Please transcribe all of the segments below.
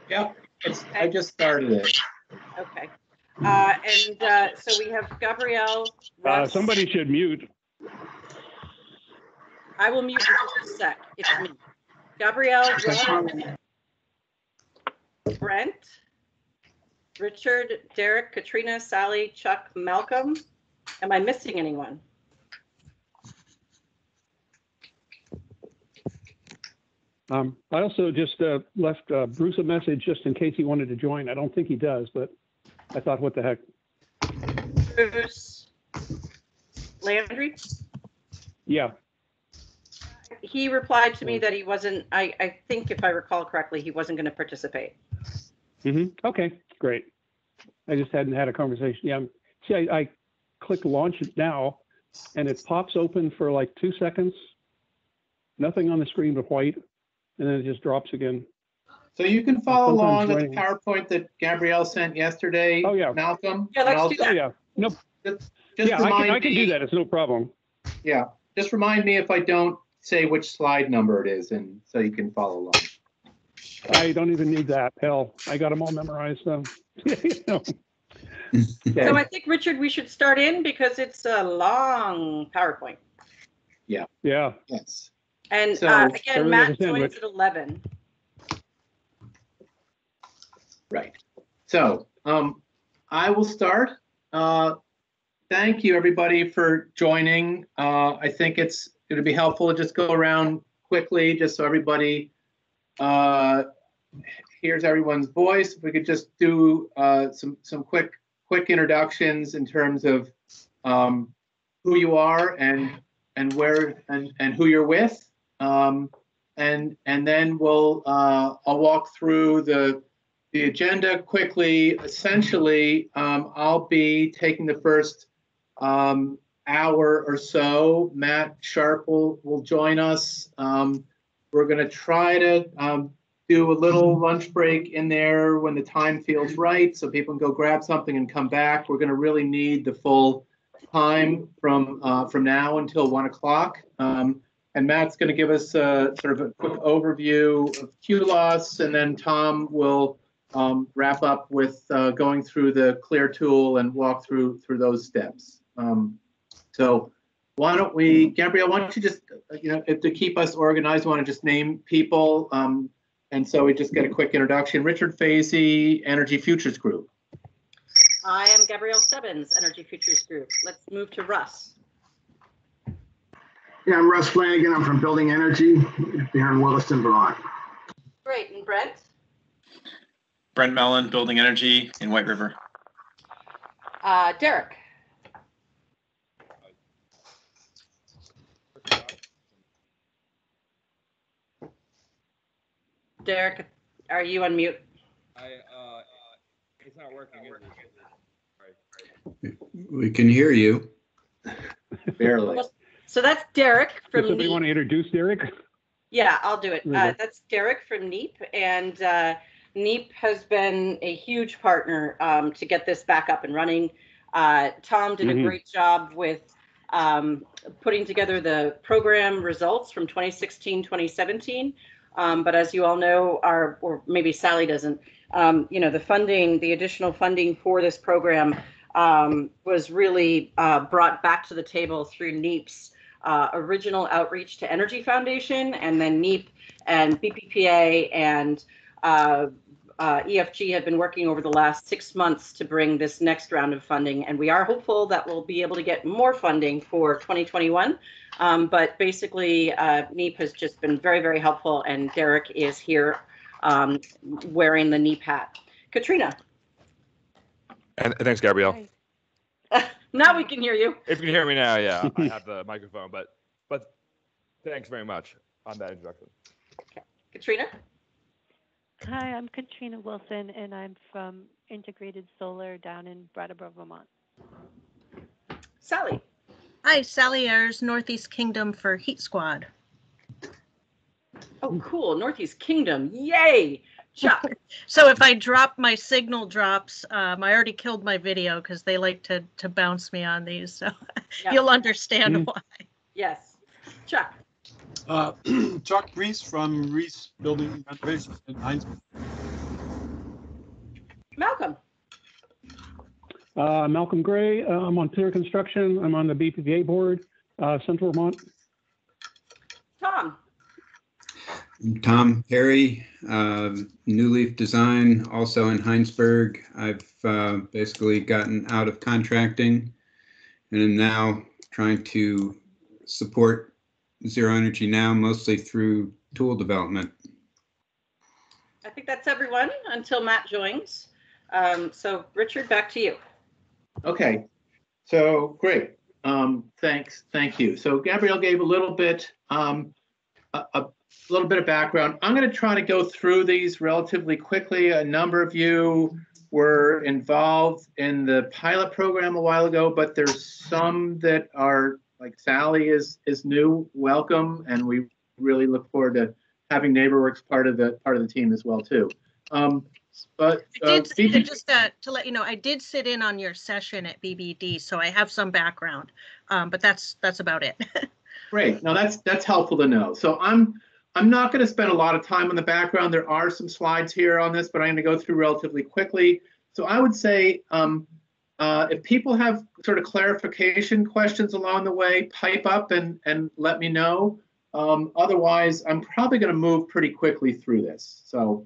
Yeah, I just started it. Okay. So we have Gabrielle. Somebody should mute. I will mute in just a sec. It's me. Gabrielle, Russ, Brent, Richard, Derek, Katrina, Sally, Chuck, Malcolm. Am I missing anyone? I also just left Bruce a message just in case he wanted to join. I don't think he does, but I thought, what the heck. Bruce Landry? Yeah. He replied to me that he wasn't, I think if I recall correctly, he wasn't going to participate. Okay, great. I just hadn't had a conversation. Yeah. See, I click launch it now and it pops open for like 2 seconds. Nothing on the screen but white, and then it just drops again. So you can follow along with the PowerPoint that Gabrielle sent yesterday. Oh, yeah. Malcolm. Yeah, let's do that. Oh, yeah. No. Just Yeah, I can do that. It's no problem. Yeah. Just remind me if I don't say which slide number it is, and so you can follow along. I don't even need that. Hell, I got them all memorized. So, So I think, Richard, we should start in because it's a long PowerPoint. Yeah. Yeah. Yes. And So, again, Matt joins at 11. Right. So I will start. Thank you, everybody, for joining. I think it's going to be helpful to just go around quickly, just so everybody hears everyone's voice. If we could just do some quick introductions in terms of who you are and where and who you're with, and then I'll walk through the agenda quickly. Essentially, I'll be taking the first hour or so. Matt Sharp will join us. We're going to try to do a little lunch break in there when the time feels right, so people can go grab something and come back. We're going to really need the full time from now until 1 o'clock. And Matt's going to give us sort of a quick overview of QLOS, and then Tom will wrap up with going through the CLEAR tool and walk through those steps. So why don't we, Gabrielle, why don't you just, to keep us organized, I want to just name people. And so we just get a quick introduction. Richard Fazy, Energy Futures Group. I am Gabrielle Stebbins, Energy Futures Group. Let's move to Russ. Yeah, I'm Russ Flanagan. I'm from Building Energy here in Williston, Vermont. Great. And Brent? Brent Mellon, Building Energy in White River. Derek? Derek, are you on mute? It's not working. We can hear you. Barely. So that's Derek from Does somebody NEEP. want to introduce Derek? Yeah, I'll do it. Okay. That's Derek from NEEP, and NEEP has been a huge partner to get this back up and running. Tom did a great job with putting together the program results from 2016, 2017. But as you all know, or maybe Sally doesn't, the funding, the additional funding for this program was really brought back to the table through NEEP's original outreach to Energy Foundation, and then NEEP and BPPA and EFG have been working over the last 6 months to bring this next round of funding, and we are hopeful that we'll be able to get more funding for 2021. But basically, NEEP has just been very, very helpful, and Derek is here wearing the NEEP hat. Katrina. And thanks, Gabrielle. Now we can hear you. If you can hear me now, yeah, I have the microphone, but thanks very much on that introduction. Okay. Katrina. Hi, I'm Katrina Wilson, and I'm from Integrated Solar down in Brattleboro, Vermont. Sally. Hi, Sally Ayers, Northeast Kingdom for Heat Squad. Oh, cool. Northeast Kingdom. Yay. Chuck. So if I drop my signal drops, I already killed my video because they like to bounce me on these. So you'll understand why. Yes. Chuck. Chuck Reese from Reese Building Renovations in Heinsberg. Malcolm. Malcolm Gray. I'm on Clear Construction. I'm on the BPPA board, Central Vermont. Tom. Tom Perry, New Leaf Design, also in Heinsberg. I've basically gotten out of contracting and am now trying to support Zero Energy Now, mostly through tool development. I think that's everyone until Matt joins. So Richard, back to you. Okay, so great. Thank you. So Gabrielle gave a little bit of background. I'm going to try to go through these relatively quickly. A number of you were involved in the pilot program a while ago, but there's some that are, like Sally is new. Welcome, and we really look forward to having NeighborWorks part of the team as well too. But just to let you know, I did sit in on your session at BBD, so I have some background, but that's about it. Great. Now that's helpful to know. So I'm not going to spend a lot of time on the background. There are some slides here on this, but I'm going to go through relatively quickly. So I would say if people have sort of clarification questions along the way, pipe up and let me know. Otherwise, I'm probably going to move pretty quickly through this. So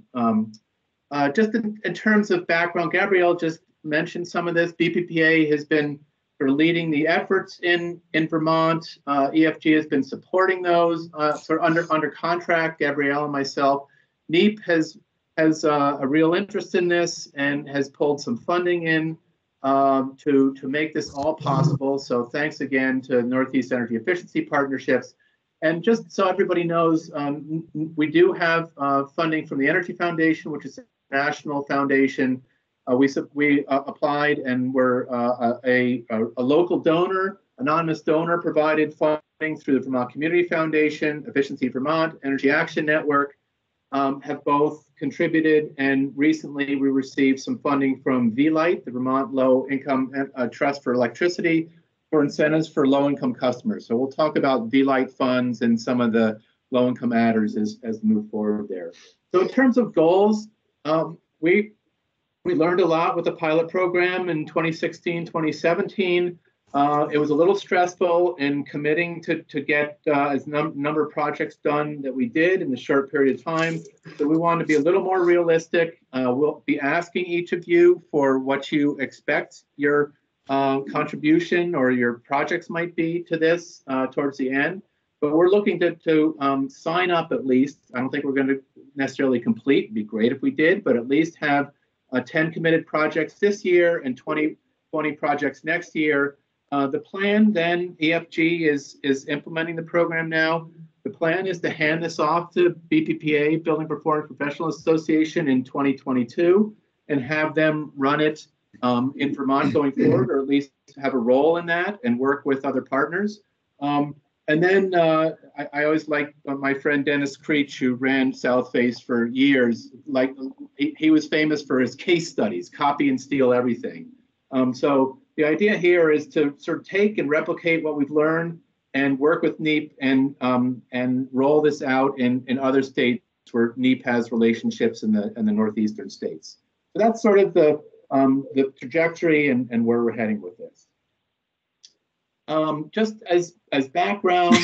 just in terms of background, Gabrielle just mentioned some of this. BPPA has been sort of leading the efforts in Vermont. EFG has been supporting those sort of under contract. Gabrielle and myself. NEEP has a real interest in this and has pulled some funding in to make this all possible. So thanks again to Northeast Energy Efficiency Partnerships. And just so everybody knows, we do have funding from the Energy Foundation, which is a national foundation. We applied and were a local donor, anonymous donor provided funding through the Vermont Community Foundation, Efficiency Vermont, Energy Action Network, have both contributed. And recently we received some funding from VLIGHT, the Vermont Low Income Trust for Electricity, for incentives for low-income customers. So we'll talk about VLIGHT funds and some of the low-income adders as we move forward there. So in terms of goals, we learned a lot with the pilot program in 2016, 2017. It was a little stressful in committing to get as number of projects done that we did in the short period of time. So we wanted to be a little more realistic. We'll be asking each of you for what you expect your contribution or your projects might be to this towards the end. But we're looking to sign up at least. I don't think we're going to necessarily complete. It'd be great if we did, but at least have 10 committed projects this year and 20 projects next year. The plan then, EFG is implementing the program now. The plan is to hand this off to BPPA, Building Performance Professionals Association, in 2022 and have them run it in Vermont going forward, or at least have a role in that and work with other partners. And then I always like my friend Dennis Creech, who ran Southface for years. Like he was famous for his case studies, copy and steal everything. So the idea here is to sort of take and replicate what we've learned and work with NEEP and roll this out in other states where NEEP has relationships in the northeastern states. So that's sort of the trajectory and where we're heading with this. Just as background,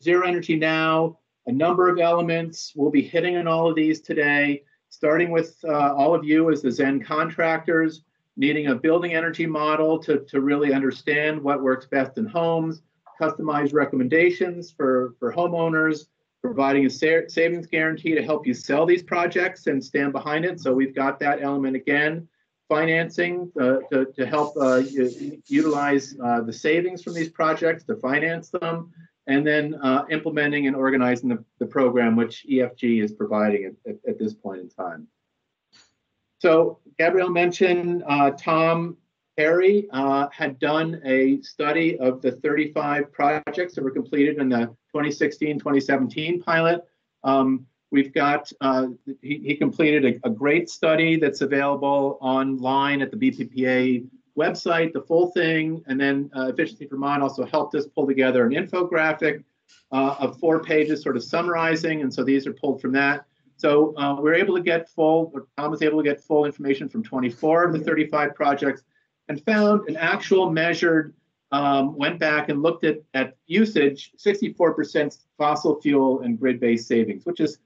Zero Energy Now, a number of elements. We'll be hitting on all of these today, starting with all of you as the ZEN contractors, needing a building energy model to really understand what works best in homes, customized recommendations for homeowners, providing a savings guarantee to help you sell these projects and stand behind it. So we've got that element again. Financing to help utilize the savings from these projects to finance them, and then implementing and organizing the program, which EFG is providing at this point in time. So Gabrielle mentioned Tom Perry had done a study of the 35 projects that were completed in the 2016-2017 pilot. We've got, he completed a great study that's available online at the BPPA website, the full thing. And then Efficiency Vermont also helped us pull together an infographic of 4 pages sort of summarizing. And so these are pulled from that. So we're able to get Tom was able to get full information from 24 of the 35 projects and found an actual measured, went back and looked at usage, 64% fossil fuel and grid-based savings, which is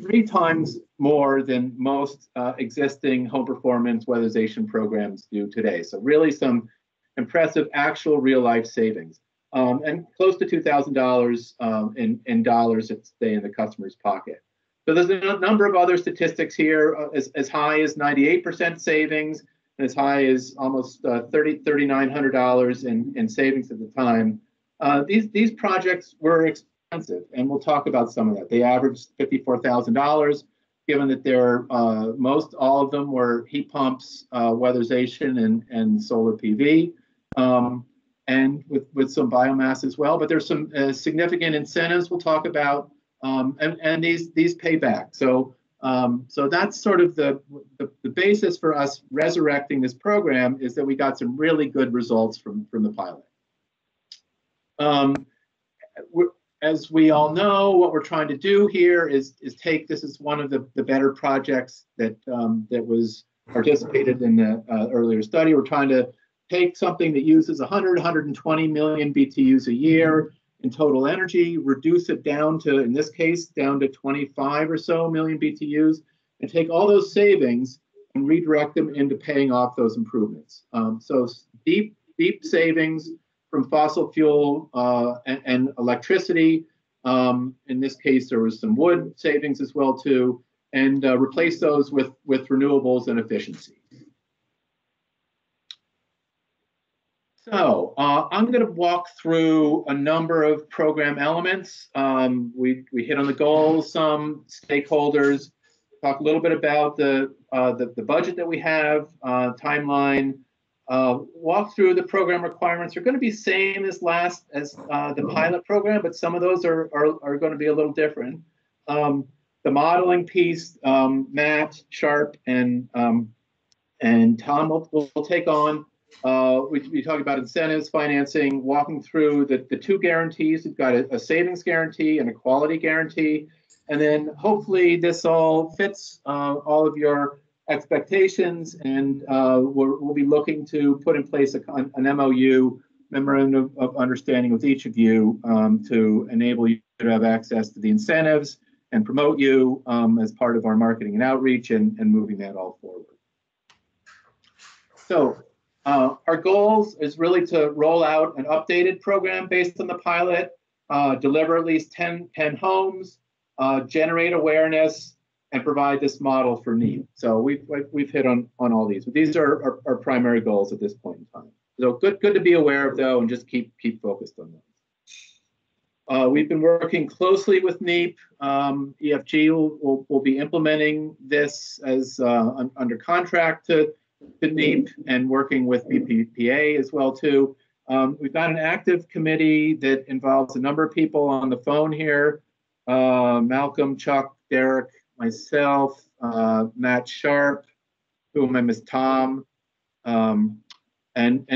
3 times more than most existing home performance weatherization programs do today. So really some impressive actual real life savings. And close to $2,000 in dollars that stay in the customer's pocket. So there's a number of other statistics here, as high as 98% savings, and as high as almost $3,900 in savings at the time. These projects were expensive, and we'll talk about some of that. They averaged $54,000, given that most all of them were heat pumps, weatherization, and solar PV. And with some biomass as well, but there's some significant incentives we'll talk about, and these pay back. So that's sort of the basis for us resurrecting this program, is that we got some really good results from the pilot. As we all know, what we're trying to do here is take, this is one of the better projects that was participated in the earlier study. We're trying to take something that uses 120 million BTUs a year in total energy, reduce it down to, in this case, down to 25 or so million BTUs, and take all those savings and redirect them into paying off those improvements. So deep savings from fossil fuel and electricity. In this case, there was some wood savings as well too, and replace those with renewables and efficiency. So I'm going to walk through a number of program elements. We hit on the goals, some stakeholders, talk a little bit about the budget that we have, timeline, walk through the program requirements. Are going to be same as the pilot program, but some of those are going to be a little different. The modeling piece, Matt, Sharp, and Tom will take on. We talk about incentives, financing, walking through the 2 guarantees. We've got a savings guarantee and a quality guarantee. And then hopefully this all fits all of your expectations, and we'll be looking to put in place an MOU, memorandum of understanding, with each of you to enable you to have access to the incentives and promote you as part of our marketing and outreach and moving that all forward. So our goals is really to roll out an updated program based on the pilot, deliver at least 10 homes, generate awareness, and provide this model for NEEP. So we've hit on all these, but these are our primary goals at this point in time. So good to be aware of, though, and just keep focused on those. We've been working closely with NEEP. EFG will be implementing this as under contract to NEEP, and working with BPPA as well too. We've got an active committee that involves a number of people on the phone here: Malcolm, Chuck, Derek, myself, Matt Sharp, whom I miss, Tom, and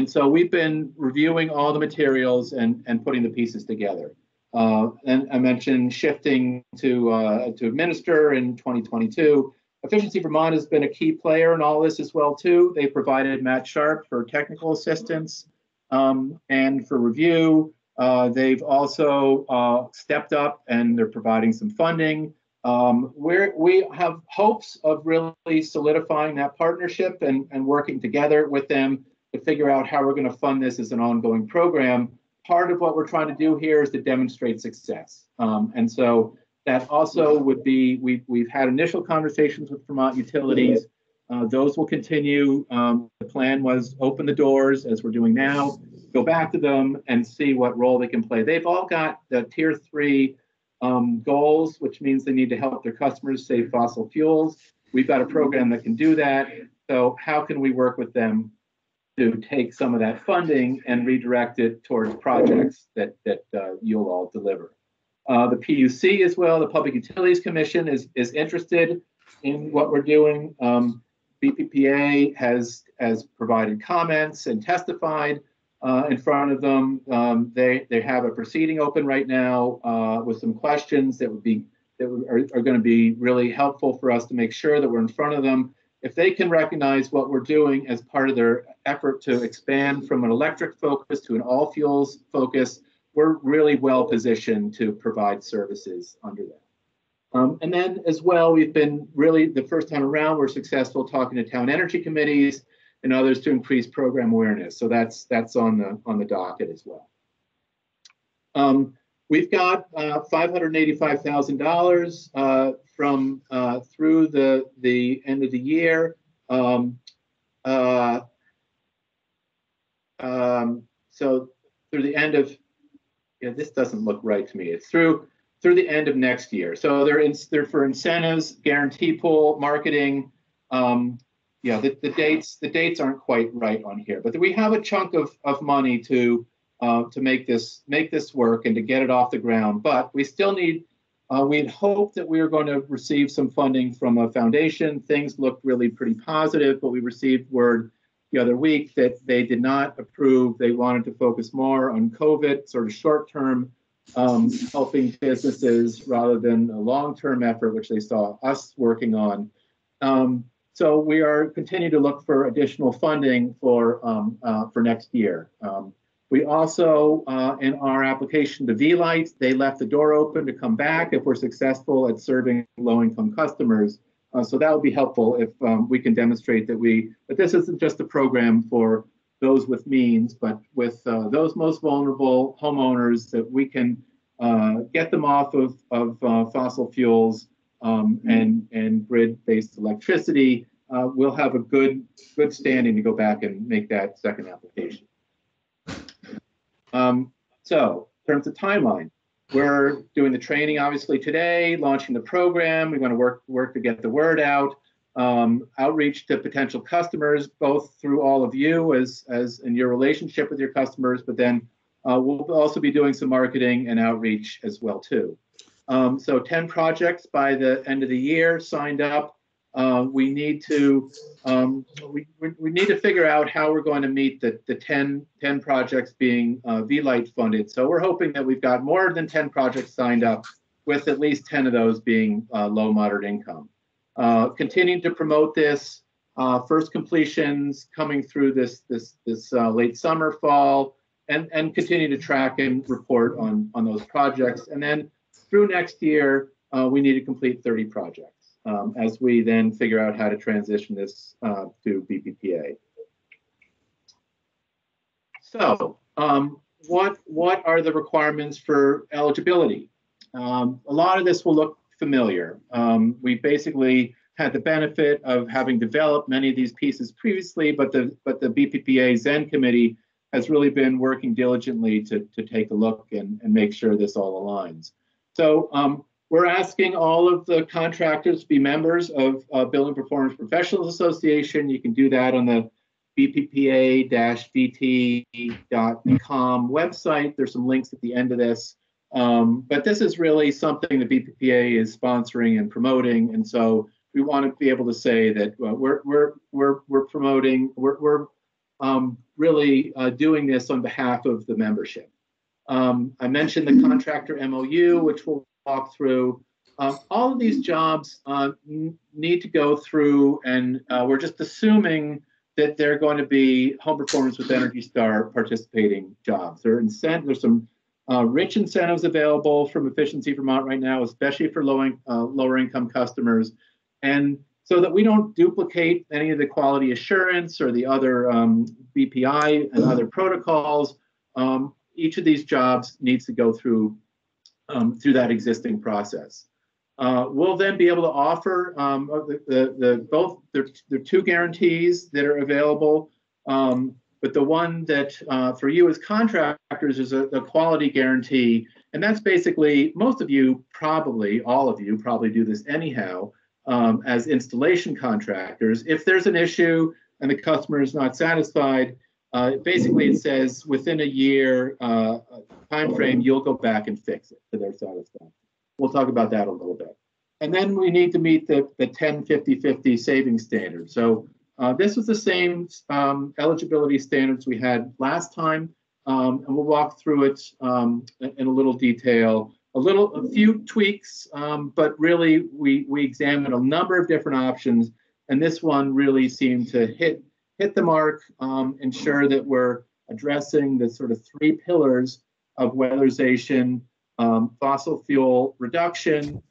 so we've been reviewing all the materials and putting the pieces together. And I mentioned shifting to administer in 2022. Efficiency Vermont has been a key player in all this as well too. They provided Matt Sharp for technical assistance and for review. They've also stepped up, and they're providing some funding. We have hopes of really solidifying that partnership and working together with them to figure out how we're going to fund this as an ongoing program. Part of what we're trying to do here is to demonstrate success. And so that also would be, we've had initial conversations with Vermont utilities. Those will continue. The plan was open the doors, as we're doing now, go back to them and see what role they can play. They've all got the tier 3 goals, which means they need to help their customers save fossil fuels. We've got a program that can do that. So how can we work with them to take some of that funding and redirect it towards projects that you'll all deliver? The PUC as well, the Public Utilities Commission, is interested in what we're doing. BPPA has provided comments and testified in front of them. They have a proceeding open right now with some questions that would be are going to be really helpful for us to make sure that we're in front of them. If they can recognize what we're doing as part of their effort to expand from an electric focus to an all fuels focus, we're really well positioned to provide services under that. And then as well, we've been really, the first time around, we're successful talking to town energy committees and others to increase program awareness. So that's on the docket as well. We've got $585,000 from through the end of the year. So through the end of, this doesn't look right to me. It's through the end of next year. So they're for incentives, guarantee pool, marketing. The dates aren't quite right on here, but we have a chunk of money to make this work and to get it off the ground. But we still need, we'd hoped that we were going to receive some funding from a foundation. Things looked really pretty positive, but we received word the other week that they did not approve. They wanted to focus more on COVID, sort of short-term helping businesses rather than a long-term effort, which they saw us working on. So we are continuing to look for additional funding for next year. We also, in our application to V-Light, they left the door open to come back if we're successful at serving low-income customers. So that would be helpful if we can demonstrate that this isn't just a program for those with means, but with those most vulnerable homeowners, that we can get them off of fossil fuels and grid-based electricity. We'll have a good standing to go back and make that second application. So in terms of timeline, we're doing the training obviously today, launching the program. We're going to work to get the word out, outreach to potential customers, both through all of you as in your relationship with your customers, but then we'll also be doing some marketing and outreach as well too. So 10 projects by the end of the year signed up. We need to we need to figure out how we're going to meet the 10 projects being V-Light funded. So we're hoping that we've got more than 10 projects signed up, with at least 10 of those being low moderate income. Continuing to promote this, first completions coming through this late summer, fall, and continue to track and report on those projects. And then through next year, we need to complete 30 projects. As we then figure out how to transition this to BPPA. So what are the requirements for eligibility? A lot of this will look familiar. We basically had the benefit of having developed many of these pieces previously, but the BPPA ZEN committee has really been working diligently to take a look and make sure this all aligns. So we're asking all of the contractors to be members of Building Performance Professionals Association. You can do that on the bppa-dt.com website. There's some links at the end of this. But this is really something the BPPA is sponsoring and promoting. And so we want to be able to say that we're promoting, we're really doing this on behalf of the membership. I mentioned the contractor MOU, which we'll walk through. All of these jobs need to go through, and we're just assuming that they're going to be Home Performance with Energy Star participating jobs. There's some rich incentives available from Efficiency Vermont right now, especially for lower income customers. And so that we don't duplicate any of the quality assurance or the other BPI and other protocols, each of these jobs needs to go through that existing process. We'll then be able to offer both the two guarantees that are available, but the one that for you as contractors is a quality guarantee, and that's basically, most of you probably, all of you probably do this anyhow as installation contractors. If there's an issue and the customer is not satisfied, basically it says within a year time frame, you'll go back and fix it to their satisfaction. We'll talk about that a little bit. And then we need to meet the 10-50-50 savings standard. So this was the same eligibility standards we had last time, and we'll walk through it in a little detail. a few tweaks, but really we examined a number of different options, and this one really seemed to hit the mark, ensure that we're addressing the sort of three pillars of weatherization, fossil fuel reduction,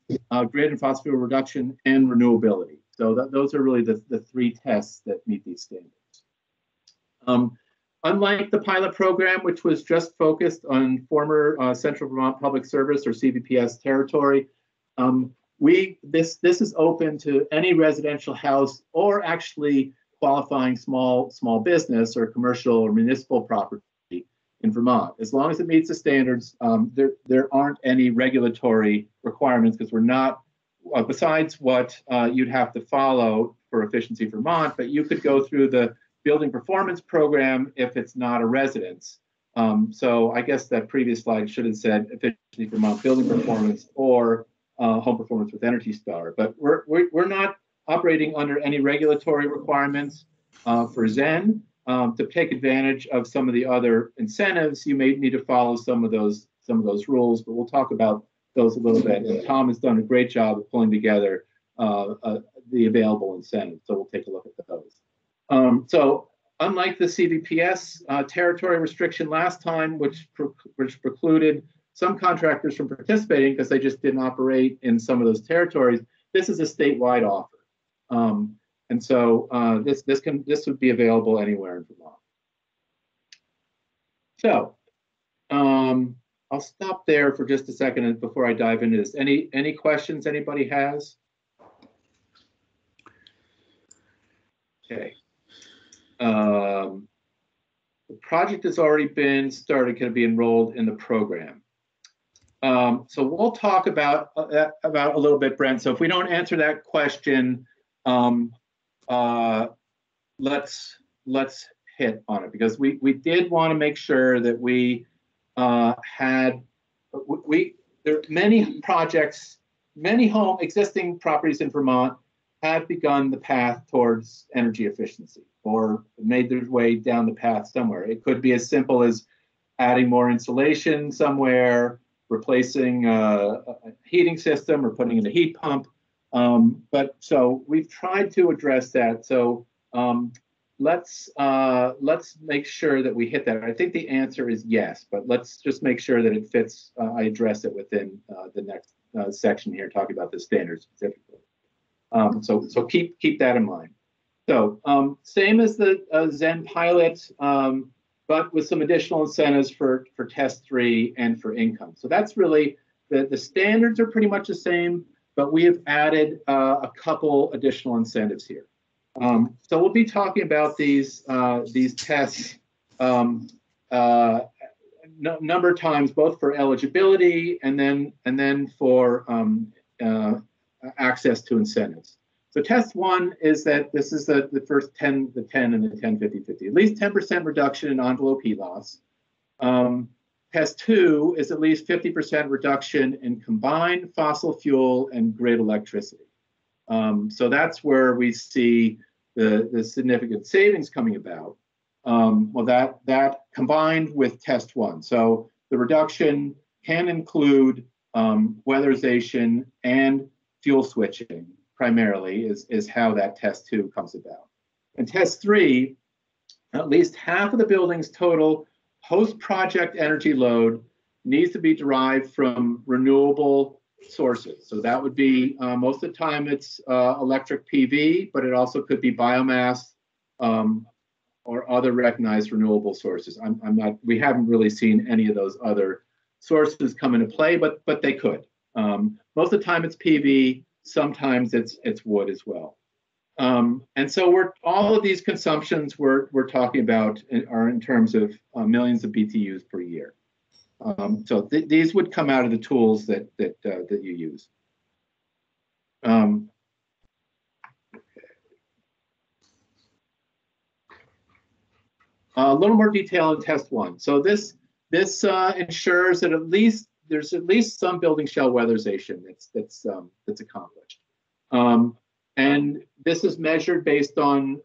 grid and fossil fuel reduction, and renewability. So those are really the three tests that meet these standards. Unlike the pilot program, which was just focused on former Central Vermont Public Service or CVPS territory, this is open to any residential house or actually qualifying small business or commercial or municipal property in Vermont. As long as it meets the standards, there aren't any regulatory requirements, because we're not, besides what you'd have to follow for Efficiency Vermont, but you could go through the building performance program if it's not a residence. So I guess that previous slide should have said Efficiency Vermont building performance or home performance with Energy Star. But we're not operating under any regulatory requirements for ZEN. To take advantage of some of the other incentives, you may need to follow some of those rules, but we'll talk about those a little bit. And Tom has done a great job of pulling together the available incentives. So we'll take a look at those. So unlike the CVPS territory restriction last time, which precluded some contractors from participating because they just didn't operate in some of those territories, this is a statewide offer. And so this would be available anywhere in Vermont. So I'll stop there for just a second before I dive into this. Any questions anybody has? Okay. The project has already been started, can be enrolled in the program. So we'll talk about that a little bit, Brent. So if we don't answer that question, let's hit on it, because we did want to make sure that we there are many projects, many existing properties in Vermont have begun the path towards energy efficiency or made their way down the path somewhere. It could be as simple as adding more insulation somewhere, replacing a heating system, or putting in a heat pump. But so we've tried to address that. So let's make sure that we hit that. I think the answer is yes, but let's just make sure that it fits. I address it within the next section here, talking about the standards specifically. So keep that in mind. So same as the ZEN pilot, but with some additional incentives for test 3 and for income. So that's really the standards are pretty much the same, but we have added a couple additional incentives here. So we'll be talking about these tests number of times, both for eligibility and then for access to incentives. So test 1 is that this is the first 10, the 10 and the 10, 50, 50, at least 10% reduction in envelope heat loss. Test 2 is at least 50% reduction in combined fossil fuel and grid electricity. So that's where we see the significant savings coming about. Well, that combined with test 1. So the reduction can include weatherization and fuel switching, primarily, is how that test 2 comes about. And test 3, at least half of the building's total post-project energy load needs to be derived from renewable sources. So that would be, most of the time it's electric PV, but it also could be biomass or other recognized renewable sources. We haven't really seen any of those other sources come into play, but they could. Most of the time it's PV, sometimes it's wood as well. And so all of these consumptions we're talking about are in terms of millions of BTUs per year. So these would come out of the tools that you use. A little more detail in test 1. So this ensures that there's at least some building shell weatherization that's accomplished. And this is measured based on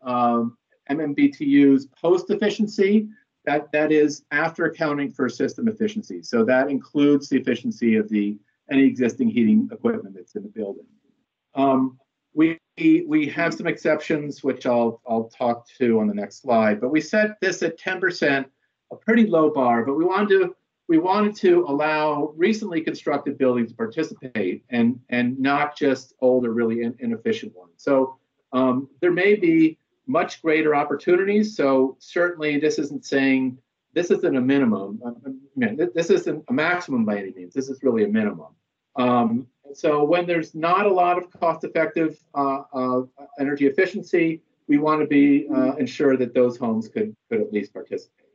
MMBTUs post efficiency, That is after accounting for system efficiency. So that includes the efficiency of any existing heating equipment that's in the building. We have some exceptions, which I'll talk to on the next slide. But we set this at 10%, a pretty low bar. But we wanted to allow recently constructed buildings to participate, and not just older, really inefficient ones. So there may be much greater opportunities. So certainly this isn't saying this isn't a minimum. This isn't a maximum by any means. This is really a minimum. So when there's not a lot of cost-effective energy efficiency, we want to be ensure that those homes could at least participate.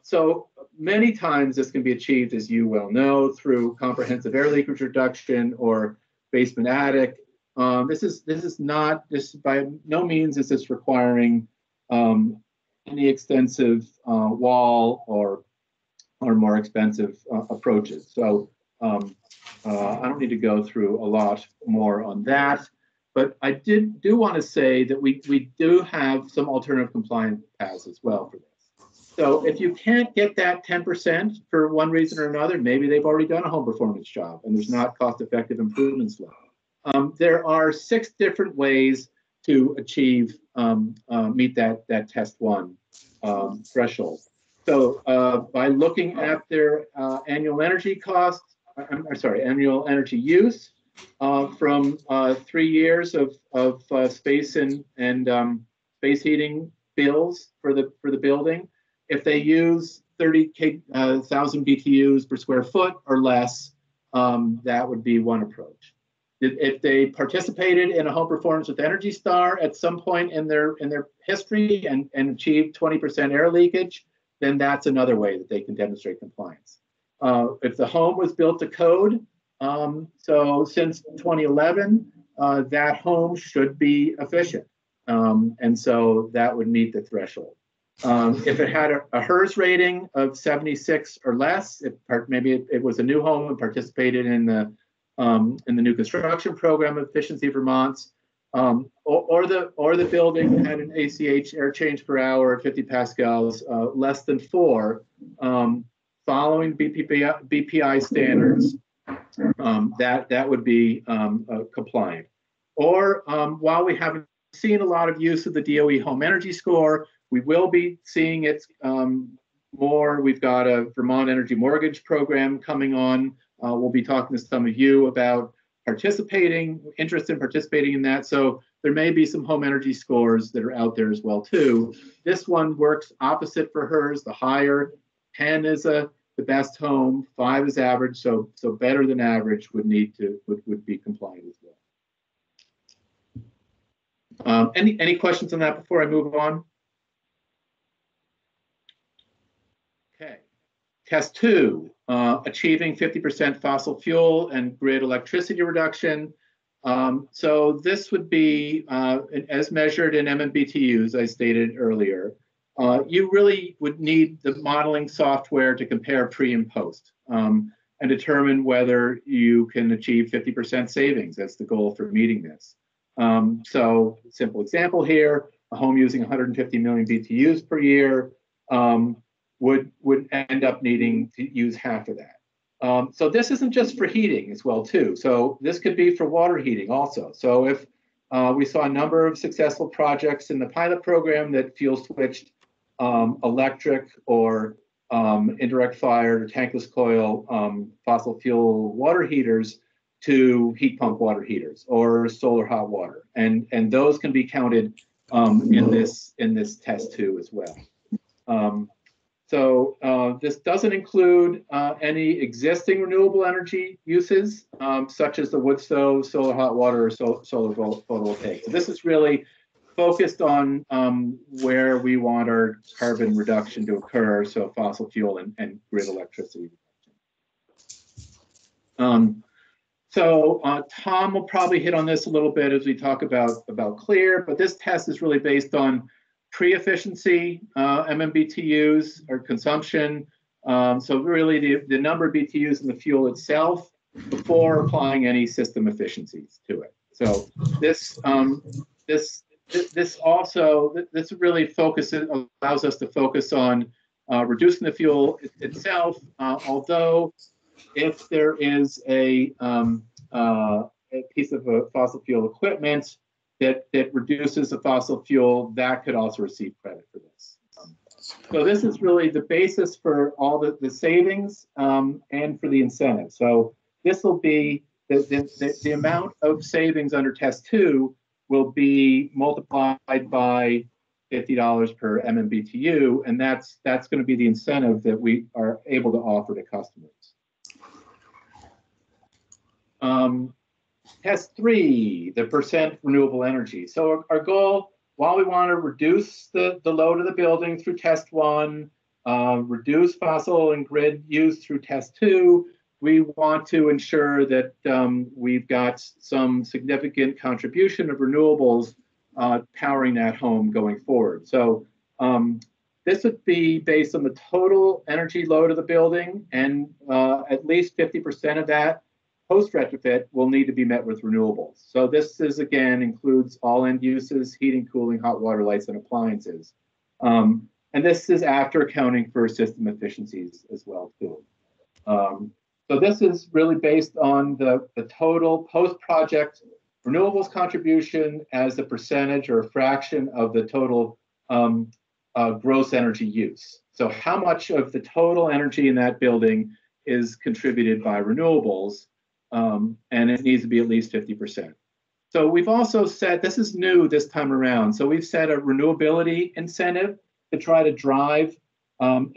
So many times this can be achieved, as you well know, through comprehensive air leakage reduction or basement attic. This is by no means is this requiring any extensive wall or more expensive approaches. So I don't need to go through a lot more on that, but I do want to say that we do have some alternative compliance paths as well for this. So if you can't get that 10% for one reason or another, maybe they've already done a home performance job and there's not cost-effective improvements left. There are 6 different ways to achieve meet that test 1 threshold. So by looking at their annual energy costs, annual energy use from 3 years of space and space heating bills for the building. If they use 30,000 BTUs per square foot or less, that would be one approach. If they participated in a home performance with Energy Star at some point in their history and achieved 20% air leakage, then that's another way that they can demonstrate compliance. If the home was built to code, so since 2011, that home should be efficient. And so that would meet the threshold. If it had a HERS rating of 76 or less, maybe it was a new home and participated in the new construction program of Efficiency Vermont's, or the building had an ACH air change per hour at 50 pascals less than 4, following BPI standards, that would be compliant. Or while we haven't seen a lot of use of the DOE Home Energy Score, we will be seeing it more. We've got a Vermont Energy Mortgage Program coming on. We'll be talking to some of you about interest in participating in that. So there may be some home energy scores that are out there as well too. This one works opposite for HERS. The higher 10 is the best home, 5 is average. So better than average would be compliant as well. Any questions on that before I move on? Okay. Test 2, achieving 50% fossil fuel and grid electricity reduction. So this would be, as measured in MMBTUs, I stated earlier. You really would need the modeling software to compare pre and post and determine whether you can achieve 50% savings. That's the goal for meeting this. So simple example here, a home using 150 million BTUs per year would end up needing to use half of that. So this isn't just for heating as well too. So this could be for water heating also. So if we saw a number of successful projects in the pilot program that fuel switched electric or indirect fired or tankless coil fossil fuel water heaters to heat pump water heaters or solar hot water, and those can be counted in this test too as well. So this doesn't include any existing renewable energy uses, such as the wood stove, solar hot water, or solar photovoltaic. So this is really focused on where we want our carbon reduction to occur, so fossil fuel and grid electricity reduction. So Tom will probably hit on this a little bit as we talk about CLEAR, but this test is really based on pre-efficiency MMBTUs or consumption. So really the number of BTUs in the fuel itself before applying any system efficiencies to it. So this this really allows us to focus on reducing the fuel itself. Although, if there is a piece of fossil fuel equipment that reduces the fossil fuel, that could also receive credit for this. So this is really the basis for all the savings and for the incentive. So this will be the amount of savings under test 2 will be multiplied by $50 per MMBTU, and that's going to be the incentive that we are able to offer to customers. Test 3, the percent renewable energy. So our goal, while we want to reduce the load of the building through test 1, reduce fossil and grid use through test 2, we want to ensure that we've got some significant contribution of renewables powering that home going forward. So this would be based on the total energy load of the building, and at least 50% of that post-retrofit will need to be met with renewables. So this is, again, includes all end uses, heating, cooling, hot water, lights, and appliances. And this is after accounting for system efficiencies as well, too. So this is really based on the total post-project renewables contribution as a percentage or a fraction of the total gross energy use. So how much of the total energy in that building is contributed by renewables, and it needs to be at least 50%. So we've also set, this is new this time around, so we've set a renewability incentive to try to drive an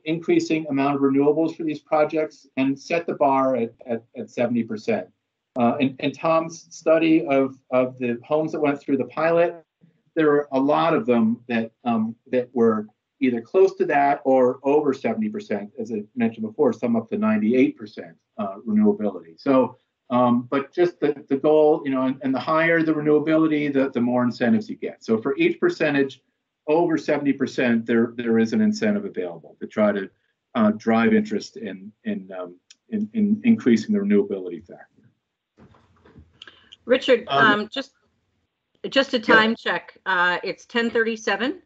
increasing amount of renewables for these projects and set the bar at 70%. In Tom's study of the homes that went through the pilot, there were a lot of them that were either close to that or over 70%, as I mentioned before, some up to 98% renewability. So, but just the goal, and the higher the renewability, the more incentives you get. So for each percentage over 70%, there is an incentive available to try to drive interest in increasing the renewability factor. Richard, just a time check. It's 10:37.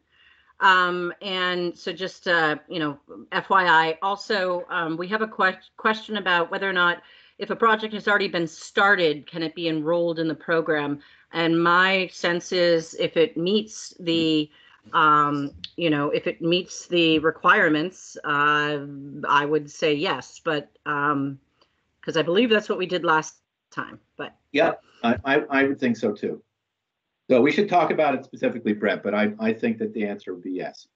And so just, FYI, also, we have a question about whether or not, if a project has already been started, can it be enrolled in the program? And my sense is, if it meets the, if it meets the requirements, I would say yes, but because I believe that's what we did last time. But yeah, I would think so too. So we should talk about it specifically, Brett, but I think that the answer would be yes.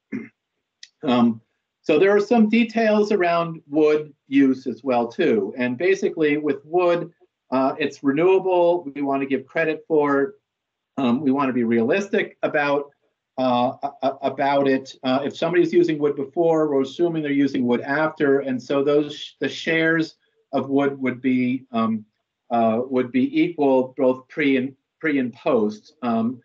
So there are some details around wood use as well too. And basically with wood, it's renewable. We want to give credit for it. We want to be realistic about it. If somebody's using wood before, we're assuming they're using wood after. And so the shares of wood would be equal both pre and post, and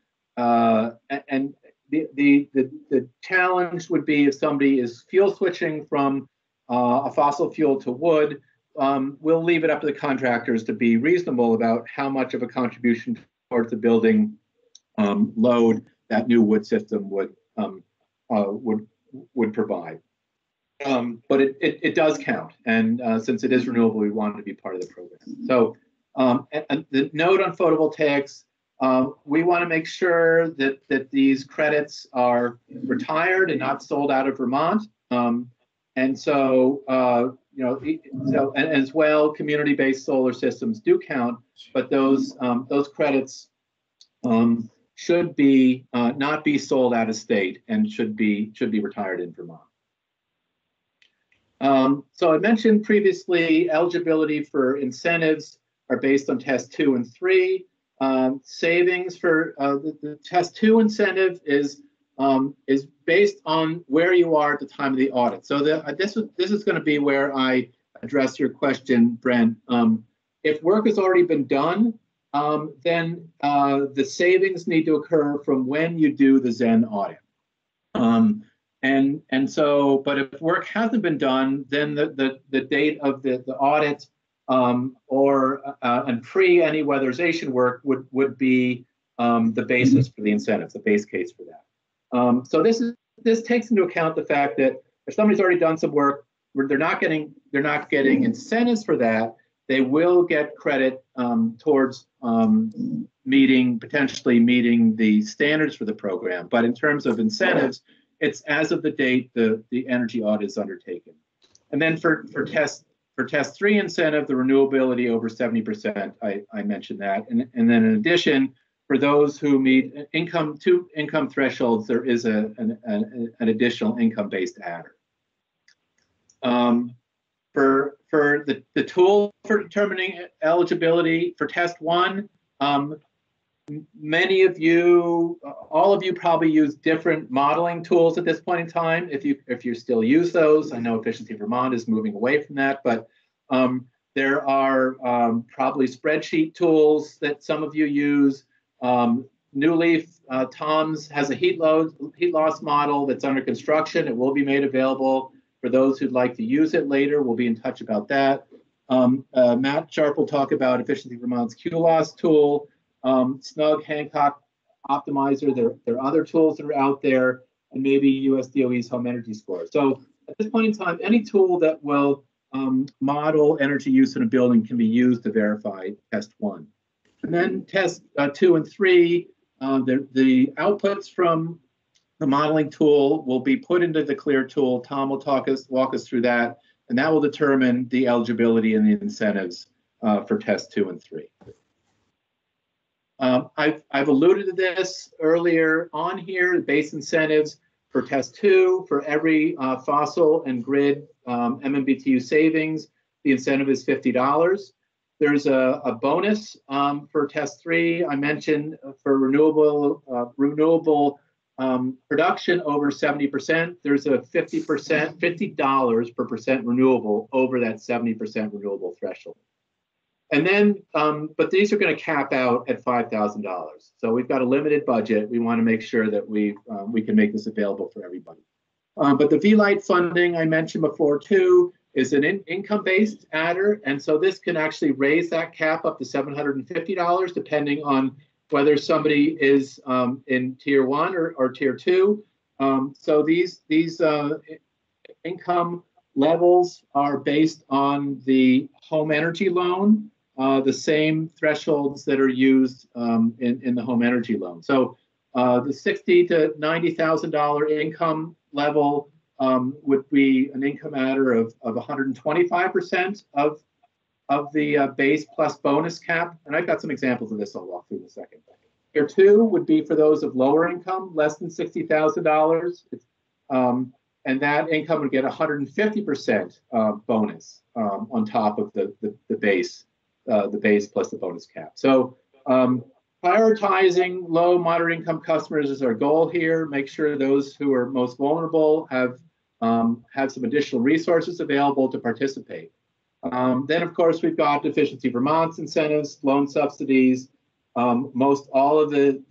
the challenge would be if somebody is fuel switching from a fossil fuel to wood. We'll leave it up to the contractors to be reasonable about how much of a contribution towards the building load that new wood system would provide. But it does count, and since it is renewable, we want it to be part of the program. So. And the note on photovoltaics, we want to make sure that these credits are retired and not sold out of Vermont. And so, and as well, community-based solar systems do count, but those credits should be not be sold out of state and should be retired in Vermont. So I mentioned previously eligibility for incentives are based on test 2 and 3. Savings for the test 2 incentive is based on where you are at the time of the audit. So this is going to be where I address your question, Brent. If work has already been done, then the savings need to occur from when you do the ZEN audit. And so, but if work hasn't been done, then the date of the audit and pre any weatherization work would be the basis for the incentives, the base case for that. So this takes into account the fact that if somebody's already done some work, they're not getting incentives for that. They will get credit towards potentially meeting the standards for the program. But in terms of incentives, it's as of the date the energy audit is undertaken. And then for test 3 incentive, the renewability over 70%, I mentioned that. And then in addition, for those who meet two income thresholds, there is an additional income-based adder. For the tool for determining eligibility for test 1, many of you, all of you probably use different modeling tools at this point in time. If you still use those, I know Efficiency Vermont is moving away from that, but there are probably spreadsheet tools that some of you use. New Leaf, Tom's has a heat loss model that's under construction. It will be made available for those who'd like to use it later. We'll be in touch about that. Matt Sharp will talk about Efficiency Vermont's Q-Loss tool. Snug, Hancock, Optimizer, there are other tools that are out there, and maybe US DOE's Home Energy Score. So at this point in time, any tool that will model energy use in a building can be used to verify test 1. And then test 2 and 3, the outputs from the modeling tool will be put into the CLEAR tool. Tom will walk us through that, and that will determine the eligibility and the incentives for test 2 and 3. I've alluded to this earlier on here, the base incentives for test 2, for every fossil and grid MMBTU savings, the incentive is $50. There's a bonus for test 3. I mentioned for renewable production over 70%, there's a $50 per percent renewable over that 70% renewable threshold. And then, but these are going to cap out at $5,000. So we've got a limited budget. We want to make sure that we can make this available for everybody. But the V-Light funding I mentioned before too is an income-based adder, and so this can actually raise that cap up to $750 depending on whether somebody is in tier 1 or tier 2. So these income levels are based on the home energy loan, the same thresholds that are used in the home energy loan. So the $60,000 to $90,000 income level would be an income adder of 125% of the base plus bonus cap. And I've got some examples of this I'll walk through in a second. Tier 2 would be for those of lower income, less than $60,000. And that income would get 150% bonus on top of the base plus the bonus cap. So prioritizing low, moderate income customers is our goal here. Make sure those who are most vulnerable have some additional resources available to participate. Then, of course, we've got Efficiency Vermont's incentives, loan subsidies. Most all of the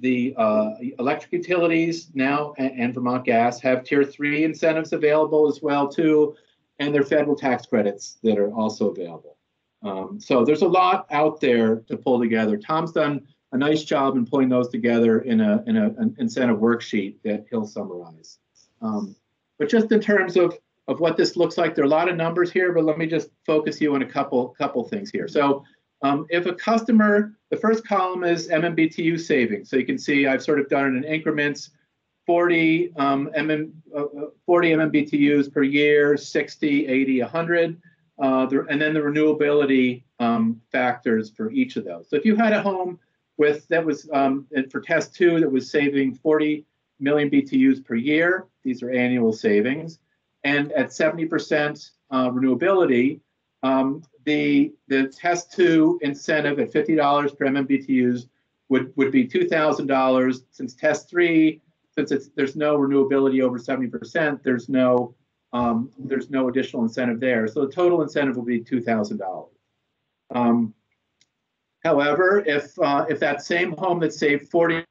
electric utilities now and Vermont Gas have tier 3 incentives available as well too, and their federal tax credits that are also available. So there's a lot out there to pull together. Tom's done a nice job in pulling those together in an incentive worksheet that he'll summarize. But just in terms of what this looks like, there are a lot of numbers here, but let me just focus you on a couple things here. So if a customer, the first column is MMBTU savings. So you can see I've sort of done it in increments, 40 MMBTUs per year, 60, 80, 100, and then the renewability factors for each of those. So if you had a home that was for test 2 that was saving 40 million BTUs per year, these are annual savings, and at 70% renewability, the test 2 incentive at $50 per MMBTUs would be $2,000. Since test 3, since there's no renewability over 70%, there's no additional incentive there. So the total incentive will be $2,000. However, if that same home that saved 40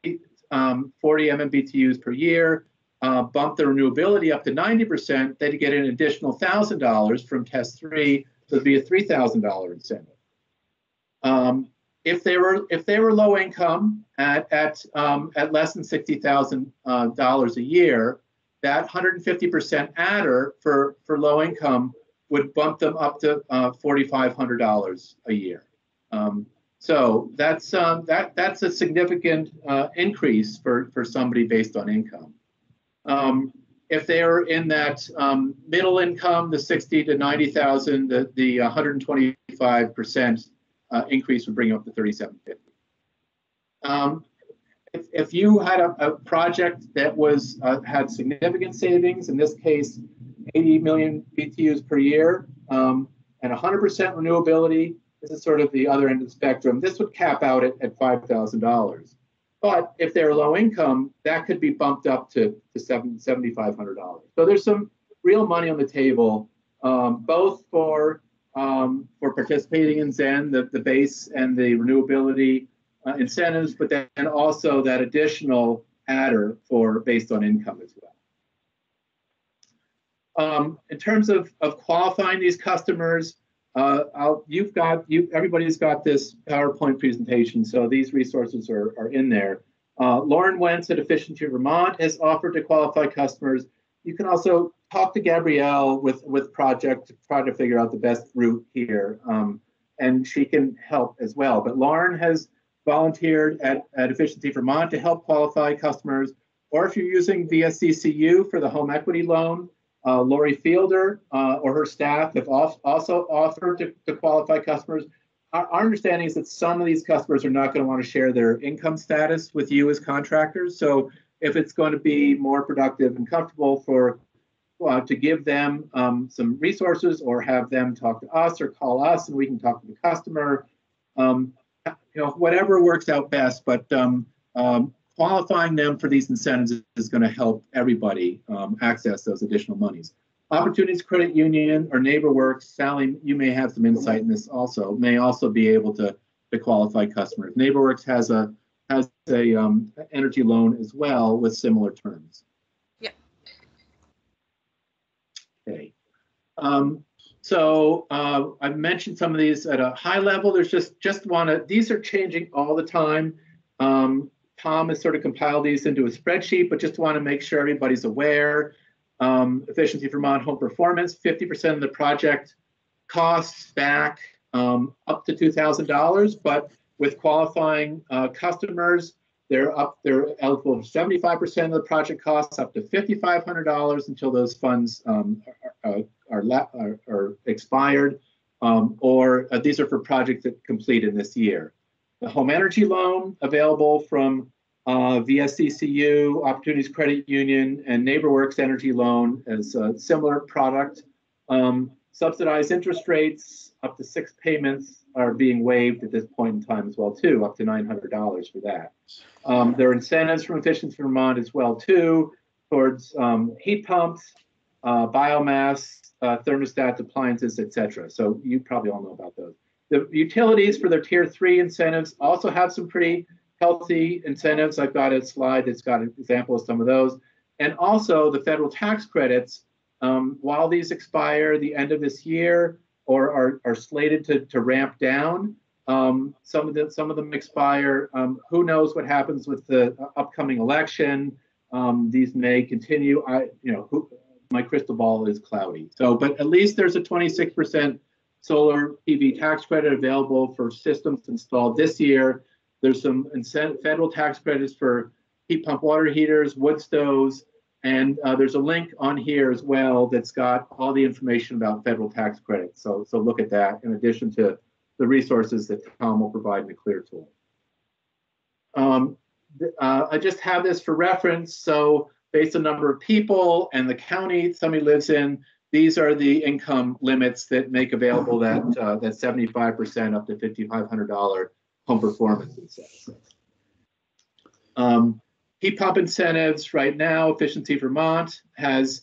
MMBTUs per year bumped the renewability up to 90%, they'd get an additional $1,000 from test 3. So it'd be a $3,000 incentive. if they were low income at less than $60,000 a year, that 150% adder for low income would bump them up to $4,500 a year. So that's a significant increase for somebody based on income. If they are in that middle income, the 60 to 90,000, the 125% increase would bring you up to 3,750. If you had a project that was had significant savings, in this case, 80 million BTUs per year, and 100% renewability, this is sort of the other end of the spectrum. This would cap out at $5,000. But if they're low income, that could be bumped up to $7,500. So there's some real money on the table, both for participating in ZEN, the base and the renewability incentives, but then also that additional adder for based on income as well. In terms of qualifying these customers, everybody's got this PowerPoint presentation, so these resources are in there. Lauren Wentz at Efficiency Vermont has offered to qualify customers. You can also talk to Gabrielle with Project to try to figure out the best route here, and she can help as well. But Lauren has volunteered at Efficiency Vermont to help qualify customers, or if you're using VSCCU for the home equity loan, Lori Fielder or her staff have also offered to qualify customers. Our understanding is that some of these customers are not going to want to share their income status with you as contractors. So if it's going to be more productive and comfortable to give them some resources, or have them talk to us or call us and we can talk to the customer, whatever works out best. But qualifying them for these incentives is going to help everybody access those additional monies. Opportunities Credit Union or NeighborWorks, Sally, you may have some insight in this also, may also be able to qualify customers. NeighborWorks has a energy loan as well with similar terms. Yeah. Okay. So I've mentioned some of these at a high level. There's these are changing all the time. Tom has sort of compiled these into a spreadsheet, but just want to make sure everybody's aware. Efficiency Vermont Home Performance, 50% of the project costs back up to $2,000, but with qualifying customers, they're eligible for 75% of the project costs, up to $5,500 until those funds are expired, or these are for projects that complete in this year. The home energy loan available from VSCCU, Opportunities Credit Union, and NeighborWorks Energy Loan as a similar product. Subsidized interest rates up to 6 payments are being waived at this point in time as well too, up to $900 for that. There are incentives from Efficiency Vermont as well too, towards heat pumps, biomass, thermostats, appliances, etc. So you probably all know about those. The utilities for their tier 3 incentives also have some pretty healthy incentives. I've got a slide that's got an example of some of those. And also the federal tax credits, while these expire the end of this year or are slated to ramp down, some of them expire. Who knows what happens with the upcoming election? These may continue. My crystal ball is cloudy. So, but at least there's a 26% solar PV tax credit available for systems installed this year. There's some federal tax credits for heat pump water heaters, wood stoves, and there's a link on here as well that's got all the information about federal tax credits. So look at that in addition to the resources that Tom will provide in the Clear tool. I just have this for reference. So based on number of people and the county somebody lives in, these are the income limits that make available that 75% up to $5,500 home performance incentives. Heat pump incentives right now, Efficiency Vermont has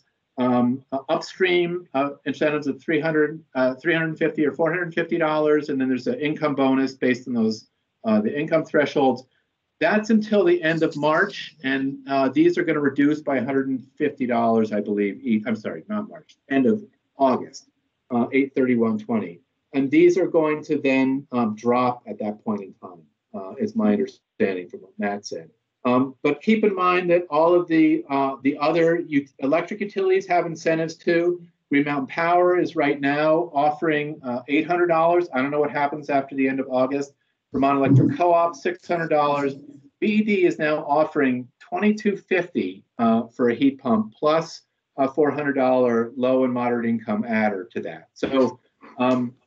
upstream incentives of $350 or $450, and then there's an income bonus based on those the income thresholds. That's until the end of March, and these are going to reduce by $150, I believe. I'm sorry, not March, end of August, 8/31/20. and these are going to then drop at that point in time, is my understanding from what Matt said. But keep in mind that all of the other electric utilities have incentives too. Green Mountain Power is right now offering $800. I don't know what happens after the end of August. Vermont Electric Co-op, $600. BED is now offering $2,250 for a heat pump plus a $400 low and moderate income adder to that. So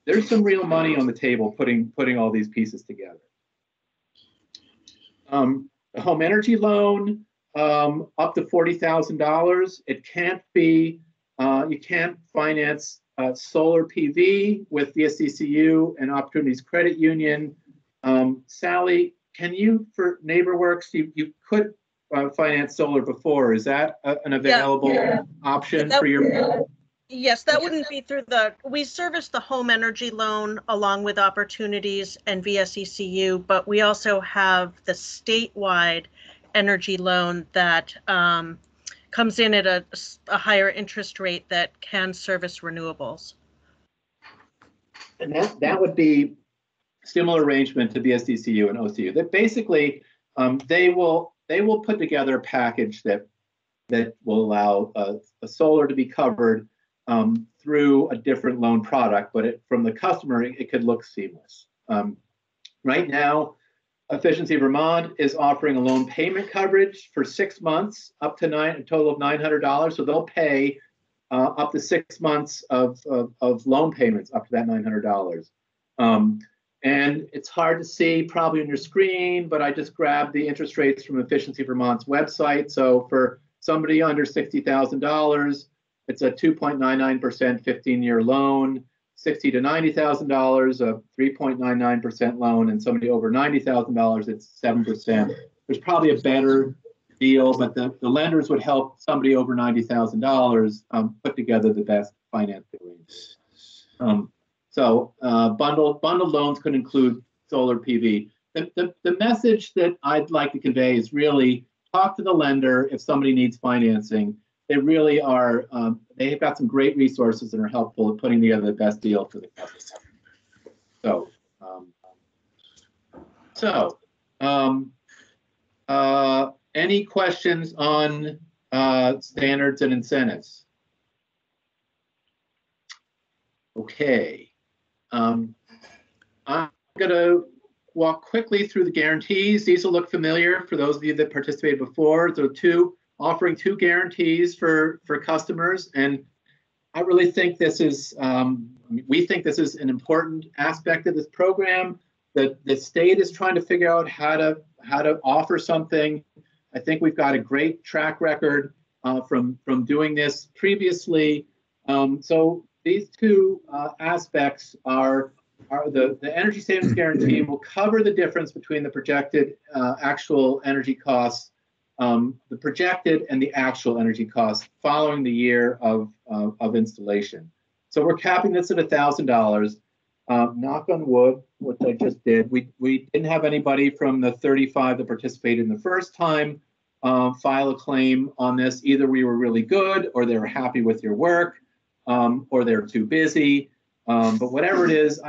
there's some real money on the table putting all these pieces together. The home energy loan up to $40,000. It can't be, you can't finance solar PV with the SDCU and Opportunities Credit Union. Sally, can you, for NeighborWorks, you could finance solar before. Is that an available option for your? Yes, that wouldn't be through we service the home energy loan along with Opportunities and VSECU, but we also have the statewide energy loan that comes in at a higher interest rate that can service renewables. And that would be similar arrangement to VSDCU and OCU. That basically they will put together a package that will allow a solar to be covered through a different loan product, but from the customer, it could look seamless. Right now, Efficiency Vermont is offering a loan payment coverage for 6 months, up to a total of $900. So they'll pay up to 6 months of loan payments up to that $900. And it's hard to see probably on your screen, but I just grabbed the interest rates from Efficiency Vermont's website. So for somebody under $60,000, it's a 2.99% 15-year loan. $60,000 to $90,000, a 3.99% loan, and somebody over $90,000, it's 7%. There's probably a better deal, but the lenders would help somebody over $90,000 put together the best financing arrangements. So bundled loans could include solar PV. The message that I'd like to convey is really talk to the lender if somebody needs financing. They really are, they've got some great resources and are helpful at putting together the best deal for the customer. Any questions on standards and incentives? Okay. I'm going to walk quickly through the guarantees. These will look familiar for those of you that participated before. So offering two guarantees for customers. And I really think this is, we think this is an important aspect of this program. That the state is trying to figure out how to offer something. I think we've got a great track record from doing this previously. So these two aspects are the energy savings guarantee will cover the difference between the projected actual energy costs, the projected and the actual energy costs following the year of installation. So we're capping this at $1,000. Knock on wood, which I just did. We didn't have anybody from the 35 that participated in the first time file a claim on this. Either we were really good, or they were happy with your work, or they're too busy. But whatever it is,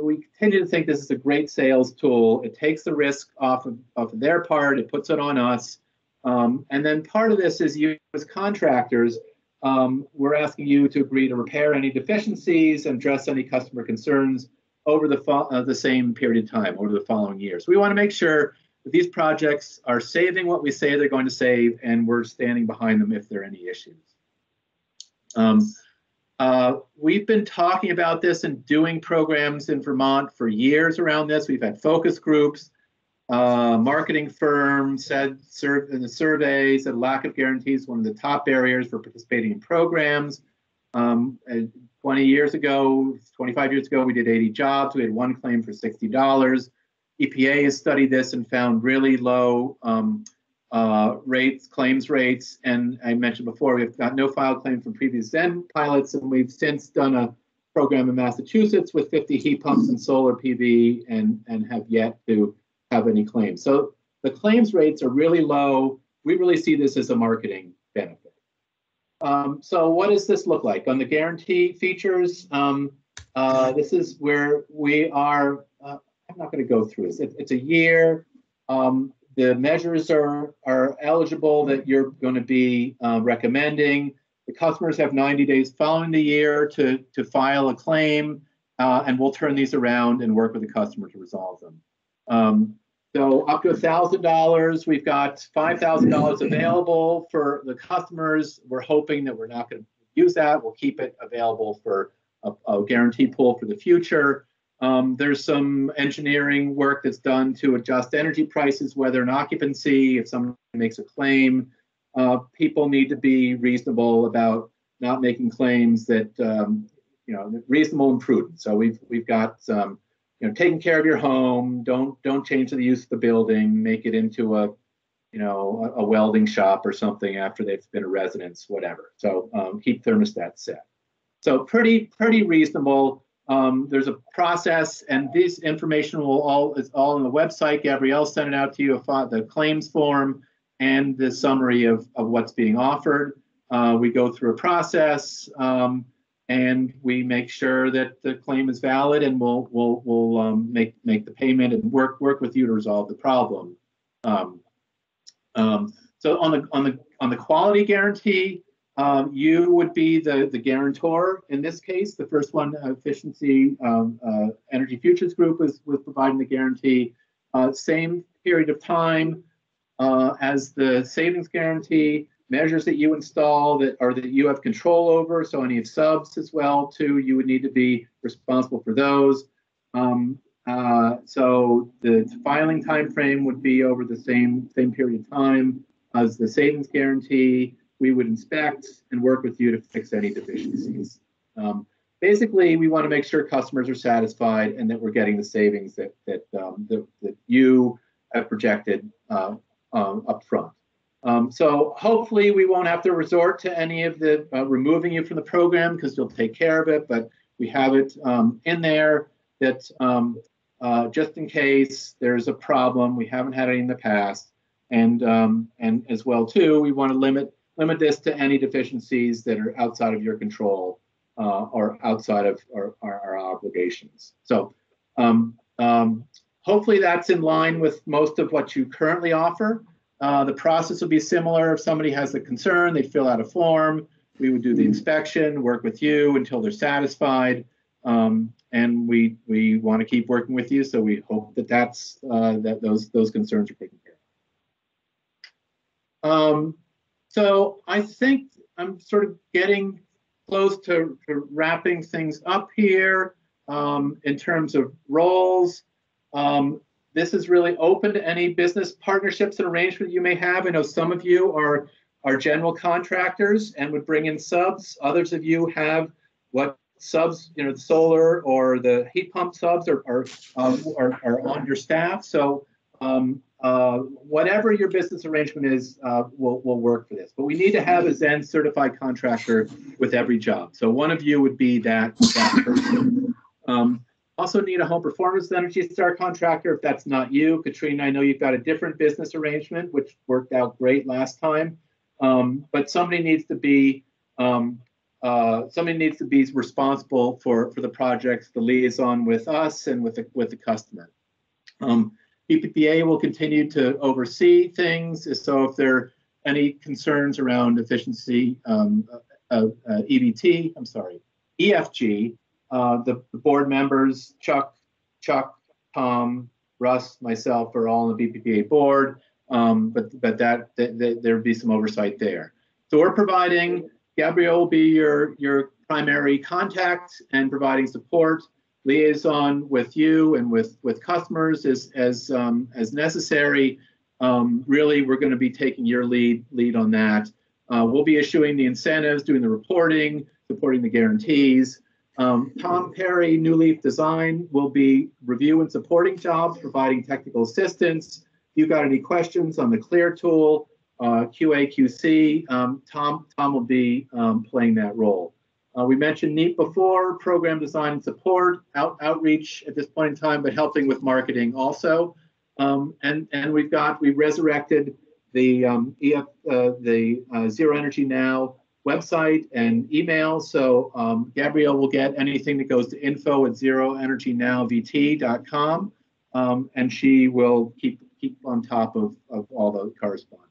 we continue to think this is a great sales tool. It takes the risk off of their part. It puts it on us. And then part of this is you as contractors, we're asking you to agree to repair any deficiencies and address any customer concerns over the same period of time, over the following year. So we want to make sure that these projects are saving what we say they're going to save, and we're standing behind them if there are any issues. We've been talking about this and doing programs in Vermont for years around this. We've had focus groups. Marketing firms said in the surveys that lack of guarantees is one of the top barriers for participating in programs. 20 years ago, 25 years ago, we did 80 jobs. We had one claim for $60. EPA has studied this and found really low claims rates. And I mentioned before, we've got no filed claim from previous ZEN pilots, and we've since done a program in Massachusetts with 50 heat pumps and solar PV and have yet to have any claims. So the claims rates are really low. We really see this as a marketing benefit. So what does this look like? On the guarantee features, This is where we are. I'm not going to go through this. It's a year. The measures are eligible that you're going to be recommending. The customers have 90 days following the year to file a claim, and we'll turn these around and work with the customer to resolve them. So up to $1,000, we've got $5,000 available for the customers. We're hoping that we're not going to use that. We'll keep it available for a guarantee pool for the future. There's some engineering work that's done to adjust energy prices, whether in occupancy, if someone makes a claim. People need to be reasonable about not making claims that, reasonable and prudent. So we've got taking care of your home. Don't change the use of the building. Make it into a welding shop or something after they've been a residence, whatever. So keep thermostats set. So pretty reasonable. There's a process, and this information is all on the website. Gabrielle sent it out to you, the claims form and the summary of what's being offered. We go through a process, and we make sure that the claim is valid, and we'll make the payment and work with you to resolve the problem. So on the quality guarantee, you would be the guarantor in this case. The first one, Efficiency Energy Futures Group, was providing the guarantee. Same period of time as the savings guarantee. Measures that you install that you have control over. So any subs as well too, you would need to be responsible for those. So the filing time frame would be over the same period of time as the savings guarantee. We would inspect and work with you to fix any deficiencies. Basically, we want to make sure customers are satisfied and that we're getting the savings that you have projected up front. So hopefully we won't have to resort to any of the removing you from the program, because you'll take care of it, but we have it in there that just in case there's a problem. We haven't had any in the past, and as well too, we want to limit this to any deficiencies that are outside of your control or outside of our obligations. So hopefully that's in line with most of what you currently offer. The process will be similar. If somebody has a concern, they fill out a form. We would do the inspection, work with you until they're satisfied, and we want to keep working with you. So we hope that those concerns are taken care of. So I think I'm sort of getting close to wrapping things up here in terms of roles. This is really open to any business partnerships and arrangements you may have. I know some of you are general contractors and would bring in subs. Others of you have what subs, the solar or the heat pump subs are on your staff. So whatever your business arrangement is, will work for this. But we need to have a ZEN certified contractor with every job. So one of you would be that person. Also need a home performance Energy Star contractor if that's not you. Katrina, I know you've got a different business arrangement, which worked out great last time. But somebody needs to be responsible for the projects, the liaison with us and with the customer. EPPA will continue to oversee things. So if there are any concerns around efficiency, EFG, the board members, Chuck, Tom, Russ, myself are all on the BPPA board, but there would be some oversight there. So we're providing, Gabrielle will be your primary contact and providing support, liaison with you and with customers as necessary. Really, we're going to be taking your lead on that. We'll be issuing the incentives, doing the reporting, supporting the guarantees. Tom Perry, New Leaf Design, will be review and supporting jobs, providing technical assistance. If you've got any questions on the Clear tool, QA, QC, Tom will be playing that role. We mentioned NEAT before, program design and support, outreach at this point in time, but helping with marketing also. And we resurrected the Zero Energy Now website and email. So Gabrielle will get anything that goes to info@zeroenergynowvt.com, and she will keep on top of all the correspondence.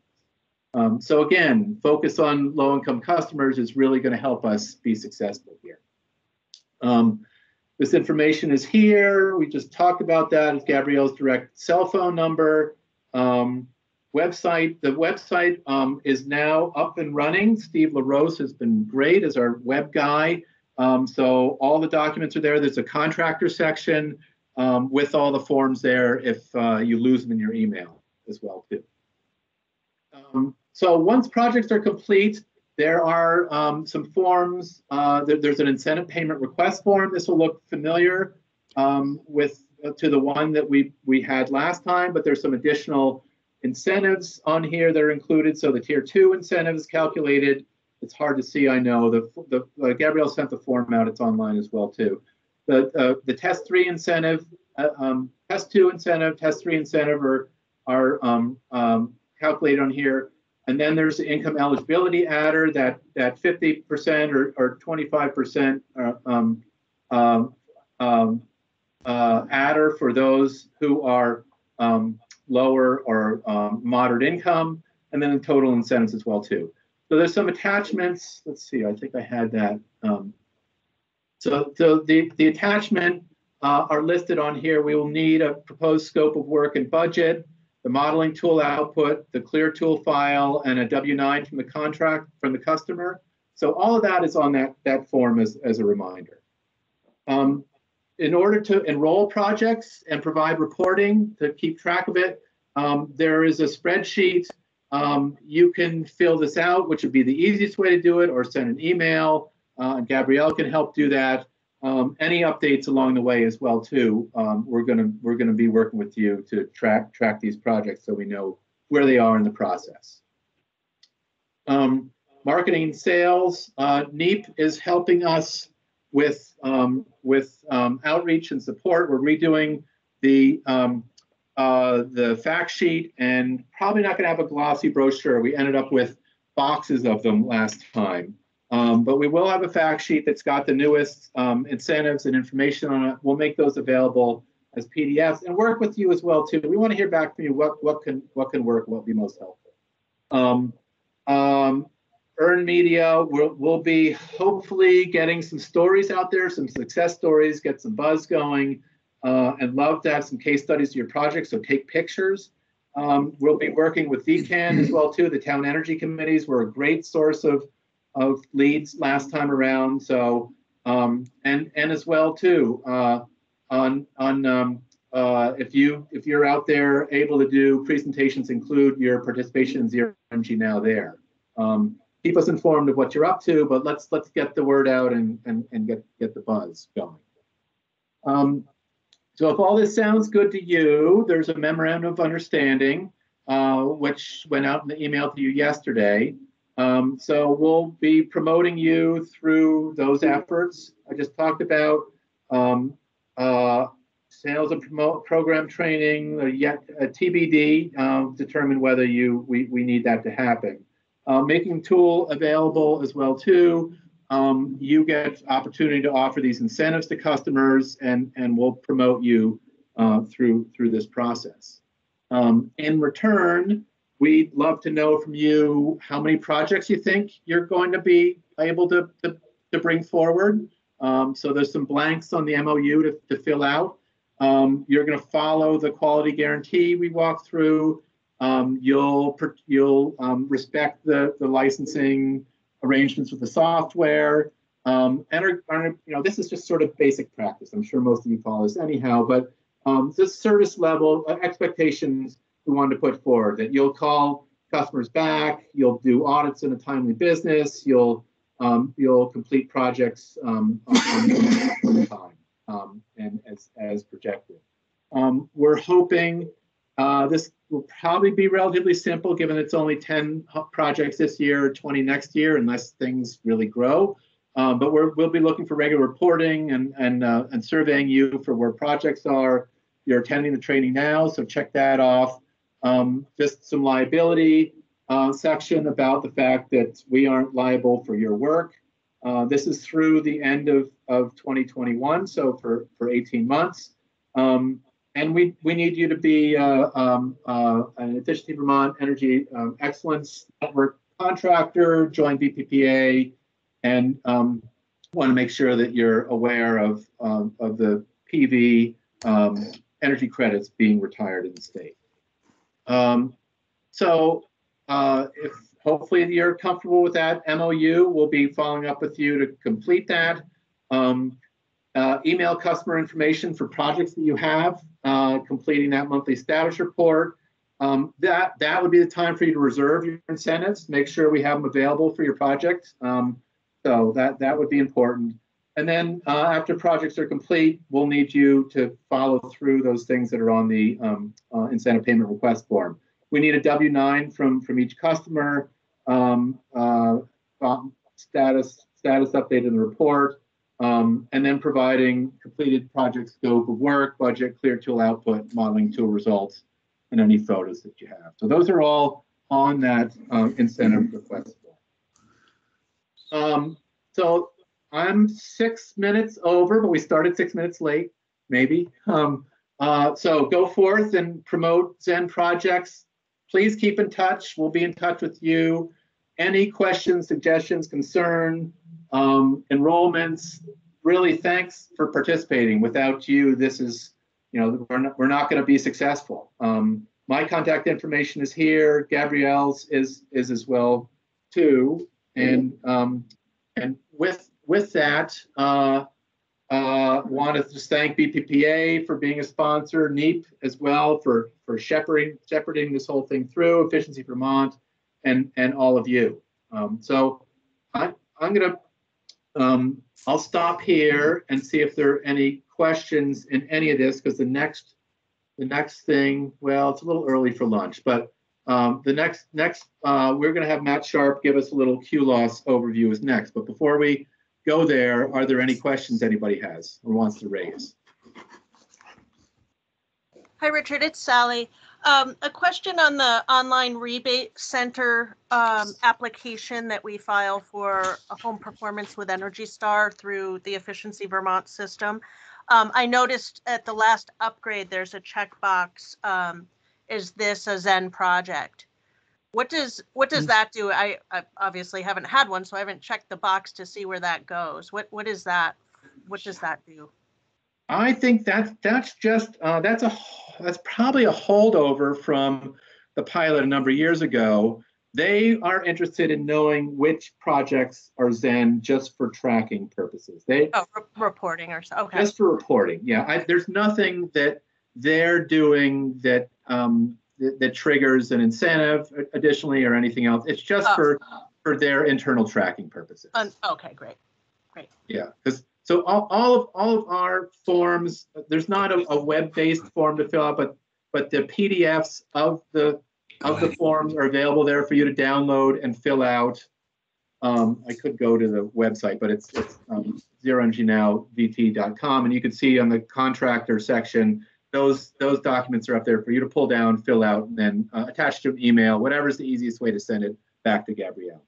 So again, focus on low-income customers is really going to help us be successful here. This information is here. We just talked about that. It's Gabrielle's direct cell phone number. Website. The website is now up and running. Steve LaRose has been great as our web guy. So all the documents are there. There's a contractor section with all the forms there if you lose them in your email as well too. So once projects are complete, there are some forms. There's an incentive payment request form. This will look familiar to the one that we had last time, but there's some additional incentives on here that are included. So the tier 2 incentives calculated. It's hard to see, I know. Gabrielle sent the form out. It's online as well too. The test 3 incentive, test 2 incentive, test 3 incentive are calculated on here. And then there's the income eligibility adder that 50% or 25% adder for those who are lower or moderate income, and then the total incentives as well too. So there's some attachments. Let's see, I think I had that. So the attachment are listed on here. We will need a proposed scope of work and budget, the modeling tool output, the clear tool file, and a W-9 from the contract from the customer. So all of that is on that form as a reminder. In order to enroll projects and provide reporting to keep track of it, there is a spreadsheet. You can fill this out, which would be the easiest way to do it, or send an email. And Gabrielle can help do that. Any updates along the way as well too. We're gonna be working with you to track these projects so we know where they are in the process. Marketing and sales. NEEP is helping us with outreach and support. We're redoing the fact sheet and probably not going to have a glossy brochure. We ended up with boxes of them last time. But we will have a fact sheet that's got the newest incentives and information on it. We'll make those available as PDFs and work with you as well too. We want to hear back from you what can work, what will be most helpful. Earned media, we'll be hopefully getting some stories out there, some success stories, get some buzz going, and love to have some case studies of your project, so take pictures. We'll be working with VCAN as well too. The town energy committees were a great source of leads last time around. So and as well too, if you're out there able to do presentations, include your participation in Zero Energy Now there. Keep us informed of what you're up to, but let's get the word out and get the buzz going. So if all this sounds good to you, there's a memorandum of understanding which went out in the email to you yesterday. So we'll be promoting you through those efforts. I just talked about sales and program training, yet TBD, determine whether we need that to happen. Making tool available as well too. You get opportunity to offer these incentives to customers, and we'll promote you through this process. In return, we'd love to know from you how many projects you think you're going to be able to bring forward. So there's some blanks on the MOU to fill out. You're going to follow the quality guarantee we walked through. You'll respect the licensing arrangements with the software, and this is just sort of basic practice. I'm sure most of you follow this anyhow, but this service level expectations we wanted to put forward, that you'll call customers back, you'll do audits in a timely business, you'll complete projects on time and as projected. We're hoping this will probably be relatively simple, given it's only 10 projects this year, 20 next year, unless things really grow. But we'll be looking for regular reporting and surveying you for where projects are. You're attending the training now, so check that off. Just some liability. section about the fact that we aren't liable for your work. This is through the end of 2021, so for 18 months. And we need you to be an Efficiency Vermont Energy Excellence Network contractor, join BPPA, and want to make sure that you're aware of the PV energy credits being retired in the state. If hopefully you're comfortable with that MOU, we'll be following up with you to complete that. Email customer information for projects that you have, completing that monthly status report. That would be the time for you to reserve your incentives. Make sure we have them available for your project. So that would be important. And then after projects are complete, we'll need you to follow through those things that are on the incentive payment request form. We need a W-9 from each customer, status update in the report, and then providing completed project scope of work, budget, clear tool output, modeling tool results, and any photos that you have. So those are all on that incentive request form. So I'm 6 minutes over, but we started 6 minutes late, maybe. So go forth and promote ZEN projects. Please keep in touch. We'll be in touch with you. Any questions, suggestions, concern, enrollments, really thanks for participating. Without you, this is, we're not going to be successful. My contact information is here. Gabrielle's is as well too. And with that, want to just thank BPPA for being a sponsor, NEEP as well for shepherding this whole thing through, Efficiency Vermont, and all of you. So I'm gonna I'll stop here and see if there are any questions in any of this, because the next thing, well, it's a little early for lunch, but the next we're going to have Matt Sharp give us a little Q-Loss overview is next. But before we go there, are there any questions anybody has or wants to raise? Hi, Richard, it's Sally. A question on the online rebate center application that we file for a home performance with Energy Star through the Efficiency Vermont system. I noticed at the last upgrade, there's a checkbox. Is this a ZEN project? What does that do? I obviously haven't had one, so I haven't checked the box to see where that goes. What is that? What does that do? I think that's probably a holdover from the pilot a number of years ago. They are interested in knowing which projects are ZEN just for tracking purposes. Reporting or so. Okay. Just for reporting. Yeah, there's nothing that they're doing that that triggers an incentive additionally or anything else. It's just for their internal tracking purposes. Okay, great. Yeah, because so all of our forms, there's not a web-based form to fill out, but the PDFs of the forms are available there for you to download and fill out. I could go to the website, but it's zeroenergynowvt.com, and you can see on the contractor section, those documents are up there for you to pull down, fill out, and then attach to an email, whatever's the easiest way to send it back to Gabrielle.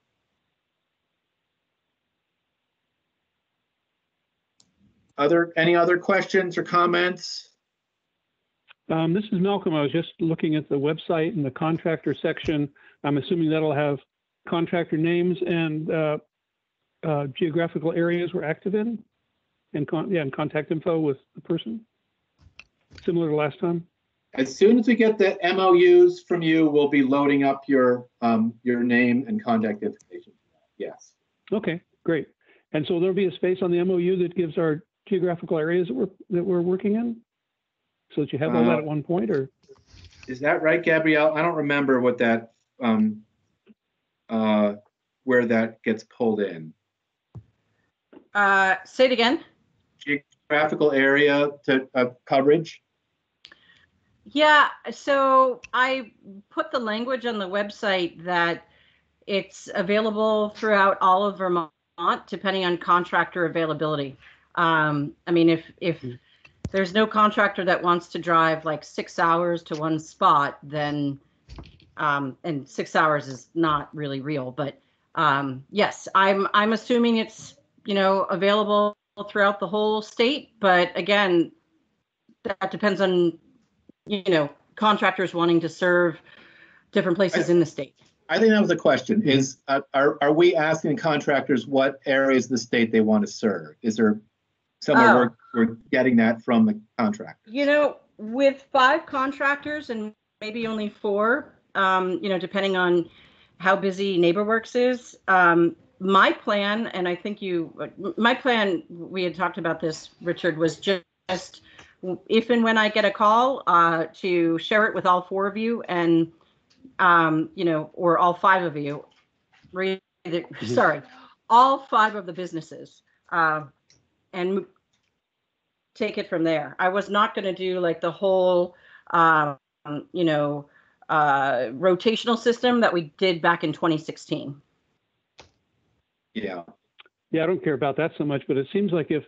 Any other questions or comments? This is Malcolm. I was just looking at the website and the contractor section. I'm assuming that'll have contractor names and geographical areas we're active in, and contact info with the person, similar to last time. As soon as we get the MOUs from you, we'll be loading up your name and contact information. Yes. Okay, great. And so there'll be a space on the MOU that gives our geographical areas that we're working in, so that you have all that at one point, or? Is that right, Gabrielle? I don't remember what that where that gets pulled in. Say it again. Geographical area to coverage. Yeah, so I put the language on the website that it's available throughout all of Vermont, depending on contractor availability. I mean, if there's no contractor that wants to drive like 6 hours to one spot, then And 6 hours is not really real, but yes, I'm assuming it's, available throughout the whole state. But again, that depends on, contractors wanting to serve different places in the state. I think that was the question, is are we asking contractors what areas of the state they want to serve? Is there somewhere we're getting that from the contractor? With 5 contractors and maybe only 4, depending on how busy NeighborWorks is, my plan, and I think we had talked about this, Richard, was just if and when I get a call to share it with all 4 of you and, or all 5 of you, sorry, all 5 of the businesses, and take it from there. I was not going to do like the whole, rotational system that we did back in 2016. Yeah. Yeah, I don't care about that so much, but it seems like if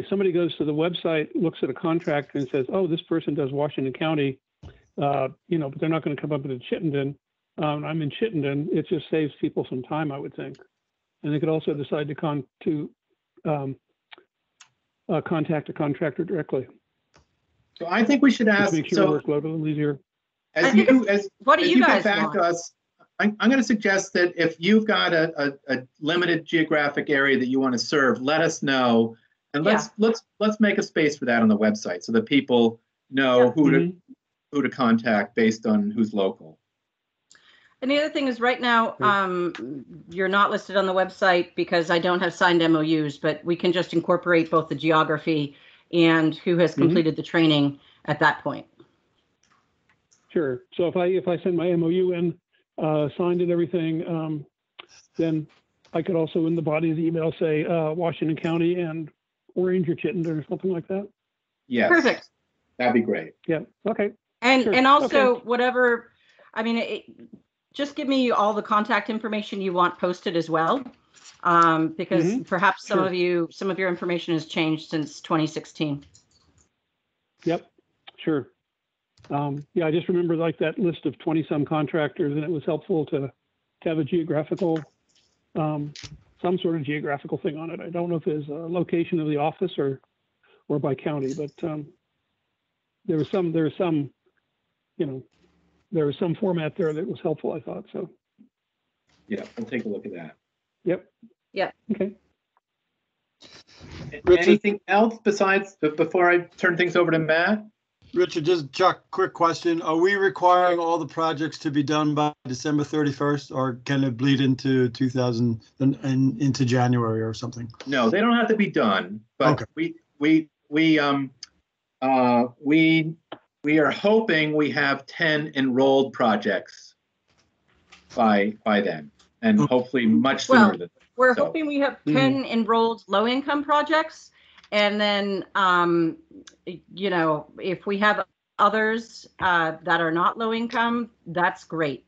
somebody goes to the website, looks at a contract and says, oh, this person does Washington County, but they're not going to come up into Chittenden. I'm in Chittenden. It just saves people some time, I would think. And they could also decide to contact a contractor directly. So I think we should ask. Make sure the workload a little easier. What do you guys get back want? to us, I'm going to suggest that if you've got a limited geographic area that you want to serve, let us know, and let's make a space for that on the website so that people know who to contact based on who's local. And the other thing is right now, you're not listed on the website because I don't have signed MOUs, but we can just incorporate both the geography and who has completed the training at that point. Sure. So if I send my MOU in, signed and everything, then I could also in the body of the email say Washington County and Orange or Chittenden or something like that. Yes. Perfect. That'd be great. Yeah. Okay. And Sure. and also Okay. whatever, I mean, just give me all the contact information you want posted as well, because perhaps some of your information has changed since 2016. Yep. Sure. Yeah, I just remember like that list of 20-some contractors, and it was helpful to have a geographical, some sort of geographical thing on it. I don't know if there's a location of the office or by county, but there was some format there that was helpful, I thought. So. Yeah, we'll take a look at that. Yep. Yeah. Okay. Anything else besides, before I turn things over to Matt? Richard, just Chuck, quick question. Are we requiring all the projects to be done by December 31st, or can it bleed into into January or something? No, they don't have to be done, but okay. we are hoping we have 10 enrolled projects by then, and hopefully much sooner than that. We're hoping we have 10 enrolled low-income projects. And then, if we have others that are not low income, that's great.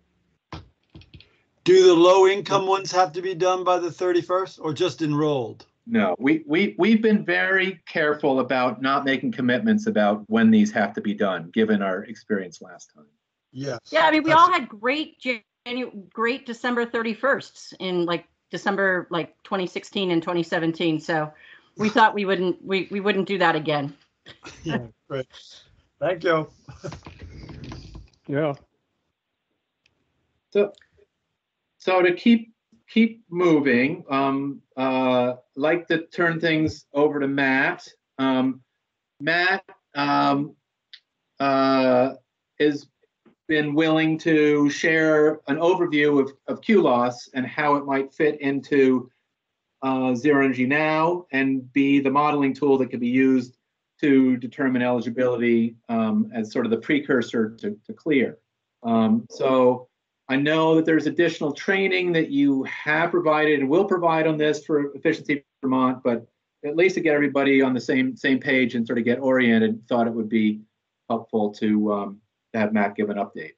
Do the low income ones have to be done by the 31st or just enrolled? No, we've been very careful about not making commitments about when these have to be done, given our experience last time. Yes. Yeah, I mean, we all had great December 31st in December 2016 and 2017. So we thought we wouldn't do that again. Yeah, great. Thank you. Yeah. So to keep moving, like to turn things over to Matt. Matt has been willing to share an overview of QLOS and how it might fit into Zero Energy Now and be the modeling tool that can be used to determine eligibility as sort of the precursor to clear. So I know that there's additional training that you have provided and will provide on this for Efficiency Vermont, but at least to get everybody on the same page and sort of get oriented, thought it would be helpful to have Matt give an update.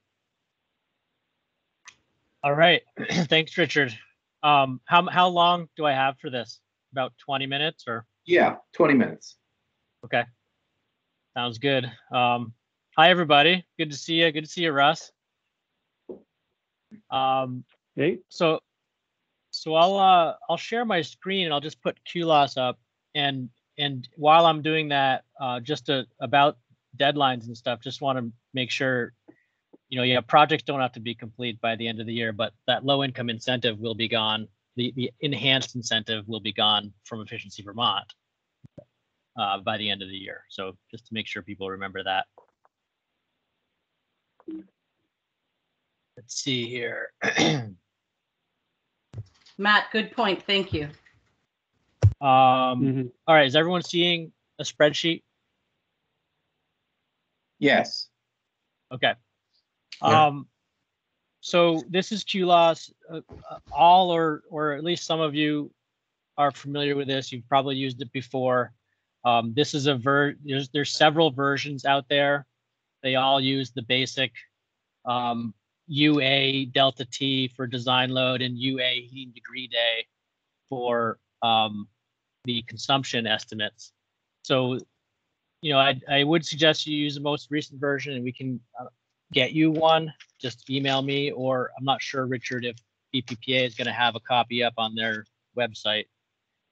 All right, thanks, Richard. How long do I have for this? About 20 minutes or? Yeah, 20 minutes. Okay, sounds good. Hi, everybody. Good to see you. Good to see you, Russ. Hey, So I'll share my screen and I'll just put QLOS up, and while I'm doing that, about deadlines and stuff, just want to make sure, projects don't have to be complete by the end of the year, but that low income incentive will be gone. The enhanced incentive will be gone from Efficiency Vermont by the end of the year. So just to make sure people remember that. Let's see here. Matt, good point. Thank you. All right, is everyone seeing a spreadsheet? Yes. Okay. Yeah. So this is QLOS. All or at least some of you are familiar with this. You've probably used it before. This is there's several versions out there. They all use the basic UA delta T for design load and UA heating degree day for the consumption estimates. So, I would suggest you use the most recent version, and we can get you one. Just email me, or I'm not sure, Richard, if BPPA is going to have a copy up on their website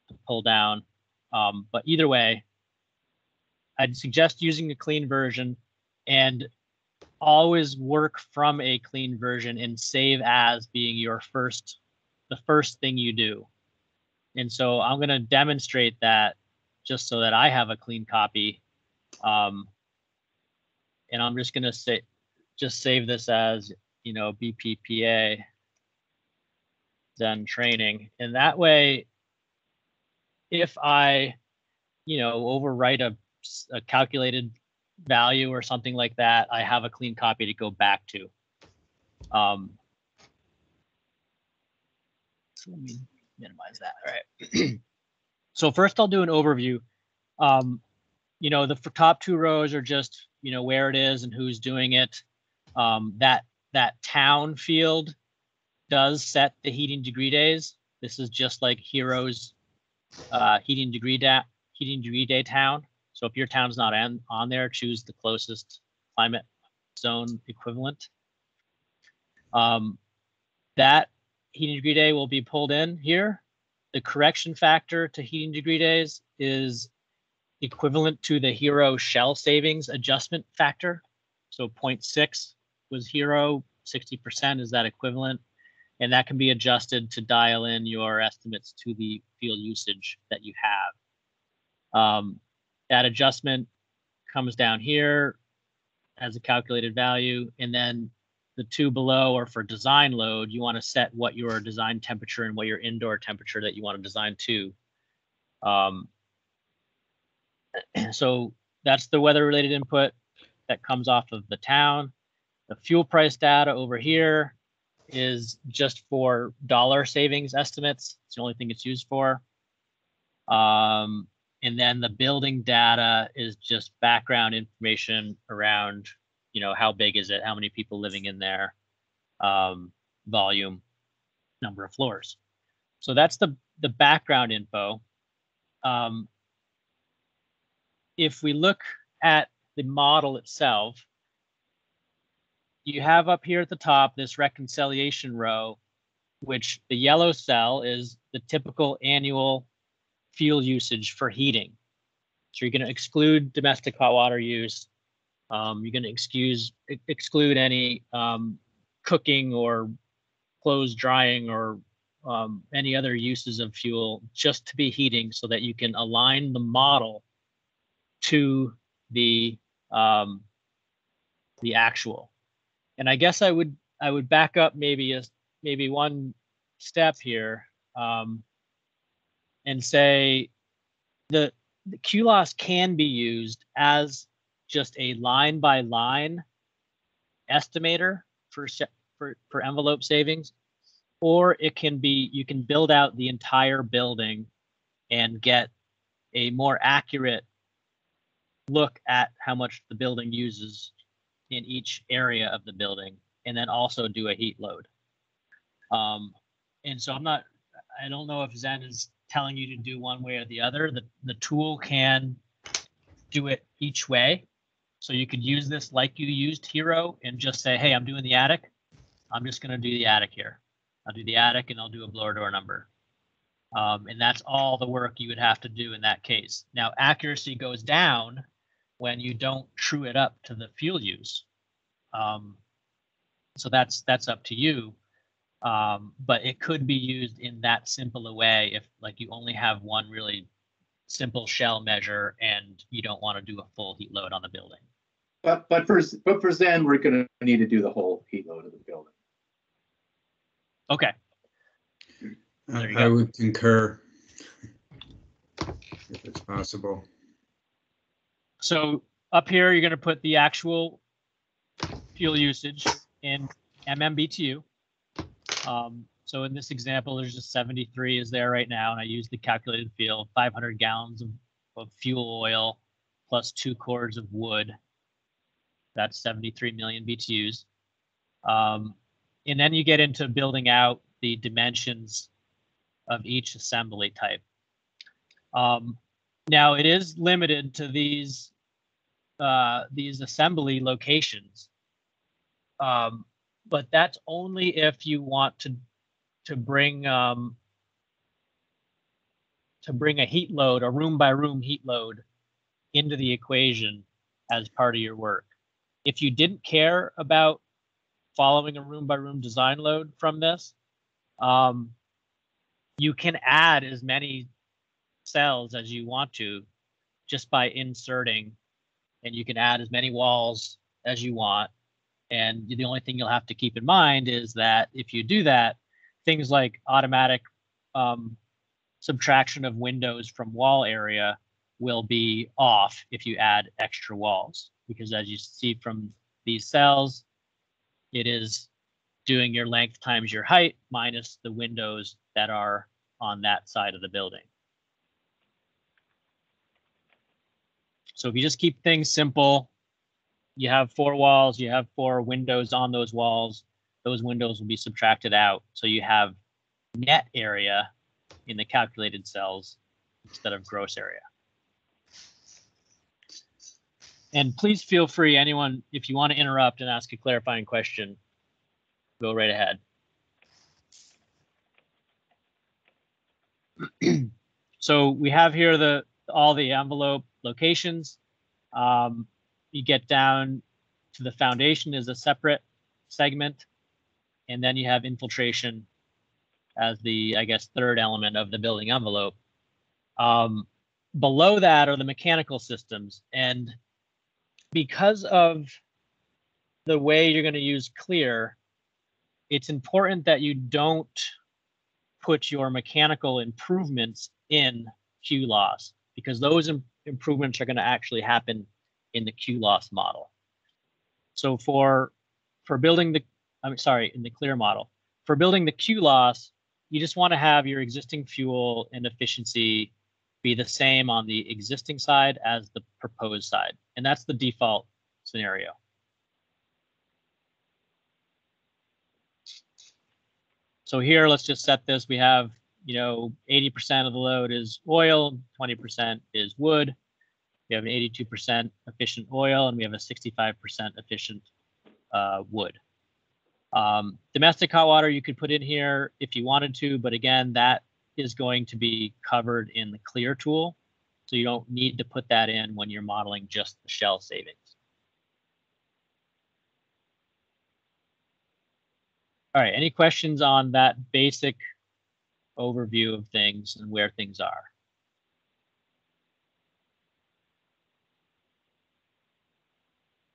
to pull down. But either way, I'd suggest using a clean version, and always work from a clean version and save as being the first thing you do. And so I'm going to demonstrate that just so that I have a clean copy. And I'm just going to save this as, BPPA ZEN Training. And that way, if I, overwrite a calculated value or something like that, I have a clean copy to go back to. So let me minimize that. All right. So first I'll do an overview. The top two rows are just, where it is and who's doing it. That town field does set the heating degree days. This is just like Hero's heating degree day town. So if your town's not on there, choose the closest climate zone equivalent. That heating degree day will be pulled in here. The correction factor to heating degree days is equivalent to the Hero shell savings adjustment factor. So 0.6 was Hero, 60% is that equivalent. And that can be adjusted to dial in your estimates to the field usage that you have. That adjustment comes down here as a calculated value. And then the two below are for design load. You want to set what your design temperature and what your indoor temperature that you want to design to. So that's the weather related input that comes off of the town. The fuel price data over here is just for dollar savings estimates. It's the only thing it's used for. And then the building data is just background information around, how big is it? How many people living in there? Volume, number of floors. So that's the background info. If we look at the model itself, you have up here at the top this reconciliation row, which the yellow cell is the typical annual fuel usage for heating. So you're going to exclude domestic hot water use. You're going to exclude any cooking or clothes drying or any other uses of fuel, just to be heating, so that you can align the model to the actual. And I guess I would back up maybe one step here and say the QLOS can be used as just a line by line estimator for envelope savings, or it can be, you can build out the entire building and get a more accurate look at how much the building uses in each area of the building, and then also do a heat load. And so I don't know if ZEN is telling you to do one way or the other. The tool can do it each way. So you could use this like you used Hero and just say, hey, I'm doing the attic. I'm just going to do the attic here. I'll do the attic and I'll do a blower door number. And that's all the work you would have to do in that case. Now, accuracy goes down when you don't true it up to the fuel use. So that's up to you. But it could be used in that simple a way if like you only have one really simple shell measure and you don't want to do a full heat load on the building. But for ZEN, we're going to need to do the whole heat load of the building. Okay. I would concur if it's possible. So up here, you're going to put the actual fuel usage in MMBTU. So in this example, there's just 73 is there right now, and I use the calculated fuel, 500 gallons of fuel oil plus 2 cords of wood. That's 73 million BTUs. And then you get into building out the dimensions of each assembly type. Now it is limited to these assembly locations, but that's only if you want to bring a heat load, a room by room heat load, into the equation as part of your work. If you didn't care about following a room by room design load from this, you can add as many cells as you want to just by inserting, and you can add as many walls as you want. And the only thing you'll have to keep in mind is that if you do that, things like automatic subtraction of windows from wall area will be off if you add extra walls, because as you see from these cells, it is doing your length times your height minus the windows that are on that side of the building. So if you just keep things simple, you have 4 walls, you have 4 windows on those walls, those windows will be subtracted out. So you have net area in the calculated cells instead of gross area. And please feel free, anyone, if you want to interrupt and ask a clarifying question, go right ahead. So we have here all the envelope locations. You get down to the foundation is a separate segment, and then you have infiltration as the, I guess, third element of the building envelope. Below that are the mechanical systems, and because of the way you're going to use clear, it's important that you don't put your mechanical improvements in Q loss, because those improvements are going to actually happen in the Q loss model. So for building the, in the clear model, for building the Q loss, you just want to have your existing fuel and efficiency be the same on the existing side as the proposed side. And that's the default scenario. So here, let's just set this. We have, 80% of the load is oil, 20% is wood. We have an 82% efficient oil, and we have a 65% efficient wood. Domestic hot water you could put in here if you wanted to, but again, that is going to be covered in the clear tool. So you don't need to put that in when you're modeling just the shell savings. All right, any questions on that basic overview of things and where things are?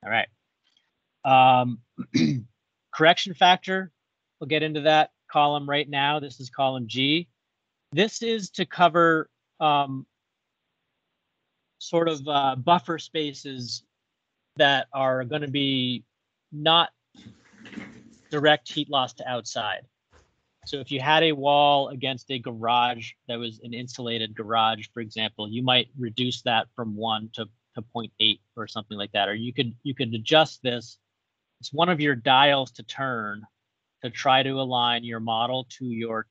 All right. Correction factor, we'll get into that column right now. This is column G. This is to cover sort of buffer spaces that are going to be not direct heat loss to outside. So if you had a wall against a garage that was an insulated garage, for example, you might reduce that from 1 to 0.8 or something like that. Or you could adjust this. It's one of your dials to turn to try to align your model to your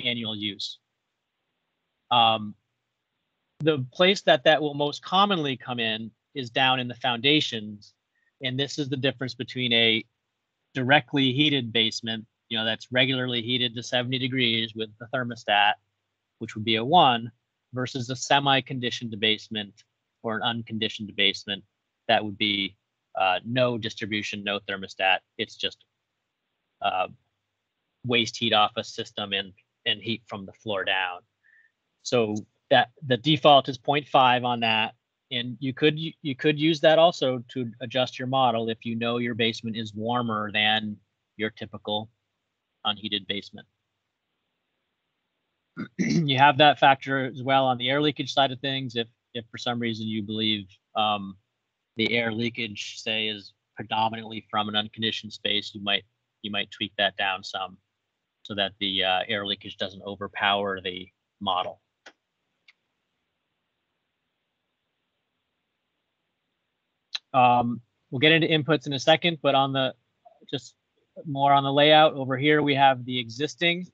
annual use. The place that will most commonly come in is down in the foundations. And this is the difference between a directly heated basement, that's regularly heated to 70 degrees with the thermostat, which would be a 1, versus a semi-conditioned basement or an unconditioned basement, that would be no distribution, no thermostat. It's just waste heat off a system and heat from the floor down. So that the default is 0.5 on that. And you could use that also to adjust your model if you know your basement is warmer than your typical unheated basement. You have that factor as well on the air leakage side of things. If for some reason you believe the air leakage, say, is predominantly from an unconditioned space, you might tweak that down some so that the air leakage doesn't overpower the model. We'll get into inputs in a second, but just more on the layout over here, we have the existing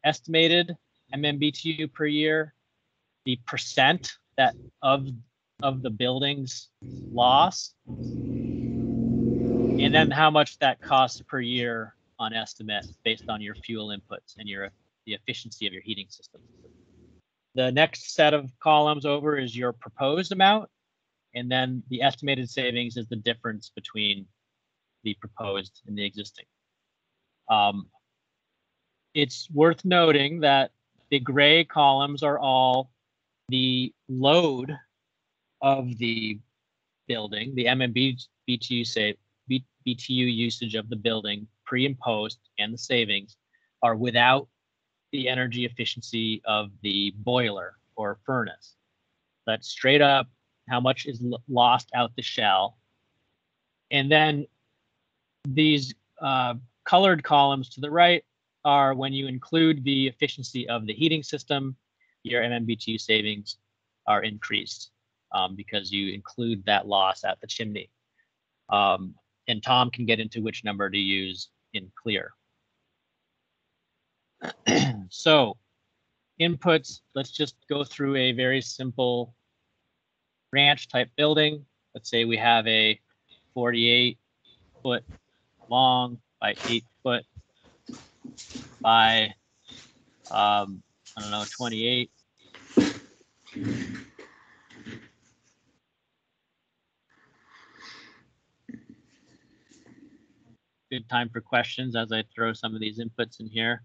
estimated MMBTU per year, the percent that of the building's loss, and then how much that costs per year on estimate based on your fuel inputs and the efficiency of your heating system. The next set of columns over is your proposed amount, and then the estimated savings is the difference between the proposed and the existing. It's worth noting that the gray columns are all the load of the building, the MMBTU usage of the building, pre and post, and the savings are without the energy efficiency of the boiler or furnace. That's straight up how much is lost out the shell. And then these colored columns to the right are when you include the efficiency of the heating system, your MMBTU savings are increased because you include that loss at the chimney. And Tom can get into which number to use in clear. So inputs, let's just go through a very simple ranch type building. Let's say we have a 48-foot long by 8-foot by, I don't know, 28. Good time for questions as I throw some of these inputs in here.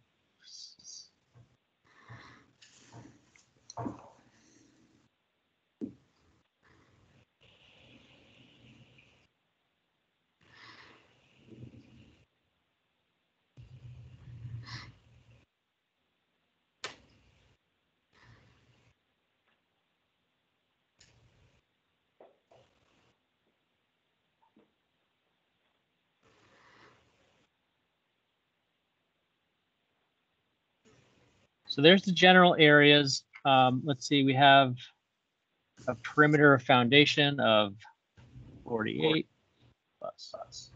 So there's the general areas. Let's see, we have a perimeter foundation of 48 plus.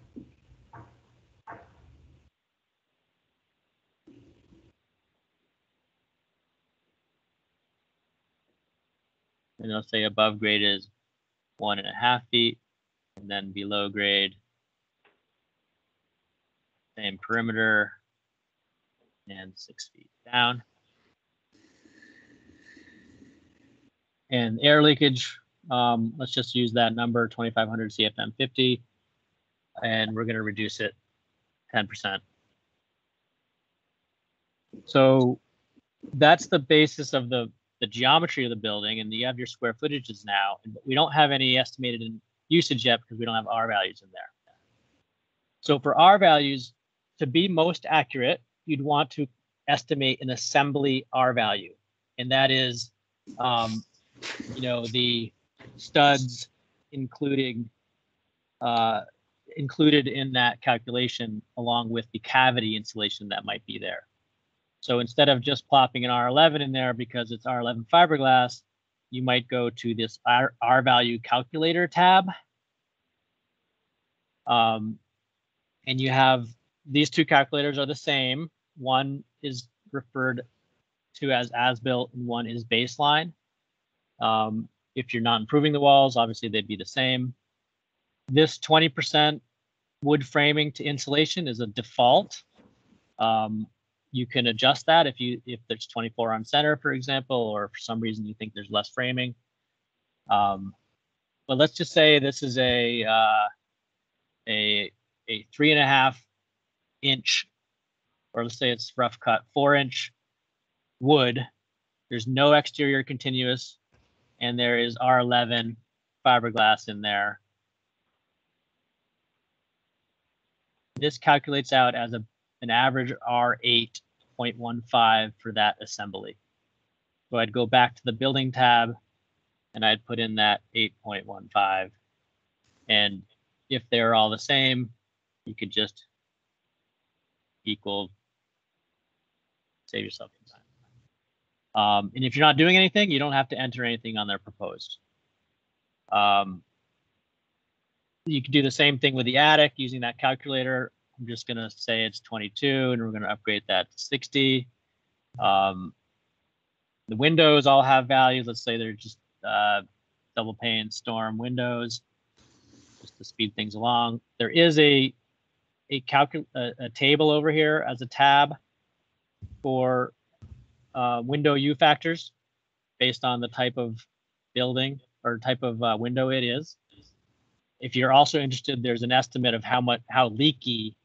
And they'll say above grade is 1.5 feet, and then below grade, same perimeter, and 6 feet down. And air leakage, let's just use that number, 2,500 CFM 50, and we're going to reduce it 10%. So that's the basis of the geometry of the building, and you have your square footages now. We don't have any estimated usage yet because we don't have R values in there. So for R values, to be most accurate, you'd want to estimate an assembly R value, and that is, the studs included in that calculation, along with the cavity insulation that might be there. So instead of just plopping an R11 in there because it's R11 fiberglass, you might go to this R value calculator tab. And you have these two calculators are the same. One is referred to as built and one is baseline. If you're not improving the walls, obviously they'd be the same. This 20% wood framing to insulation is a default. You can adjust that if there's 24 on center, for example, or for some reason you think there's less framing. But let's just say this is a 3.5 inch, or let's say it's rough cut 4-inch wood. There's no exterior continuous, and there is R11 fiberglass in there. This calculates out as an average R8.15 for that assembly. So I'd go back to the building tab and I'd put in that 8.15. And if they're all the same, you could just equal, save yourself some time. And if you're not doing anything, you don't have to enter anything on their proposed. You can do the same thing with the attic using that calculator. I'm just going to say it's 22, and we're going to upgrade that to 60. The windows all have values. Let's say they're just double pane storm windows, just to speed things along. There is a table over here as a tab for window U factors based on the type of building or type of window it is. If you're also interested, there's an estimate of how leaky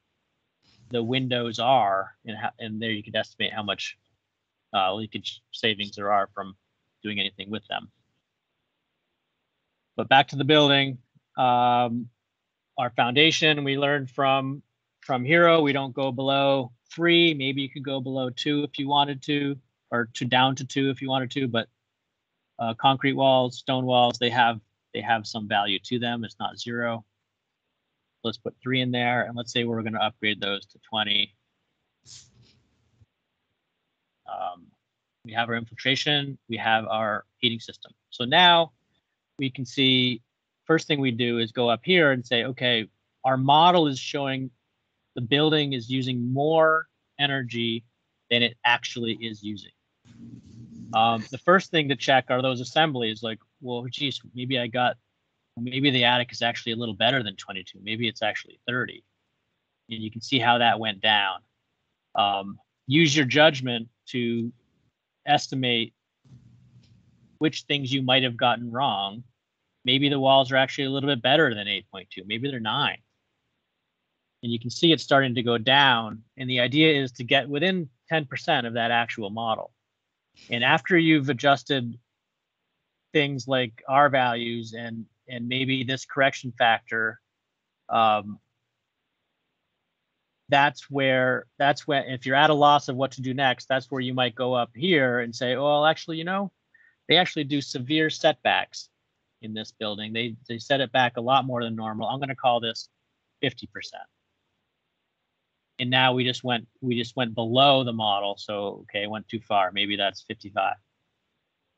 the windows are, and there you could estimate how much leakage savings there are from doing anything with them. But back to the building, our foundation, we learned from Hero, we don't go below 3. Maybe you could go below 2 if you wanted to, or down to 2 if you wanted to. But concrete walls, stone walls, they have some value to them. It's not 0. Let's put 3 in there, and let's say we're going to upgrade those to 20. We have our infiltration, we have our heating system. So now we can see, first thing we do is go up here and say, okay, our model is showing the building is using more energy than it actually is using. The first thing to check are those assemblies, like, well, geez, maybe the attic is actually a little better than 22. Maybe it's actually 30. And you can see how that went down. Use your judgment to estimate which things you might have gotten wrong. Maybe the walls are actually a little bit better than 8.2. Maybe they're 9. And you can see it's starting to go down. And the idea is to get within 10% of that actual model. And after you've adjusted things like R values and maybe this correction factor, that's when, if you're at a loss of what to do next, that's where you might go up here and say, well, actually, they actually do severe setbacks in this building. They set it back a lot more than normal. I'm going to call this 50%. And now we just went below the model. So, okay, went too far. Maybe that's 55.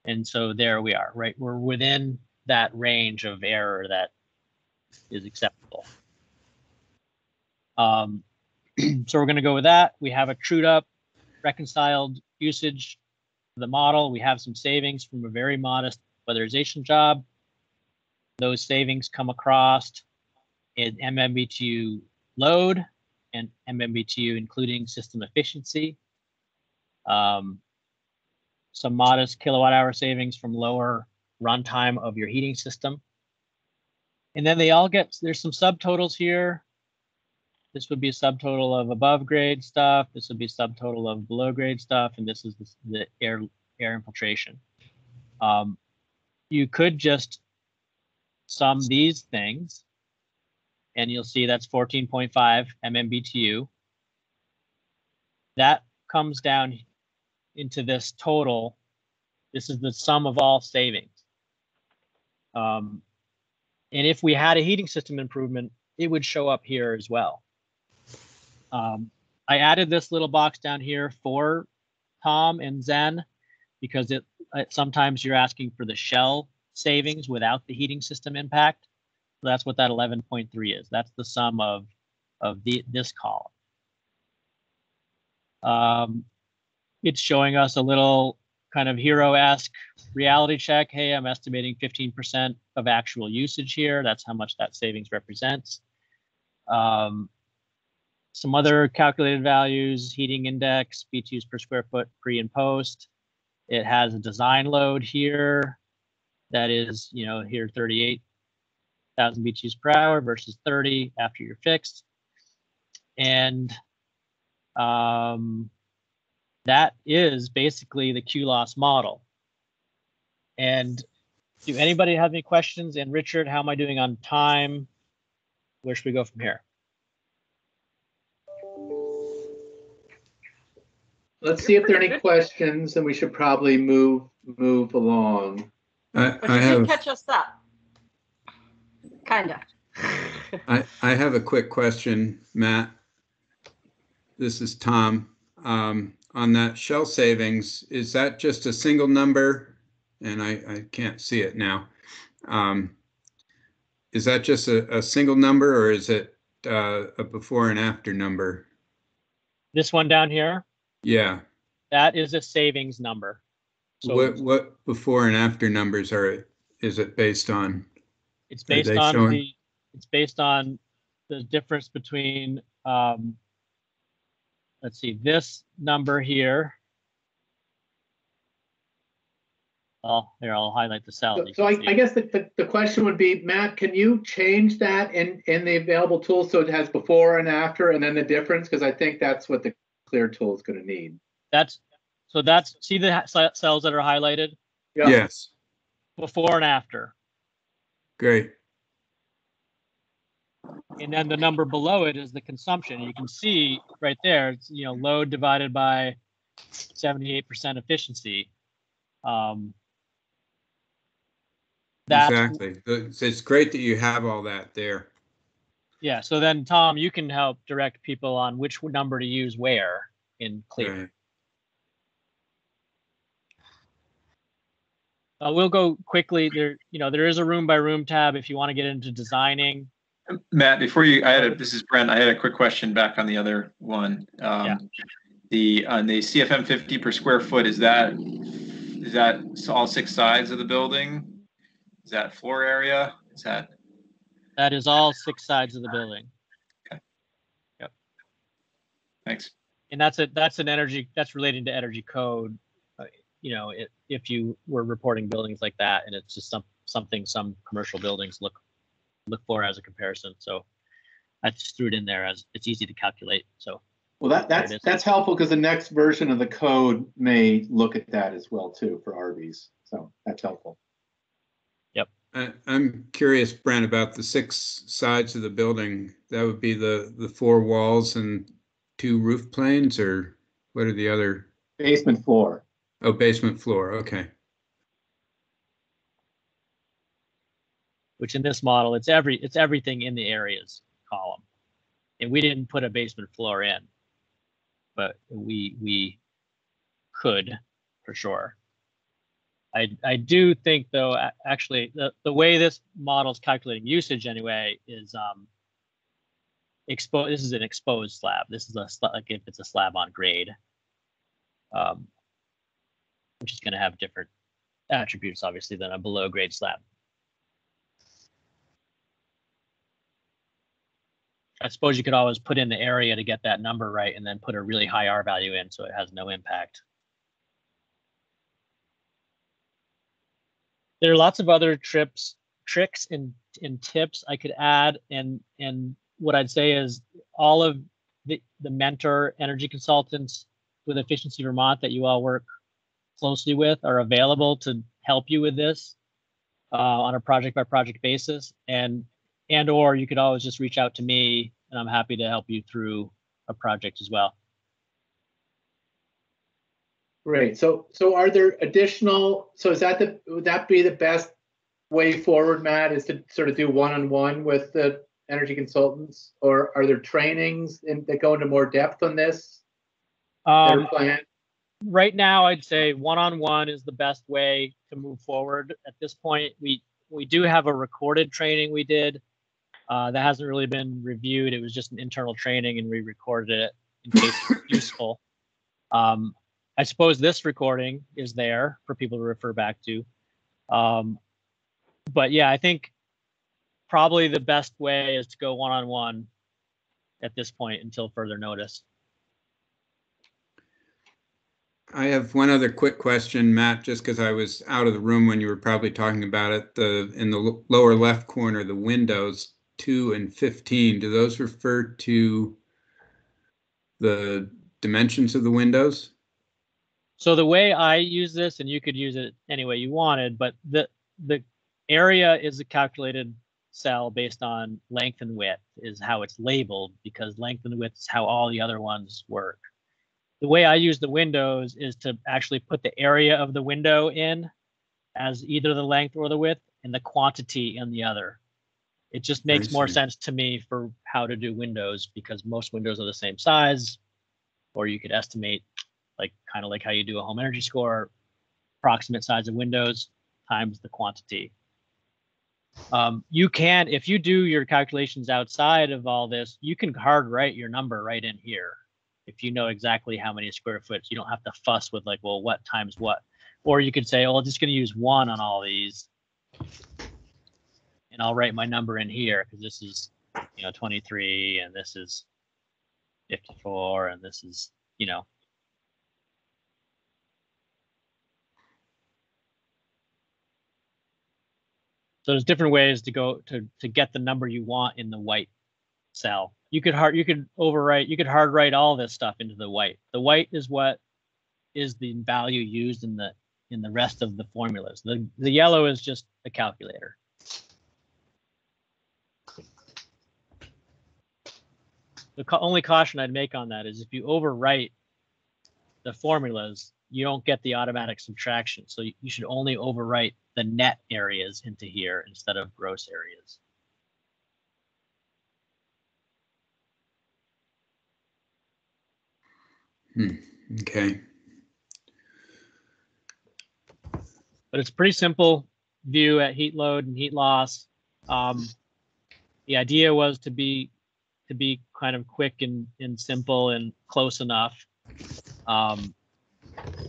And so there we are, right? We're within that range of error that is acceptable. So we're going to go with that. We have a trued up, reconciled usage of the model. We have some savings from a very modest weatherization job. Those savings come across in MMBTU load and MMBTU including system efficiency. Some modest kilowatt hour savings from lower runtime of your heating system. And then there's some subtotals here. This would be a subtotal of above grade stuff. This would be a subtotal of below grade stuff. And this is the air infiltration. You could just sum these things and you'll see that's 14.5 MMBTU. That comes down into this total. This is the sum of all savings. And if we had a heating system improvement, it would show up here as well. I added this little box down here for Tom and Zen because sometimes you're asking for the shell savings without the heating system impact. So that's what that 11.3 is. That's the sum of this column. It's showing us a little kind of Hero-esque reality check. Hey, I'm estimating 15% of actual usage here. That's how much that savings represents. Some other calculated values: heating index, BTUs per square foot pre and post. It has a design load here that is, here 38,000 BTUs per hour versus 30 after you're fixed. And that is basically the QLOS model. And do anybody have any questions? And Richard, how am I doing on time? Where should we go from here? Let's see if there are any questions, and we should probably move along. But you did catch us up. Kinda. I have a quick question, Matt. This is Tom. On that shell savings, is that just a single number? And I can't see it now. Is that just a single number, or is it a before and after number? This one down here? Yeah. That is a savings number. So what before and after numbers is it based on? It's based on it's based on the difference between let's see, this number here. Oh, here, I'll highlight the cell. So I guess the question would be, Matt, can you change that in the available tool so it has before and after and then the difference? Because I think that's what the Clear tool is going to need. See the cells that are highlighted? Yeah. Yes. Before and after. Great. And then the number below it is the consumption. You can see right there, it's, load divided by 78% efficiency. Exactly. It's great that you have all that there. Yeah. So then, Tom, you can help direct people on which number to use where in Clear. Right. We'll go quickly. There is a room by room tab if you want to get into designing. Matt, before you, this is Brent. I had a quick question back on the other one. On the CFM 50 per square foot, is that all 6 sides of the building? Is that floor area? That is all 6 sides of the building. Okay. Yep. Thanks. And that's related to energy code. If you were reporting buildings like that, and it's just something some commercial buildings look for as a comparison. So I just threw it in there as it's easy to calculate. So well, that's helpful because the next version of the code may look at that as well too for RVs. So that's helpful. Yep. I'm curious, Brent, about the 6 sides of the building. That would be the 4 walls and 2 roof planes, or what are the other? Basement floor. Oh, basement floor. Okay. Which in this model, it's everything in the areas column, and we didn't put a basement floor in, but we could for sure. I do think though, actually, the way this model is calculating usage anyway is exposed. This is an exposed slab. This is like if it's a slab on grade, which is going to have different attributes obviously than a below grade slab. I suppose you could always put in the area to get that number right and then put a really high R value in so it has no impact. There are lots of other tricks and tips I could add, and what I'd say is all of the mentor energy consultants with Efficiency Vermont that you all work closely with are available to help you with this on a project by project basis, and or you could always just reach out to me and I'm happy to help you through a project as well. Great. So are there additional, would that be the best way forward, Matt, is to sort of do one-on-one with the energy consultants, or are there trainings that go into more depth on this? Right now, I'd say one-on-one is the best way to move forward. At this point, we do have a recorded training we did that hasn't really been reviewed. It was just an internal training, and we recorded it in case it's useful. I suppose this recording is there for people to refer back to. But yeah, I think probably the best way is to go one-on-one at this point until further notice. I have one other quick question, Matt, just because I was out of the room when you were probably talking about it. In the lower left corner, the windows 2 and 15, do those refer to the dimensions of the windows? So the way I use this, and you could use it any way you wanted, but the area is a calculated cell based on length and width is how it's labeled, because length and width is how all the other ones work. The way I use the windows is to actually put the area of the window in as either the length or the width and the quantity in the other. It just makes more sense to me for how to do windows, because most windows are the same size, or you could estimate kind of like how you do a home energy score, approximate size of windows times the quantity. You can, if you do your calculations outside of all this, you can hard write your number right in here. If you know exactly how many square foot, you don't have to fuss with like, well, what times what? Or you could say, oh, I'm just going to use 1 on all these, and I'll write my number in here because this is, 23, and this is 54, and this is, So there's different ways to go to get the number you want in the white cell. You could hard write all this stuff into the white. The white is what is the value used in the rest of the formulas. The yellow is just a calculator. The only caution I'd make on that is if you overwrite the formulas, you don't get the automatic subtraction. So you should only overwrite the net areas into here instead of gross areas. Okay. But it's a pretty simple view at heat load and heat loss. The idea was to be kind of quick and simple and close enough.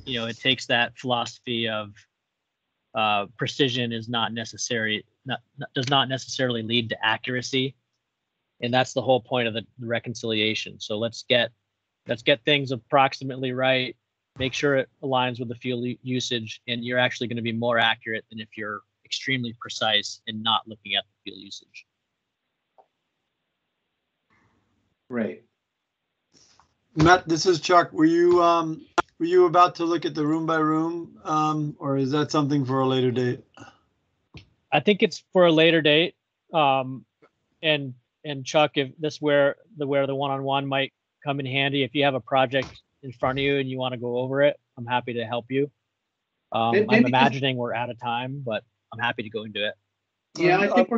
It takes that philosophy of precision is not necessary, does not necessarily lead to accuracy, and that's the whole point of the reconciliation. So let's get things approximately right, make sure it aligns with the fuel usage, and you're actually going to be more accurate than if you're extremely precise and not looking at the fuel usage. Right. Matt, this is Chuck. Were you about to look at the room by room, or is that something for a later date? I think it's for a later date. And Chuck, if this where the one-on-one might come in handy, if you have a project in front of you and you want to go over it, I'm happy to help you. I'm imagining we're out of time, but I'm happy to go into it. Yeah, I think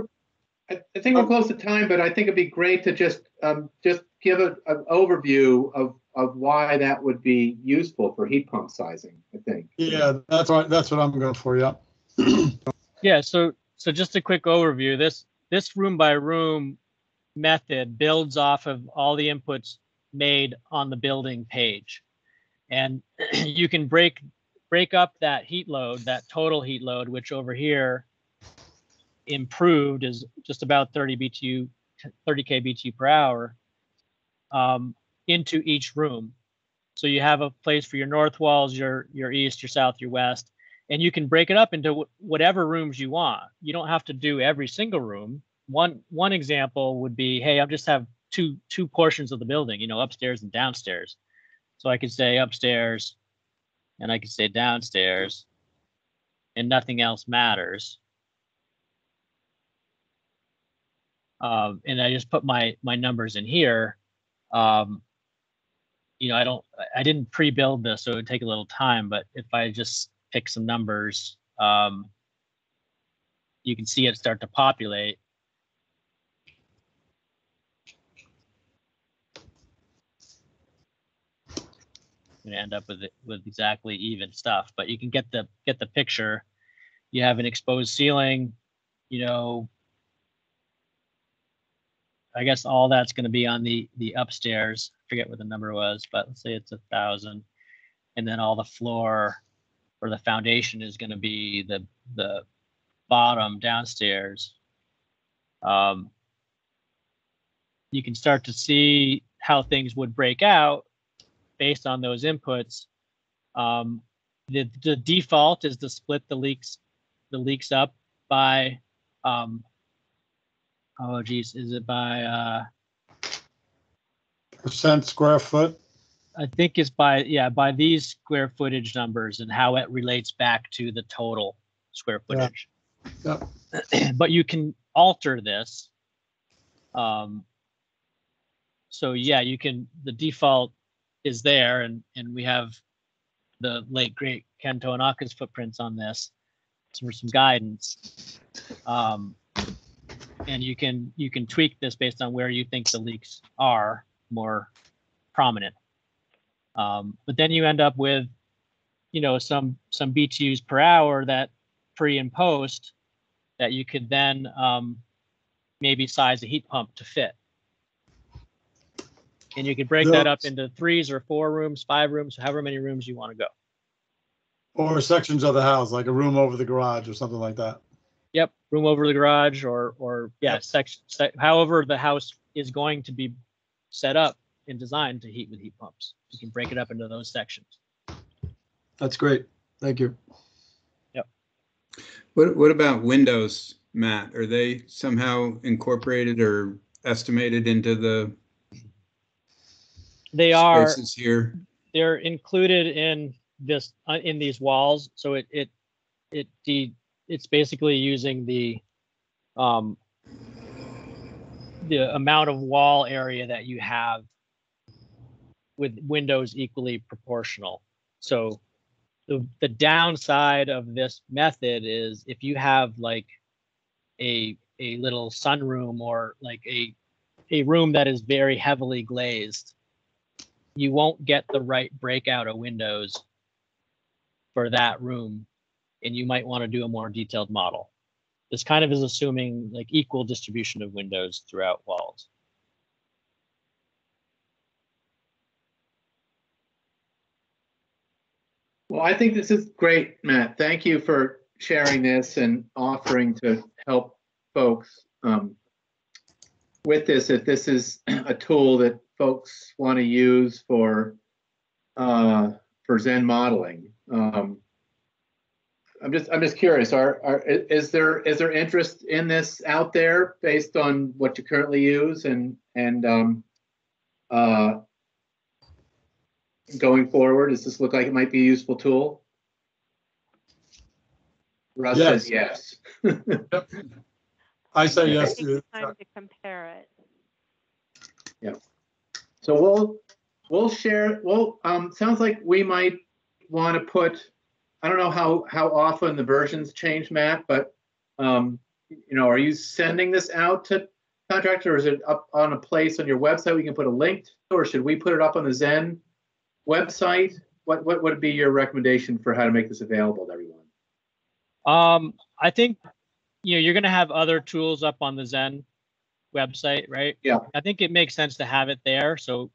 we're close to time, but I think it'd be great to just give an overview of why that would be useful for heat pump sizing, I think. Yeah, that's what I'm going for. Yeah. Yeah. So just a quick overview. This room by room method builds off of all the inputs made on the building page, and you can break up that heat load, that total heat load, which over here improved is just about 30 kBtu per hour, into each room. So you have a place for your north walls, your east, your south, your west, and you can break it up into whatever rooms you want. You don't have to do every single room. One example would be, hey, I just have two portions of the building, upstairs and downstairs. So I could say upstairs and I could say downstairs, and nothing else matters. And I just put my numbers in here. I didn't pre-build this, so it would take a little time, but if I just pick some numbers, you can see it start to populate. I'm gonna end up with exactly even stuff, but you can get the picture. You have an exposed ceiling, I guess all that's going to be on the upstairs. I forget what the number was, but let's say it's 1,000. And then all the floor or the foundation is going to be the bottom downstairs. you can start to see how things would break out based on those inputs. The default is to split the leaks up by, oh geez, is it by, Percent square foot. I think it's by these square footage numbers and how it relates back to the total square footage. Yeah. But you can alter this. So yeah, you can, the default is there, and we have the late great Ken Toanaka's footprints on this for some guidance. And you can tweak this based on where you think the leaks are more prominent. But then you end up with, you know, some BTUs per hour that pre and post that you could then maybe size a heat pump to fit. And you could break that up into 3s or 4 rooms, 5 rooms, however many rooms you want to go. Or sections of the house, like a room over the garage or something like that. Yep, room over the garage, or yeah, however the house is going to be set up and designed to heat with heat pumps. You can break it up into those sections. That's great. Thank you. Yep. What about windows, Matt? Are they somehow incorporated or estimated into the spaces here? They're included in this in these walls, so it's basically using the amount of wall area that you have with windows equally proportional. So the downside of this method is if you have like a little sunroom or like a room that is very heavily glazed, you won't get the right breakout of windows for that room, and you might want to do a more detailed model. This kind of is assuming like equal distribution of windows throughout walls. Well, I think this is great, Matt. Thank you for sharing this and offering to help folks with this. If this is a tool that folks want to use for ZEN modeling, I'm just curious. Is there interest in this out there based on what you currently use and going forward? Does this look like it might be a useful tool? Russ says yes. I say yes to time to compare it. Yeah. So we'll share. Well, sounds like we might want to put. I don't know how often the versions change, Matt, but you know, are you sending this out to contractors, or is it up on a place on your website we can put a link to, or should we put it up on the ZEN website? What would be your recommendation for how to make this available to everyone? I think, you know, you're going to have other tools up on the ZEN website, right? Yeah. I think it makes sense to have it there so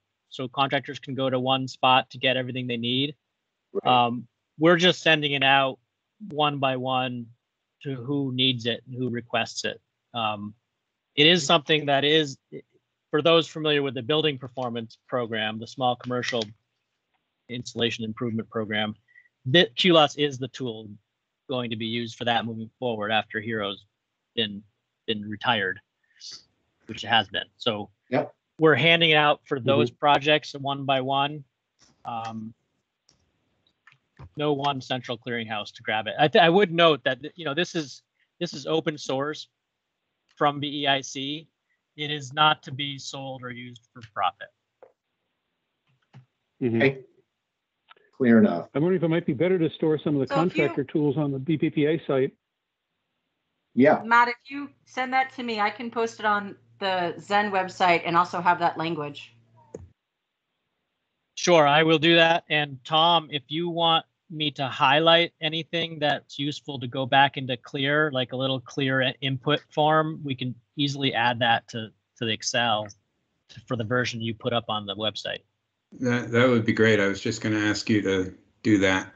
contractors can go to one spot to get everything they need. Right. We're just sending it out one by one to who needs it and who requests it. It is something that is, for those familiar with the building performance program, the small commercial installation improvement program, that QLOS is the tool going to be used for that moving forward after Hero's been retired, which it has been. So yep. We're handing it out for those projects one by one. No one central clearinghouse to grab it. I would note that, you know, this is open source from BEIC. It is not to be sold or used for profit. Okay. Clear enough. I'm wondering if it might be better to store some of the contractor tools on the BPPA site. Yeah. Matt, if you send that to me, I can post it on the ZEN website and also have that language. Sure, I will do that. And Tom, if you want me to highlight anything that's useful to go back into Clear, like a little Clear input form, we can easily add that to the Excel for the version you put up on the website. That would be great. I was just going to ask you to do that.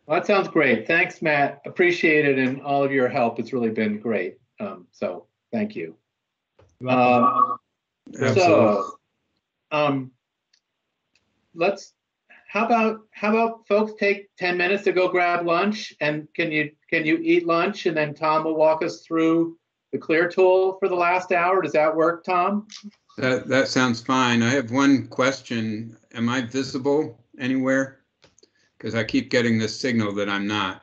Well, that sounds great. Thanks, Matt. Appreciate it and all of your help. It's really been great. So thank you. You're welcome. Absolutely. So, how about folks take 10 minutes to go grab lunch, and can you eat lunch, and then Tom will walk us through the Clear tool for the last hour. Does that work, Tom? That sounds fine. I have one question. Am I visible anywhere? Because I keep getting this signal that I'm not.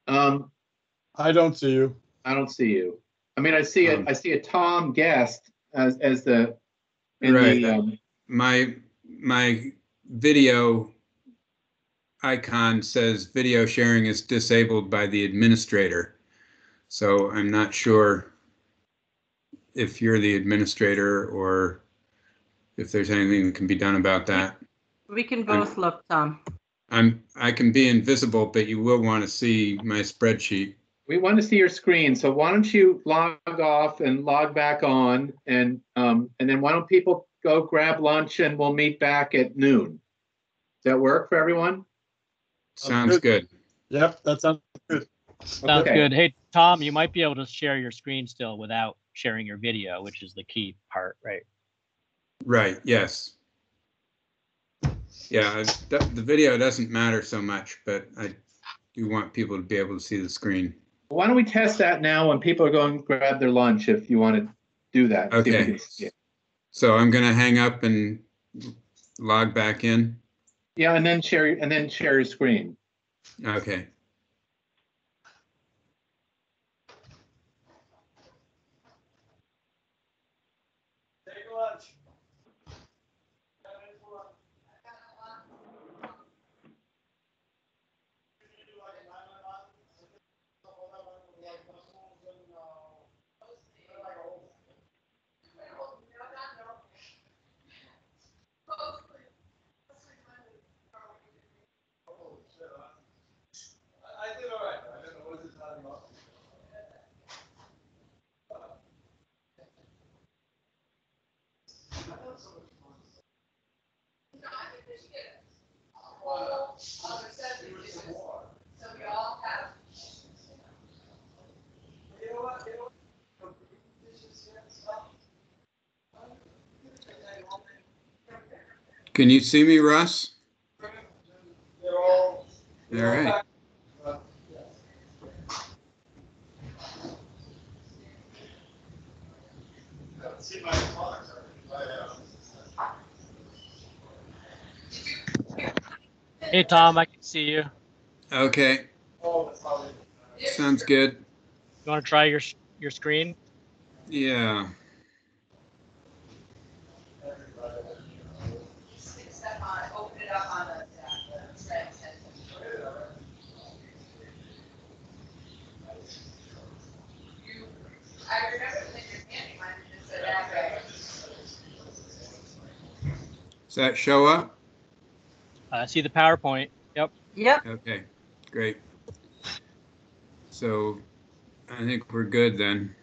I don't see you. I don't see you. I mean, I see it. I see a Tom guest as the in right. the My video icon says video sharing is disabled by the administrator. So I'm not sure if you're the administrator or if there's anything that can be done about that. We can both look, Tom. I can be invisible, but you will want to see my spreadsheet. We want to see your screen. So why don't you log off and log back on, and then why don't people go grab lunch, and we'll meet back at noon. Does that work for everyone? Sounds good. Yep, that sounds good. Sounds good. Hey, Tom, you might be able to share your screen still without sharing your video, which is the key part, right? Right, yes. Yeah, the video doesn't matter so much, but I do want people to be able to see the screen. Why don't we test that now when people are going to grab their lunch, if you want to do that. Okay. See if we can see it. So I'm going to hang up and log back in. Yeah, and then share your screen. Okay. Take lunch. I did all right. I don't know what this is talking about. Can you see me, Russ? All right. Hey, Tom, I can see you. Okay. Sounds good. You want to try your screen? Yeah. Does that show up? I see the PowerPoint. Yep. Yep. Okay, great. So I think we're good then.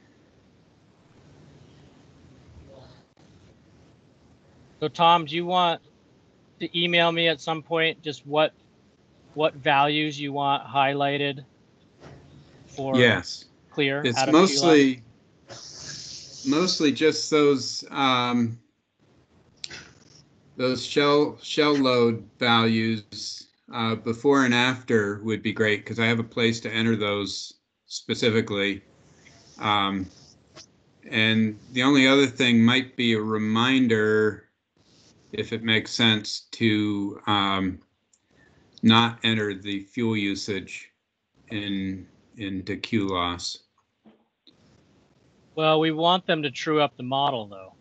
So Tom, do you want to email me at some point just what values you want highlighted for Yes. Clear? It's out of mostly just those shell load values before and after would be great, because I have a place to enter those specifically. And the only other thing might be a reminder, if it makes sense, to not enter the fuel usage into Q loss. Well, we want them to true up the model though.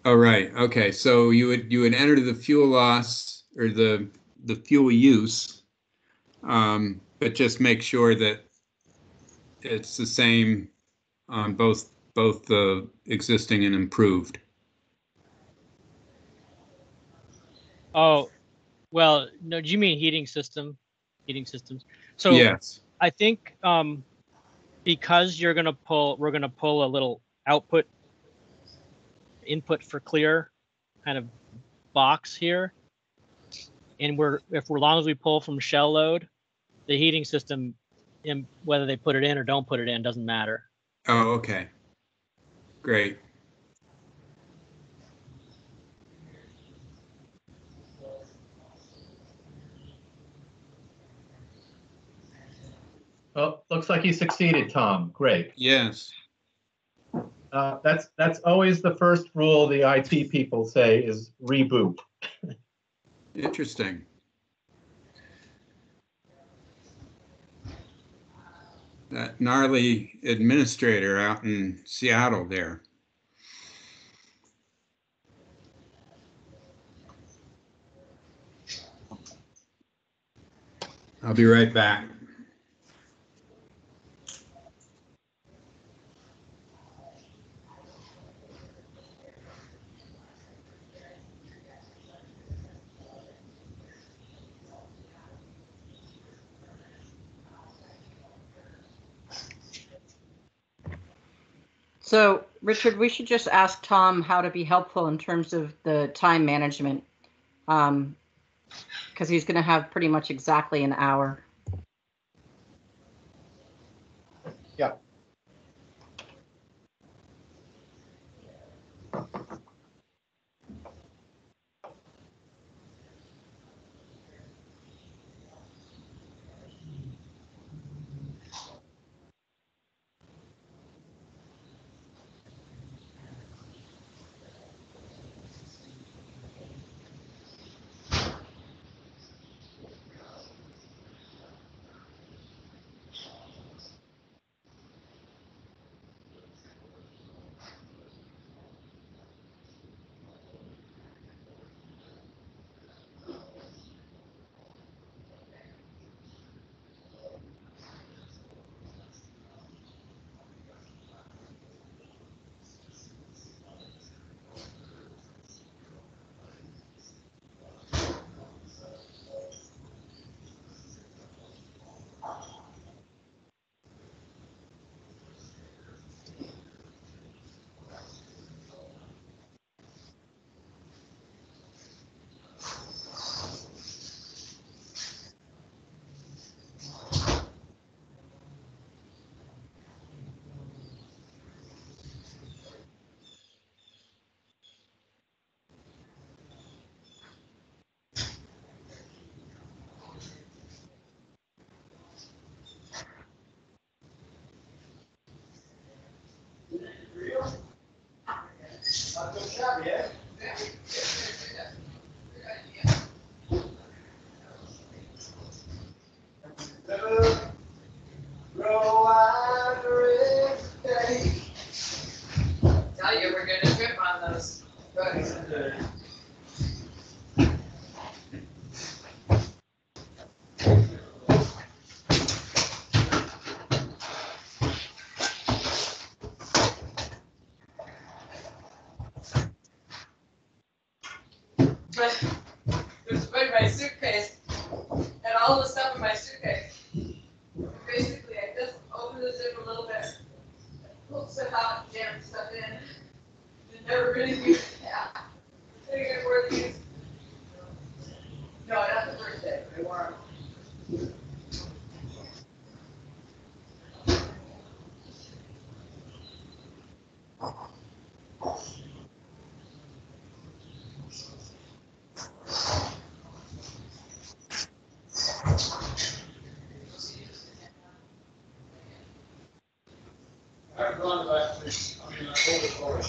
Oh, right. Okay. So you would enter the fuel loss or the fuel use, but just make sure that it's the same on both the existing and improved. Oh, well, no, do you mean heating systems? So Yes. I think because we're gonna pull a little input for Clear kind of box here, and as long as we pull from shell load, the heating system, whether they put it in or don't put it in, doesn't matter. Oh, okay. Great. Well, looks like you succeeded, Tom. Great. Yes. That's always the first rule the IT people say is reboot. Interesting. That gnarly administrator out in Seattle there. I'll be right back. So, Richard, we should just ask Tom how to be helpful in terms of the time management, because he's going to have pretty much exactly an hour. Yeah. Tell you, we're gonna trip on those. Just put my suitcase and all the stuff in my suitcase. Basically, I just opened the zip a little bit, pulled stuff out, jammed stuff in, and never really used it. Yeah. I think I wore these. No, not the first day, but I wore them. I've gone back to, I mean, I hold it forward.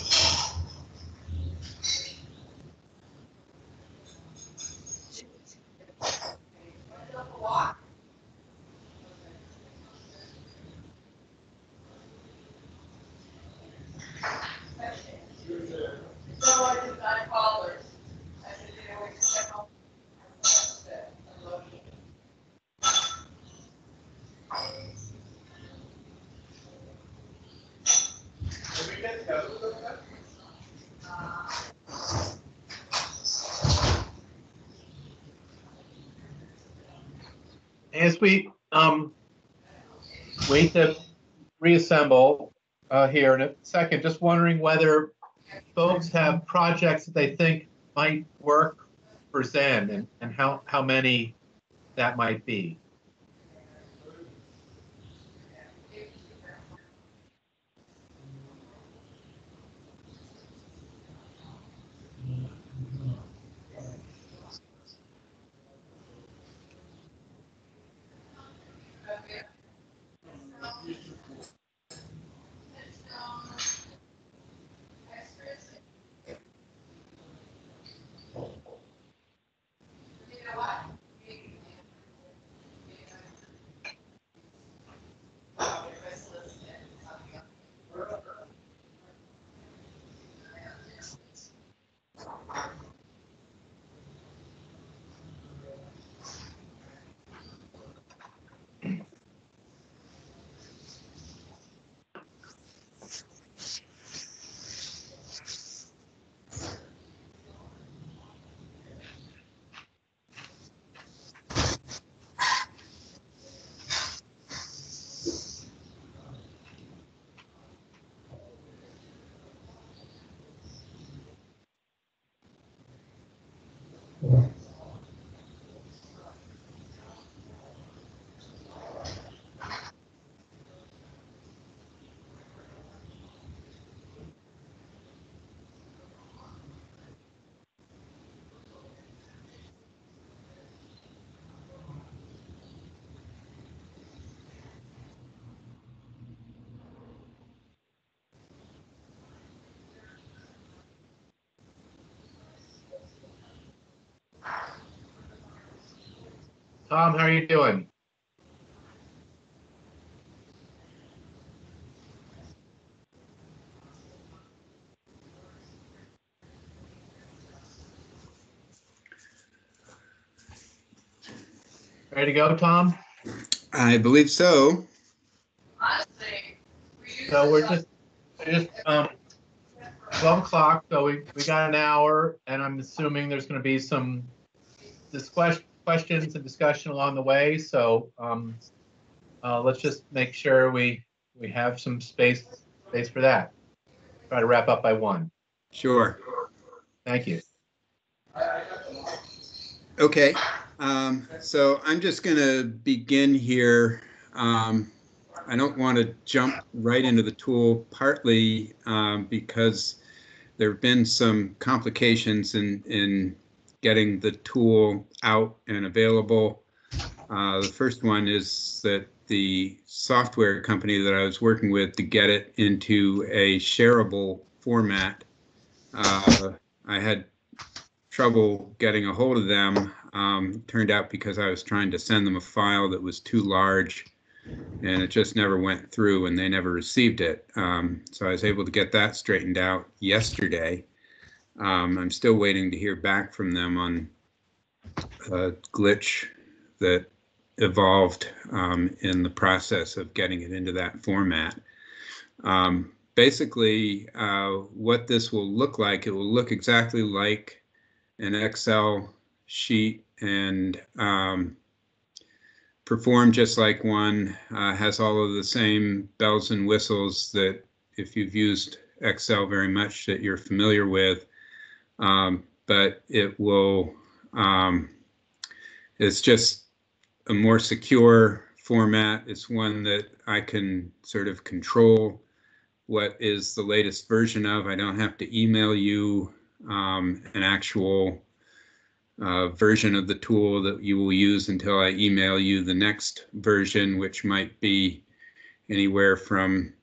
So I did 9 callers. I said, you know, we can check on. Did we get together with them? As we wait to reassemble here in a second, just wondering whether folks have projects that they think might work for Zen and how many that might be. Tom, how are you doing? Ready to go, Tom? I believe so. So we're just 12 o'clock, so we got an hour, and I'm assuming there's going to be some questions and discussion along the way. So let's just make sure we have some space for that. Try to wrap up by 1. Sure. Thank you. Okay. So I'm just going to begin here. I don't want to jump right into the tool, partly because there have been some complications in getting the tool out and available. The first one is that the software company that I was working with to get it into a shareable format, I had trouble getting a hold of them. Turned out because I was trying to send them a file that was too large, and it just never went through, and they never received it. So I was able to get that straightened out yesterday. I'm still waiting to hear back from them on a glitch that evolved in the process of getting it into that format. Basically, what this will look like, it will look exactly like an Excel sheet and perform just like one, has all of the same bells and whistles that if you've used Excel very much that you're familiar with, but it will, it's just a more secure format. It's one that I can sort of control what is the latest version of. I don't have to email you an actual version of the tool that you will use until I email you the next version, which might be anywhere from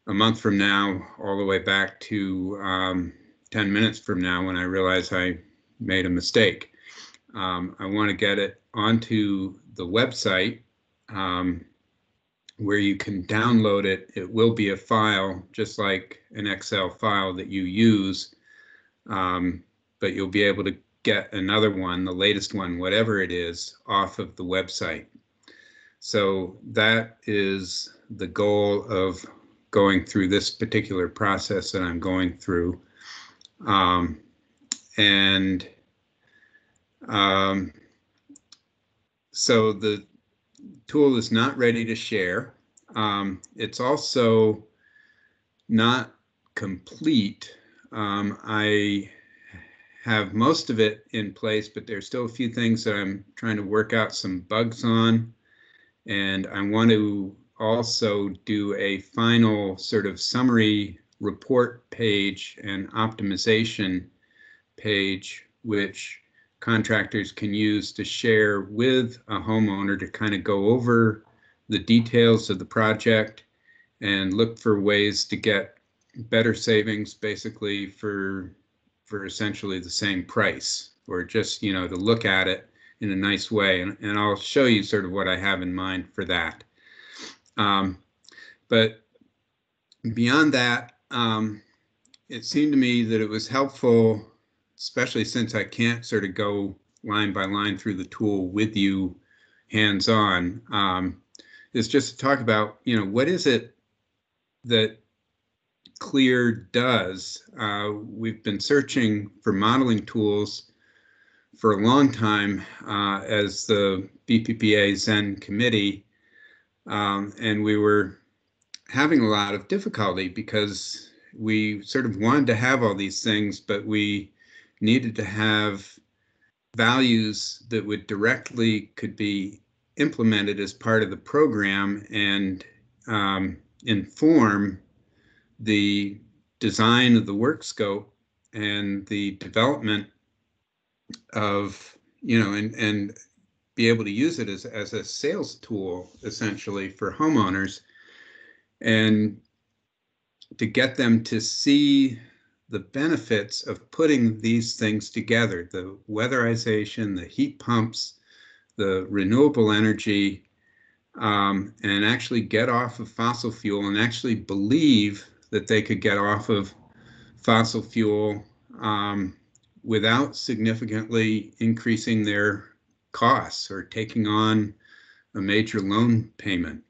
a month from now all the way back to 10 minutes from now when I realize I made a mistake. I want to get it onto the website where you can download it. It will be a file, just like an Excel file that you use, but you'll be able to get another one, the latest one, whatever it is, off of the website. So that is the goal of going through this particular process that I'm going through. So the tool is not ready to share. It's also not complete. I have most of it in place, but there's still a few things that I'm trying to work out some bugs on. And I want to also do a final sort of summary report page and optimization page, which contractors can use to share with a homeowner to kind of go over the details of the project and look for ways to get better savings, basically for essentially the same price, or just, you know, to look at it in a nice way. And I'll show you sort of what I have in mind for that. But beyond that, it seemed to me that it was helpful, especially since I can't sort of go line by line through the tool with you hands-on, is just to talk about, you know, what is it that Clear does. We've been searching for modeling tools for a long time as the BPPA ZEN committee, and we were having a lot of difficulty because we sort of wanted to have all these things, but we needed to have values that would directly could be implemented as part of the program and inform the design of the work scope and the development of, and be able to use it as a sales tool, essentially, for homeowners, and to get them to see the benefits of putting these things together, the weatherization, the heat pumps, the renewable energy, and actually get off of fossil fuel and actually believe that they could get off of fossil fuel without significantly increasing their costs or taking on a major loan payment.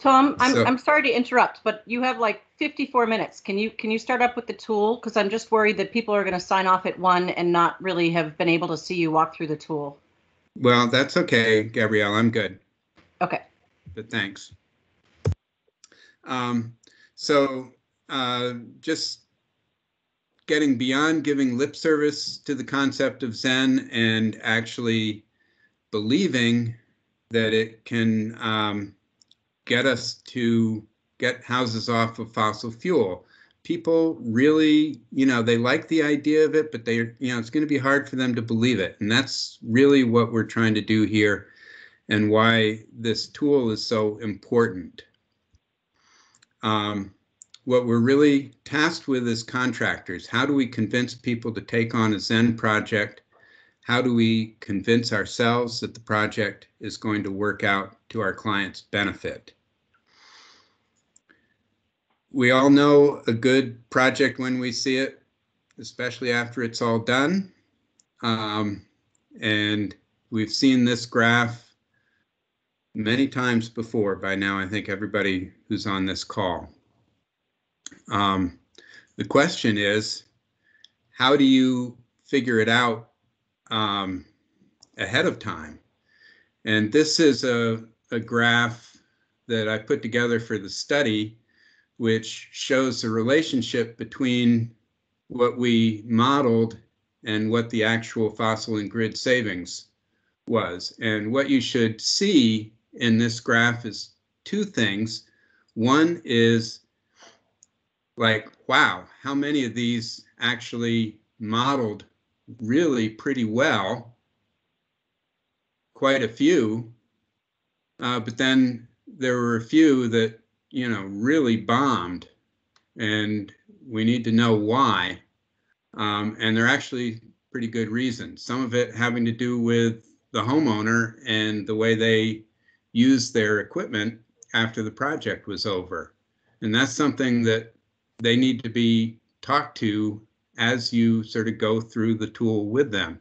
Tom, I'm sorry to interrupt, but you have like 54 minutes. Can you start up with the tool? Because I'm just worried that people are going to sign off at 1 and not really have been able to see you walk through the tool. Well, that's okay, Gabrielle. I'm good. Okay. But thanks. Just getting beyond giving lip service to the concept of Zen and actually believing that it can get us to get houses off of fossil fuel. People really, they like the idea of it, but it's going to be hard for them to believe it. And that's really what we're trying to do here and why this tool is so important. What we're really tasked with as contractors, how do we convince people to take on a Zen project? How do we convince ourselves that the project is going to work out to our client's benefit? We all know a good project when we see it, especially after it's all done. And we've seen this graph many times before by now, I think everybody who's on this call. The question is, how do you figure it out ahead of time? And this is a graph that I put together for the study, which shows the relationship between what we modeled and what the actual fossil and grid savings was. And what you should see in this graph is two things. One is like, wow, how many of these actually modeled really pretty well? Quite a few. But then there were a few that, really bombed, and we need to know why. And they're actually pretty good reasons. Some of it having to do with the homeowner and the way they used their equipment after the project was over. And that's something that they need to be talked to as you sort of go through the tool with them.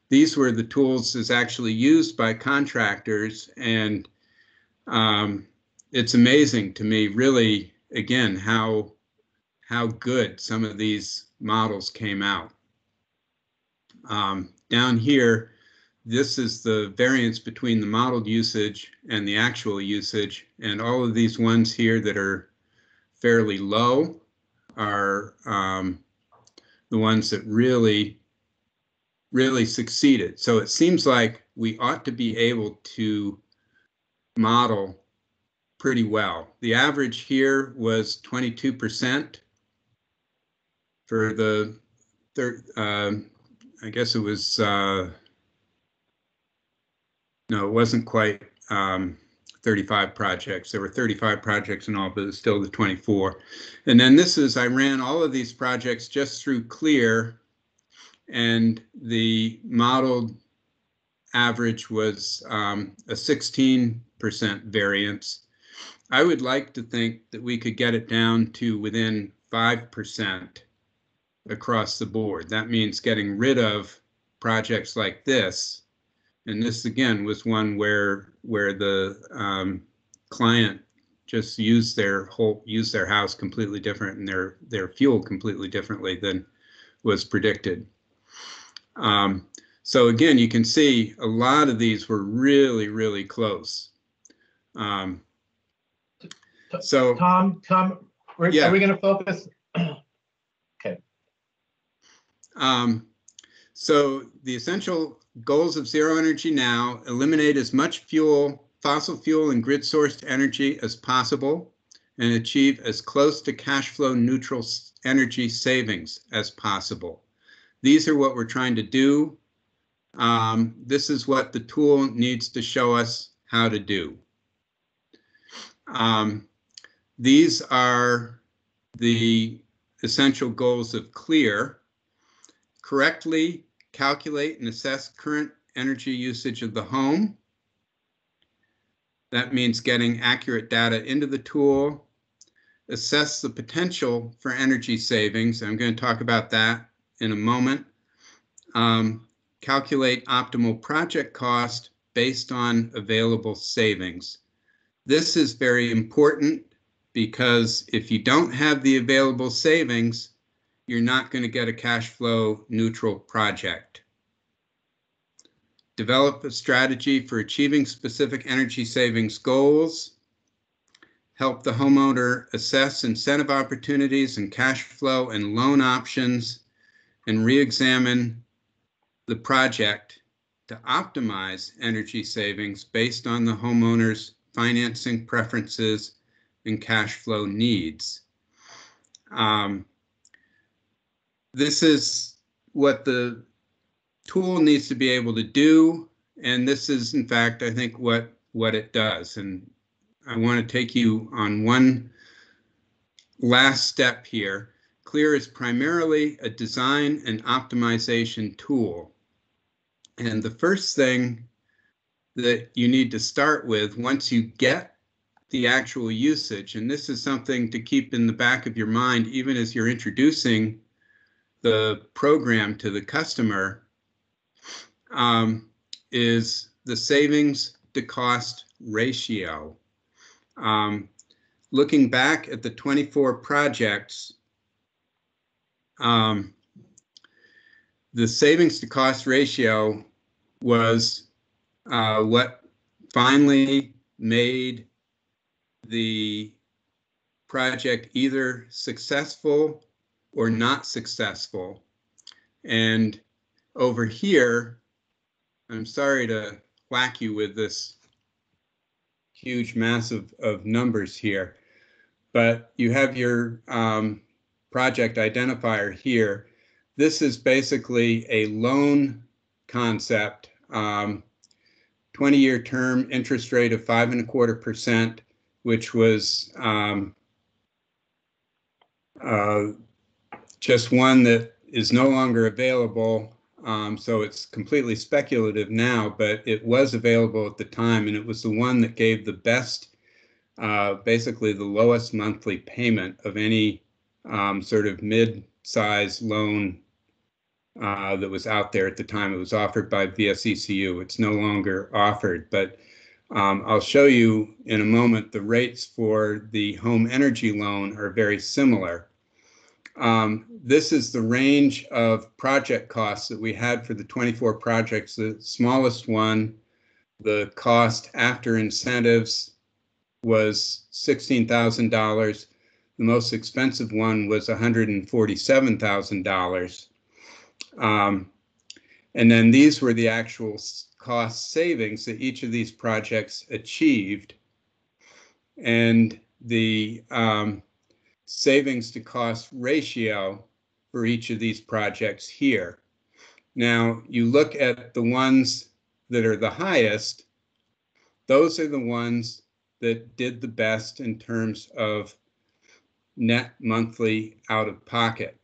These were the tools as actually used by contractors, and it's amazing to me, really, again, how good some of these models came out. Down here, this is the variance between the modeled usage and the actual usage, and all of these ones here that are fairly low are the ones that really succeeded. So it seems like we ought to be able to model pretty well. The average here was 22% for the third, I guess it was, no, it wasn't quite 35 projects. There were 35 projects in all, but it was still the 24. And then this is, I ran all of these projects just through Clear, and the modeled average was a 16% variance. I would like to think that we could get it down to within 5% across the board. That means getting rid of projects like this. And this again was one where the client just used their house completely different and their fuel completely differently than was predicted. So again, you can see a lot of these were really, really close. So Tom, yeah. Are we going to focus? Okay. So the essential goals of Zero Energy Now: eliminate as much fossil fuel and grid sourced energy as possible and achieve as close to cash flow neutral energy savings as possible. These are what we're trying to do. This is what the tool needs to show us how to do. These are the essential goals of CLEAR. Correctly calculate and assess current energy usage of the home. That means getting accurate data into the tool. Assess the potential for energy savings. I'm going to talk about that in a moment. Calculate optimal project cost based on available savings. This is very important because if you don't have the available savings, you're not going to get a cash flow neutral project. Develop a strategy for achieving specific energy savings goals. Help the homeowner assess incentive opportunities and cash flow and loan options, and re-examine the project to optimize energy savings based on the homeowner's financing preferences and cash flow needs. This is what the tool needs to be able to do, and this is, in fact, I think what it does. And I want to take you on one last step here. CLEAR is primarily a design and optimization tool. And the first thing that you need to start with, once you get the actual usage, and this is something to keep in the back of your mind even as you're introducing the program to the customer, is the savings to cost ratio. Looking back at the 24 projects, the savings to cost ratio was what finally made the project either successful or not successful. And over here, I'm sorry to whack you with this huge mass of numbers here, but you have your project identifier here. This is basically a loan concept, 20-year term, interest rate of 5.25%, which was just one that is no longer available. So it's completely speculative now, but it was available at the time, and it was the one that gave the best, basically the lowest monthly payment of any sort of mid-size loan that was out there at the time. It was offered by VSECU. It's no longer offered, but I'll show you in a moment the rates for the home energy loan are very similar. This is the range of project costs that we had for the 24 projects. The smallest one, the cost after incentives, was $16,000. The most expensive one was $147,000. And then these were the actual cost savings that each of these projects achieved. And the savings to cost ratio for each of these projects here. Now, you look at the ones that are the highest, those are the ones that did the best in terms of net monthly out of pocket,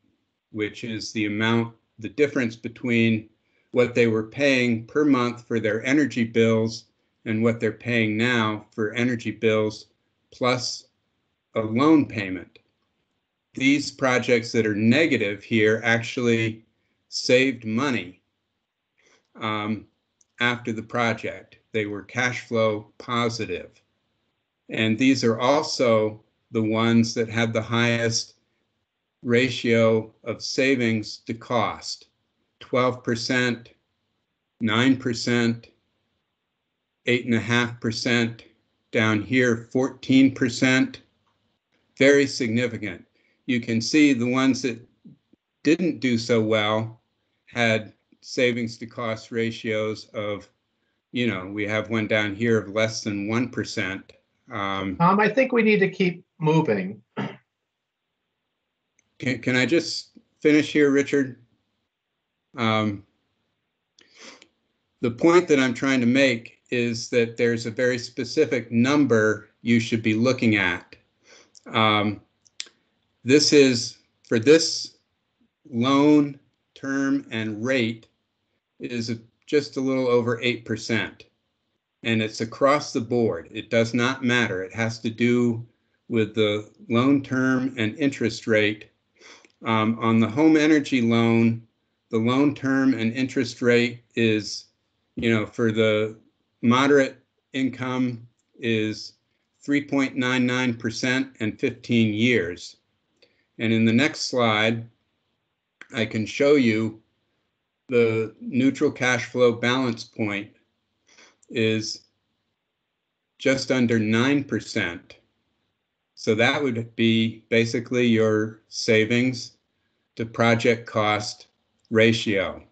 which is the amount, the difference between what they were paying per month for their energy bills and what they're paying now for energy bills plus a loan payment. These projects that are negative here actually saved money after the project. They were cash flow positive. And these are also the ones that had the highest ratio of savings to cost, 12%, 9%, 8.5%, down here 14%, very significant. You can see the ones that didn't do so well had savings to cost ratios of, you know, we have one down here of less than 1%. I think we need to keep moving. Can I just finish here, Richard? The point that I'm trying to make is that there's a very specific number you should be looking at. This is, for this loan, term, and rate, is just a little over 8%. And it's across the board. It does not matter. It has to do with the loan term and interest rate. On the home energy loan, the loan term and interest rate is, you know, for the moderate income is 3.99% and 15 years. And in the next slide, I can show you the neutral cash flow balance point is just under 9%. So that would be basically your savings to project cost ratio,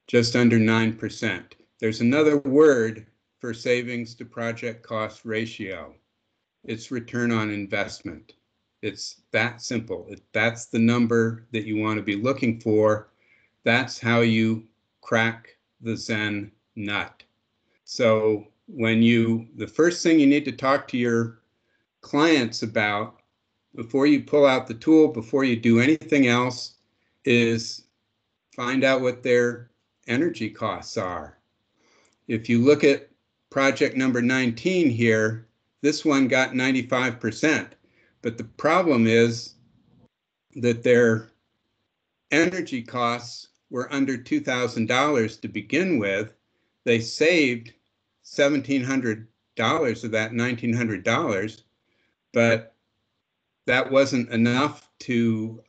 just under 9%. There's another word for savings to project cost ratio. It's return on investment. It's that simple. That's the number that you want to be looking for. That's how you crack the ZEN nut. So when the first thing you need to talk to your clients about before you pull out the tool, before you do anything else, is find out what their energy costs are. If you look at project number 19 here, this one got 95%, but the problem is that their energy costs were under $2,000 to begin with. They saved $1,700 of that $1,900, but that wasn't enough to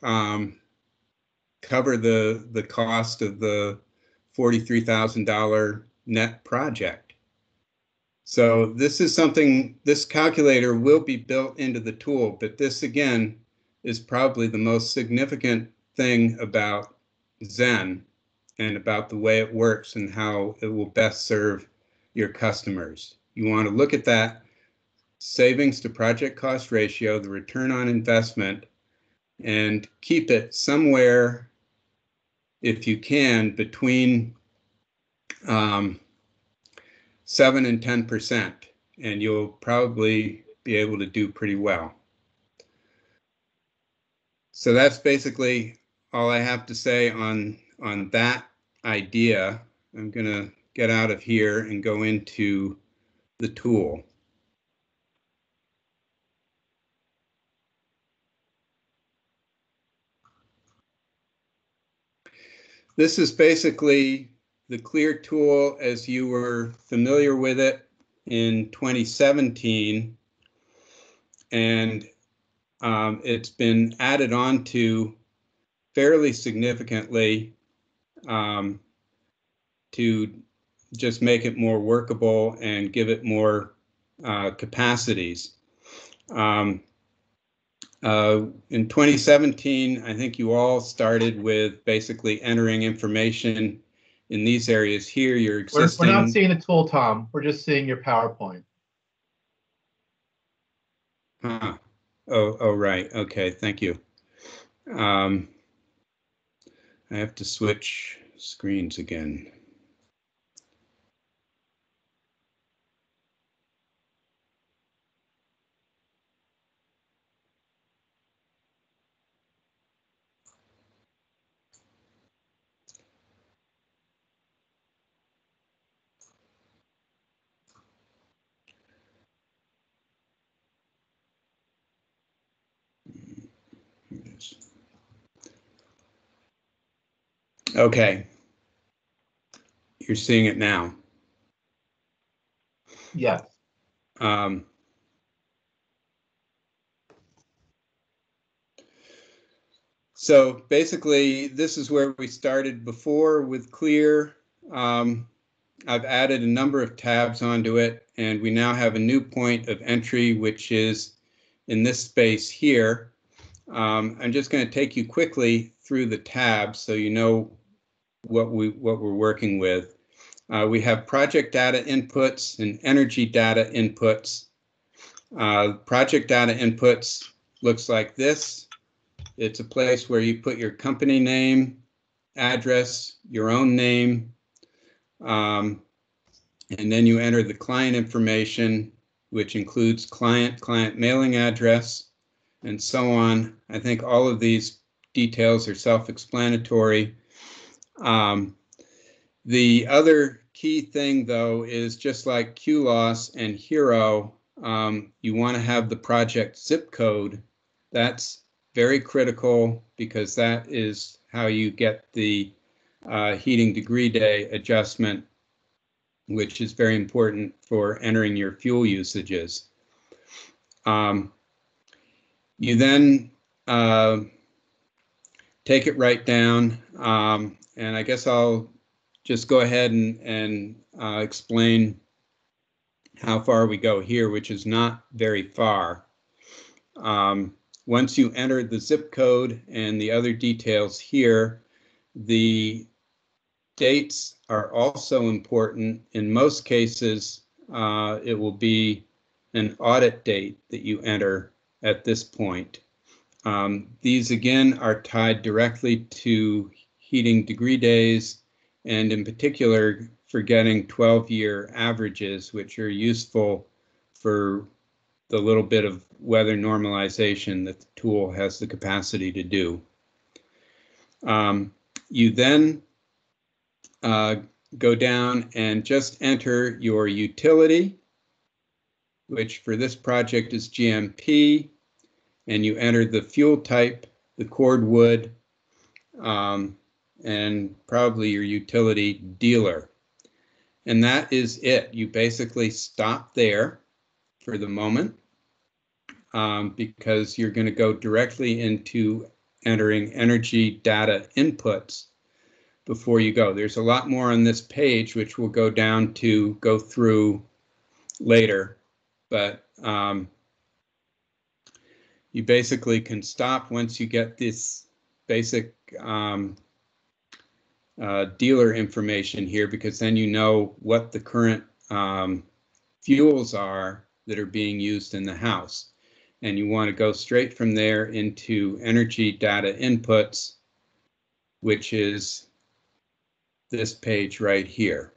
cover the cost of the $43,000 net project. So this is something, this calculator will be built into the tool, but this again is probably the most significant thing about ZEN and about the way it works and how it will best serve your customers. You want to look at that savings to project cost ratio, the return on investment, and keep it somewhere, if you can, between 7 and 10%, and you'll probably be able to do pretty well. So that's basically all I have to say on that idea. I'm going to get out of here and go into the tool. This is basically the Clear tool as you were familiar with it in 2017, and it's been added on to fairly significantly to just make it more workable and give it more capacities. In 2017, I think you all started with basically entering information in these areas here. Your existing. We're not seeing the tool, Tom. We're just seeing your PowerPoint. Oh, right. Okay, thank you. I have to switch screens again. Okay. You're seeing it now. Yes. So basically, this is where we started before with Clear. I've added a number of tabs onto it, and we now have a new point of entry, which is in this space here. I'm just going to take you quickly through the tabs so you know what we're working with. We have project data inputs and energy data inputs. Project data inputs looks like this. It's a place where you put your company name, address, your own name, and then you enter the client information, which includes client mailing address, and so on. I think all of these details are self-explanatory. The other key thing, though, is just like QLOS and Hero, you want to have the project zip code. That's very critical because that is how you get the heating degree day adjustment, which is very important for entering your fuel usages. You then take it right down, and I guess I'll just go ahead and explain how far we go here, which is not very far. Once you enter the zip code and the other details here, the dates are also important. In most cases, it will be an audit date that you enter at this point. These again are tied directly to heating degree days, and in particular for getting 12-year averages, which are useful for the little bit of weather normalization that the tool has the capacity to do. You then go down and just enter your utility, which for this project is GMP, and you enter the fuel type, the cordwood, and probably your utility dealer. And that is it. You basically stop there for the moment because you're going to go directly into entering energy data inputs before you go. There's a lot more on this page, which we'll go through later, but you basically can stop once you get this basic dealer information here, because then you know what the current fuels are that are being used in the house. And you want to go straight from there into energy data inputs, which is this page right here.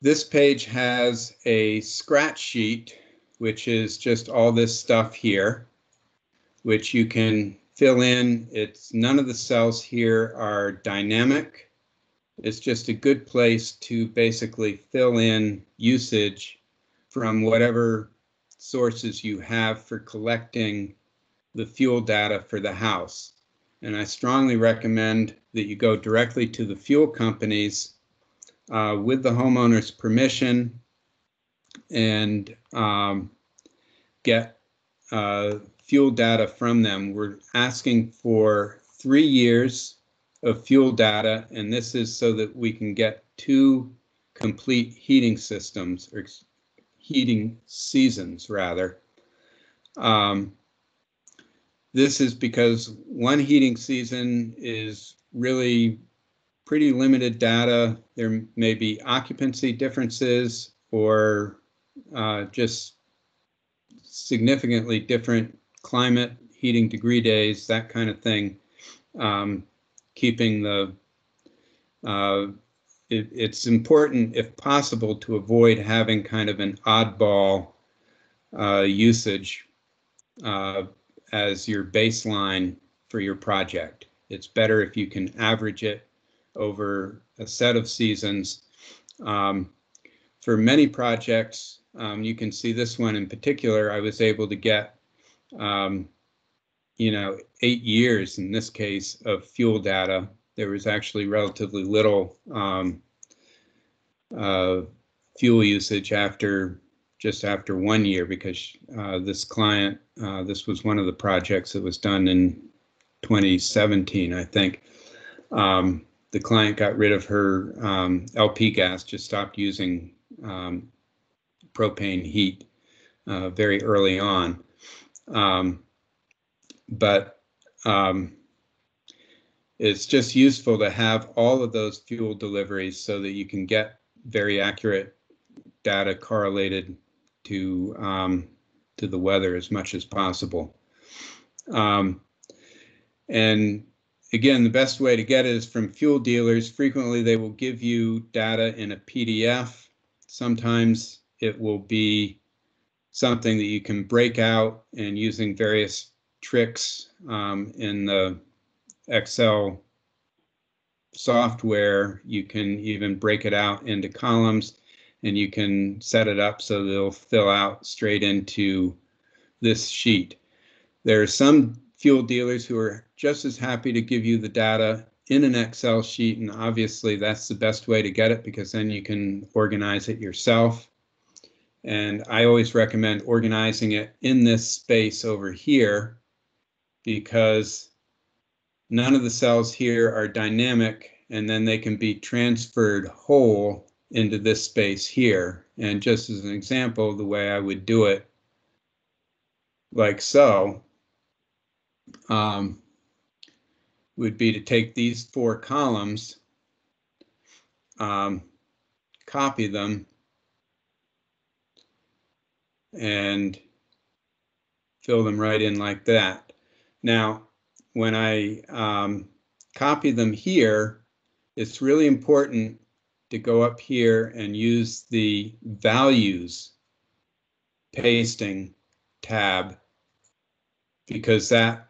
This page has a scratch sheet, which is just all this stuff here, which you can fill in. None of the cells here are dynamic. It's just a good place to basically fill in usage from whatever sources you have for collecting the fuel data for the house. And I strongly recommend that you go directly to the fuel companies with the homeowner's permission and get fuel data from them. We're asking for 3 years of fuel data, and this is so that we can get 2 complete heating systems, or heating seasons rather. This is because 1 heating season is really pretty limited data. There may be occupancy differences or just significantly different climate, heating degree days, that kind of thing. Keeping the, it's important, if possible, to avoid having kind of an oddball usage as your baseline for your project. It's better if you can average it over a set of seasons. For many projects, you can see this one in particular, I was able to get 8 years in this case of fuel data. There was actually relatively little fuel usage just after 1 year, because this client, this was one of the projects that was done in 2017, I think. The client got rid of her LP gas, just stopped using propane heat very early on. But it's just useful to have all of those fuel deliveries so that you can get very accurate data correlated to the weather as much as possible. And again, the best way to get it is from fuel dealers. Frequently, they will give you data in a PDF. Sometimes it will be something that you can break out, and using various tricks in the Excel software, you can even break it out into columns, and you can set it up so they'll fill out straight into this sheet. There are some fuel dealers who are just as happy to give you the data in an Excel sheet, and obviously that's the best way to get it because then you can organize it yourself. And I always recommend organizing it in this space over here because none of the cells here are dynamic, and then they can be transferred whole into this space here. And just as an example, the way I would do it, like so, would be to take these 4 columns, copy them, and fill them right in like that. Now, when I copy them here, it's really important to go up here and use the values pasting tab, because that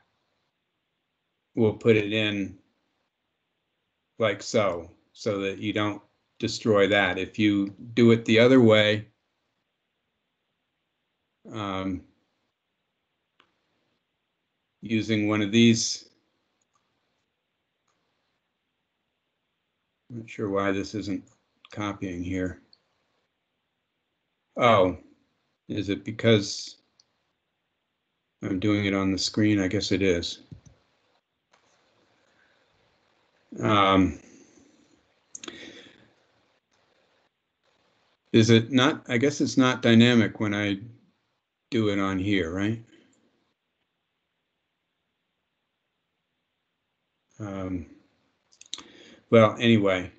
will put it in like so that you don't destroy that. If you do it the other way, using one of these, I'm not sure why this isn't copying here. Oh, is it because I'm doing it on the screen? I guess it is. Is it not? I guess it's not dynamic when I do it on here, right? Well, anyway.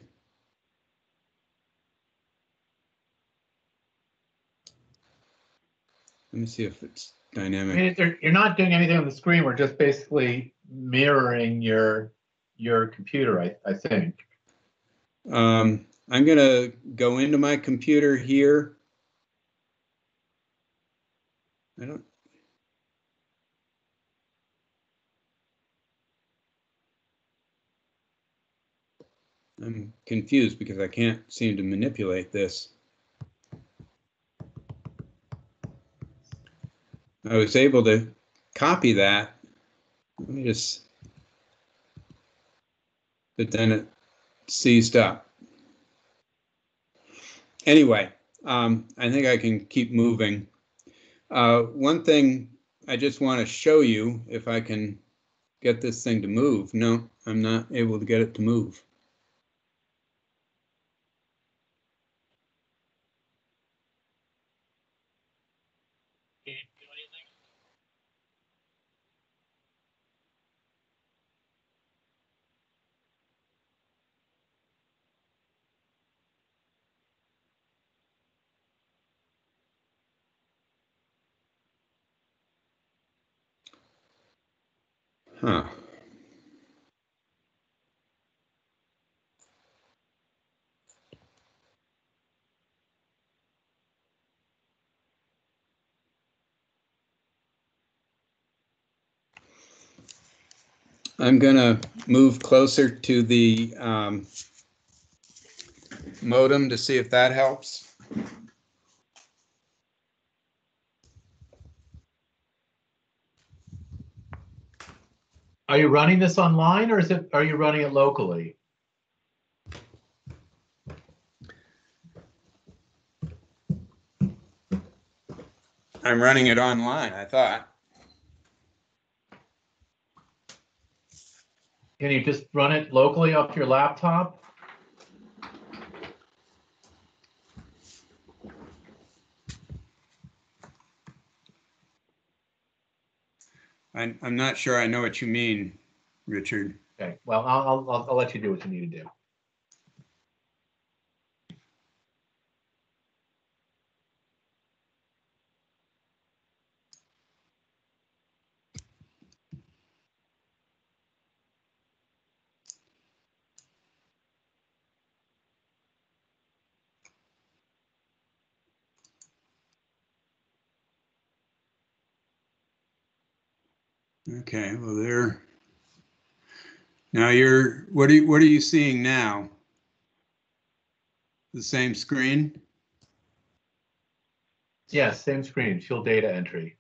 Let me see if it's dynamic. I mean, you're not doing anything on the screen. We're just basically mirroring your computer, I think. I'm going to go into my computer here. I'm confused because I can't seem to manipulate this. I was able to copy that. Let me just, but then it seized up. Anyway, I think I can keep moving. One thing I just want to show you, if I can get this thing to move. No, I'm not able to get it to move. Huh. I'm going to move closer to the modem to see if that helps. Are you running this online, or are you running it locally? I'm running it online, I thought. Can you just run it locally off your laptop? I'm not sure I know what you mean, Richard. Okay, well, I'll let you do what you need to do. Okay, well now what are you seeing now? The same screen? Yes, same screen, field data entry.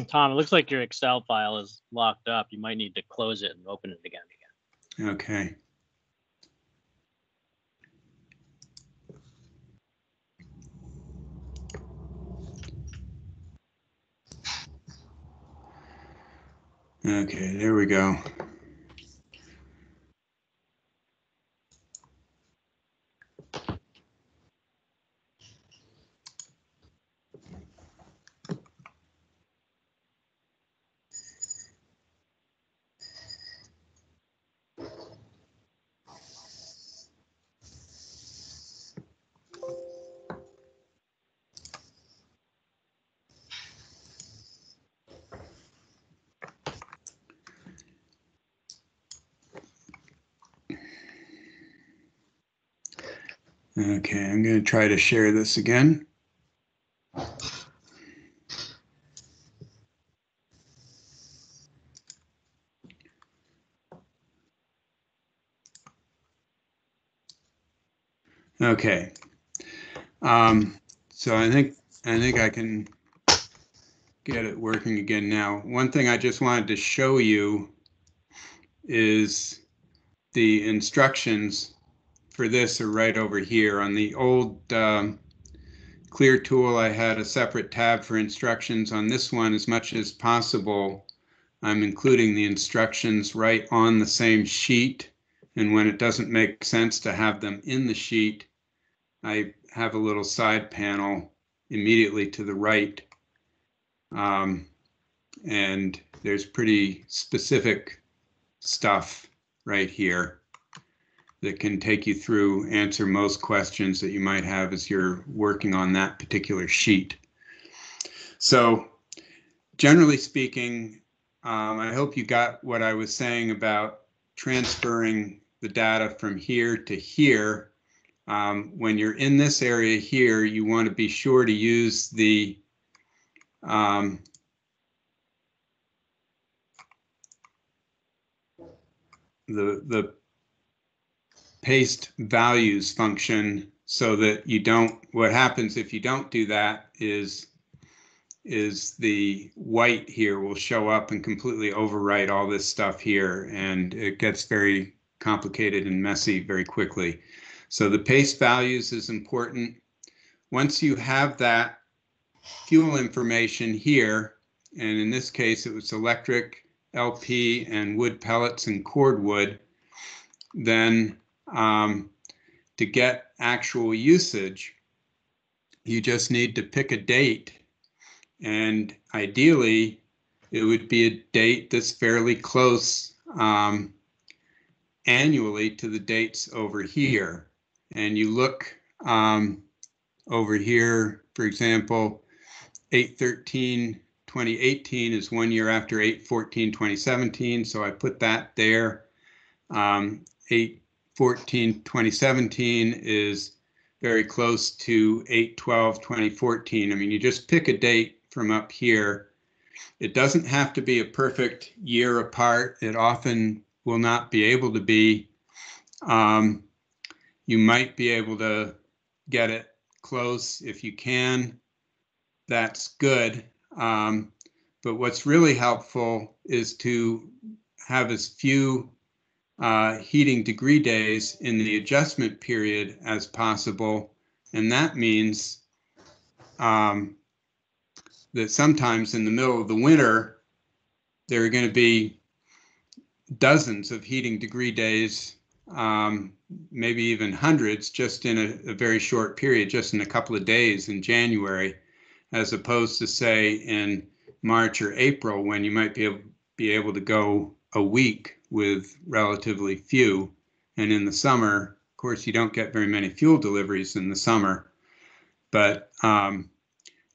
Tom, it looks like your Excel file is locked up. You might need to close it and open it again. Okay. Okay, there we go. Okay, I'm going to try to share this again. Okay. So I think I can get it working again now. One thing I just wanted to show you is the instructions for this are right over here. On the old Clear tool, I had a separate tab for instructions. On this one, as much as possible, I'm including the instructions right on the same sheet. And when it doesn't make sense to have them in the sheet, I have a little side panel immediately to the right. And there's pretty specific stuff right here that can take you through, answer most questions that you might have as you're working on that particular sheet. So generally speaking, I hope you got what I was saying about transferring the data from here to here. When you're in this area here, you want to be sure to use the paste values function, so that you don't, what happens if you don't do that is the white here will show up and completely overwrite all this stuff here, and it gets very complicated and messy very quickly. So the paste values is important. Once you have that fuel information here, and in this case it was electric, LP, and wood pellets and cordwood, then to get actual usage, you just need to pick a date, and ideally it would be a date that's fairly close annually to the dates over here. And you look over here, for example, 8/13/2018 is 1 year after 8/14/2017, so I put that there. 8/14/2017 is very close to 8/12/2014. I mean, you just pick a date from up here. It doesn't have to be a perfect year apart. It often will not be able to be. You might be able to get it close if you can. That's good. But what's really helpful is to have as few heating degree days in the adjustment period as possible. And that means that sometimes in the middle of the winter, there are going to be dozens of heating degree days, maybe even hundreds, just in a very short period, just in a couple of days in January, as opposed to, say, in March or April, when you might be able to go a week with relatively few. And in the summer, of course, you don't get very many fuel deliveries in the summer, but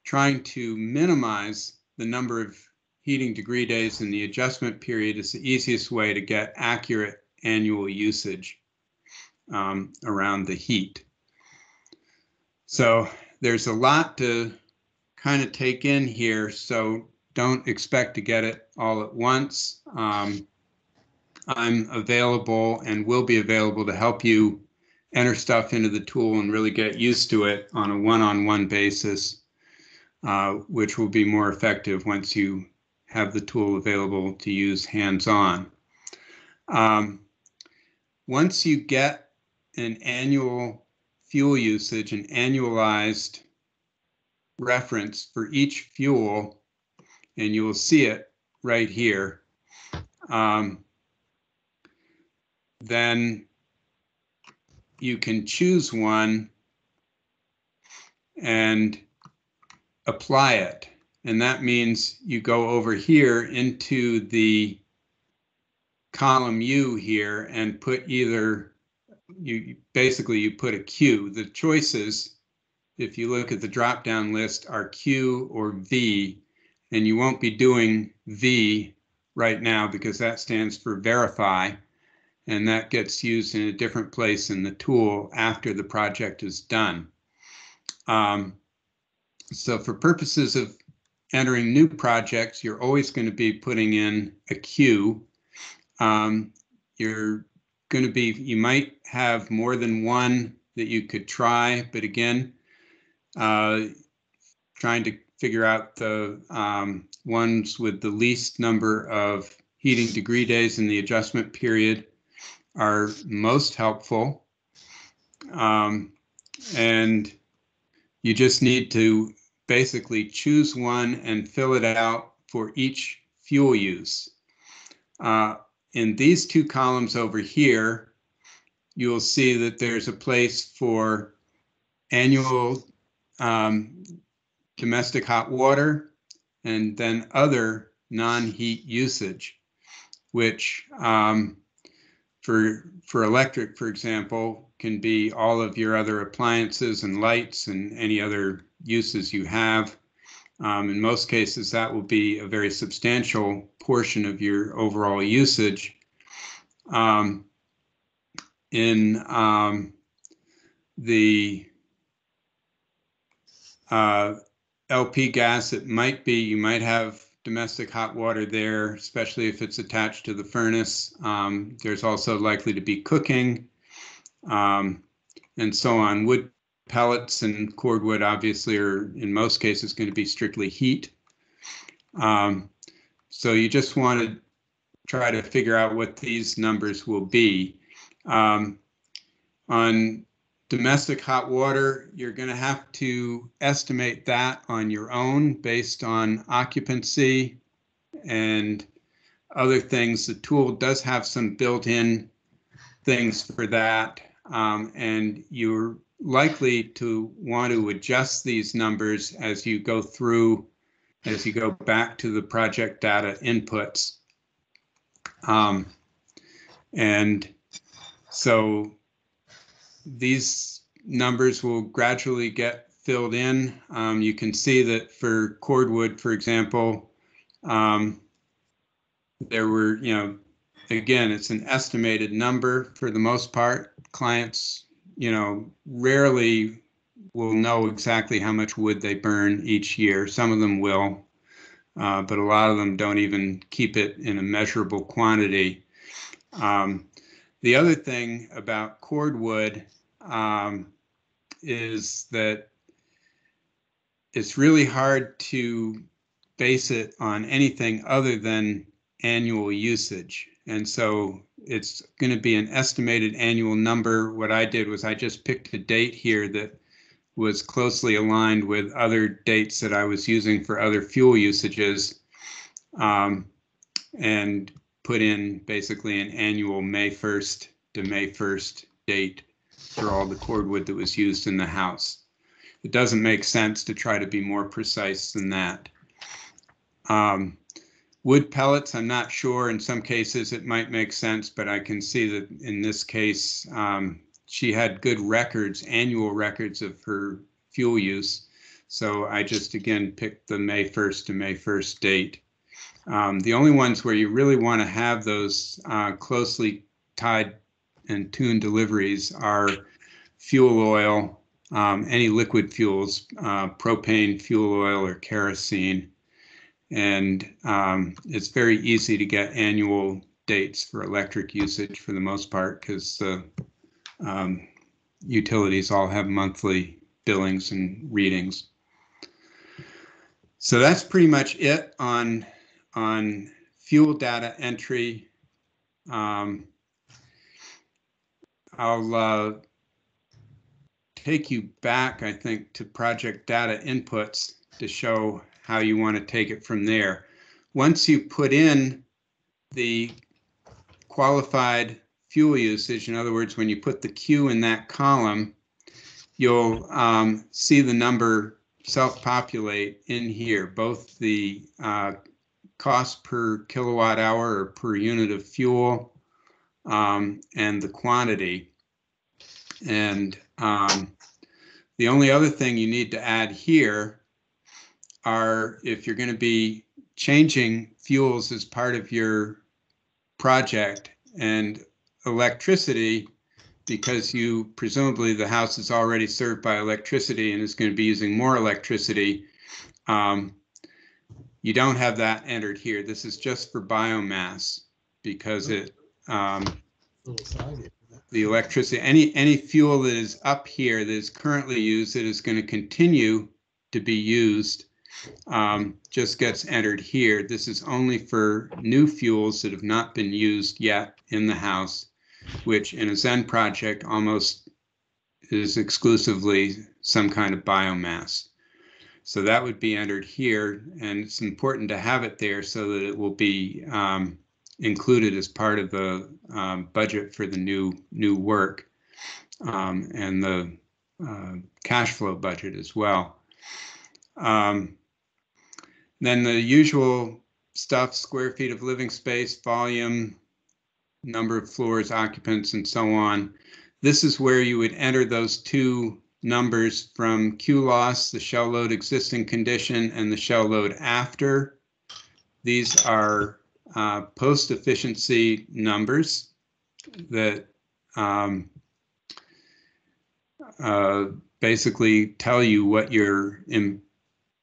trying to minimize the number of heating degree days in the adjustment period is the easiest way to get accurate annual usage around the heat. So there's a lot to kind of take in here, so don't expect to get it all at once. I'm available and will be available to help you enter stuff into the tool and really get used to it on a one-on-one basis, which will be more effective once you have the tool available to use hands-on. Once you get an annual fuel usage, an annualized reference for each fuel, and you will see it right here, then you can choose one and apply it. And that means you go over here into the column U here and put either, you put a Q. The choices, if you look at the drop-down list, are Q or V, and you won't be doing V right now because that stands for verify, and that gets used in a different place in the tool after the project is done. So for purposes of entering new projects, you're always going to be putting in a Q. You're going to be, you might have more than one that you could try, but again, trying to figure out the ones with the least number of heating degree days in the adjustment period are most helpful. And you just need to basically choose one and fill it out for each fuel use. In these two columns over here, you'll see that there's a place for annual domestic hot water and then other non-heat usage, which for electric, for example, can be all of your other appliances and lights and any other uses you have. In most cases, that will be a very substantial portion of your overall usage. In the LP gas, it might be, you might have domestic hot water there, especially if it's attached to the furnace. There's also likely to be cooking and so on. Wood pellets and cordwood obviously are in most cases going to be strictly heat. So you just want to try to figure out what these numbers will be. On domestic hot water, you're going to have to estimate that on your own based on occupancy and other things. The tool does have some built-in things for that, and you're likely to want to adjust these numbers as you go through, as you go back to the project data inputs. And so these numbers will gradually get filled in. You can see that for cordwood, for example, there were, again, it's an estimated number for the most part. Clients, rarely will know exactly how much wood they burn each year. Some of them will, but a lot of them don't even keep it in a measurable quantity. The other thing about cordwood is that it's really hard to base it on anything other than annual usage. And so it's going to be an estimated annual number. What I did was I just picked a date here that was closely aligned with other dates that I was using for other fuel usages, and put in basically an annual May 1st to May 1st date for all the cordwood that was used in the house. It doesn't make sense to try to be more precise than that. Wood pellets, I'm not sure. In some cases it might make sense, but I can see that in this case, she had good records, annual records of her fuel use. So I just, again, picked the May 1st to May 1st date. The only ones where you really want to have those closely tied and tuned deliveries are fuel oil, any liquid fuels, propane, fuel oil, or kerosene. And it's very easy to get annual dates for electric usage for the most part, because the utilities all have monthly billings and readings. So that's pretty much it on fuel data entry. I'll take you back, I think, to project data inputs to show how you want to take it from there. Once you put in the qualified fuel usage, in other words, when you put the Q in that column, you'll see the number self-populate in here, both the cost per kilowatt hour or per unit of fuel, and the quantity. And the only other thing you need to add here are, if you're going to be changing fuels as part of your project, and electricity, because you presumably the house is already served by electricity and is going to be using more electricity, you don't have that entered here. This is just for biomass, because it the electricity, any fuel that is up here that is currently used, that is going to continue to be used, just gets entered here. This is only for new fuels that have not been used yet in the house, which in a ZEN project almost is exclusively some kind of biomass. So that would be entered here, and it's important to have it there so that it will be included as part of the budget for the new work, and the cash flow budget as well. Then the usual stuff: square feet of living space, volume, number of floors, occupants, and so on. This is where you would enter those two numbers from Q loss, the shell load existing condition, and the shell load after. These are post efficiency numbers that basically tell you what your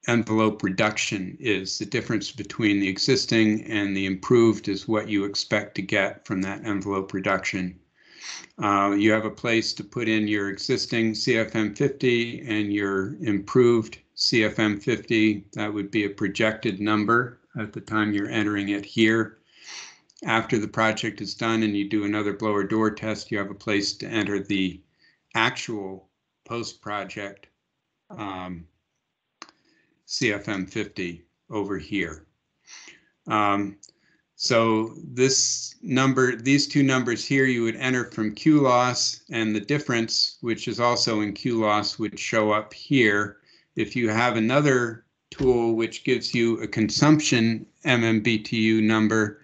envelope reduction is. The difference between the existing and the improved is what you expect to get from that envelope reduction. You have a place to put in your existing CFM50 and your improved CFM50. That would be a projected number at the time you're entering it here. After the project is done and you do another blower door test, you have a place to enter the actual post-project CFM50 over here. So this number, these two numbers here, you would enter from Q loss, and the difference, which is also in Q loss, would show up here. If you have another tool which gives you a consumption MMBTU number,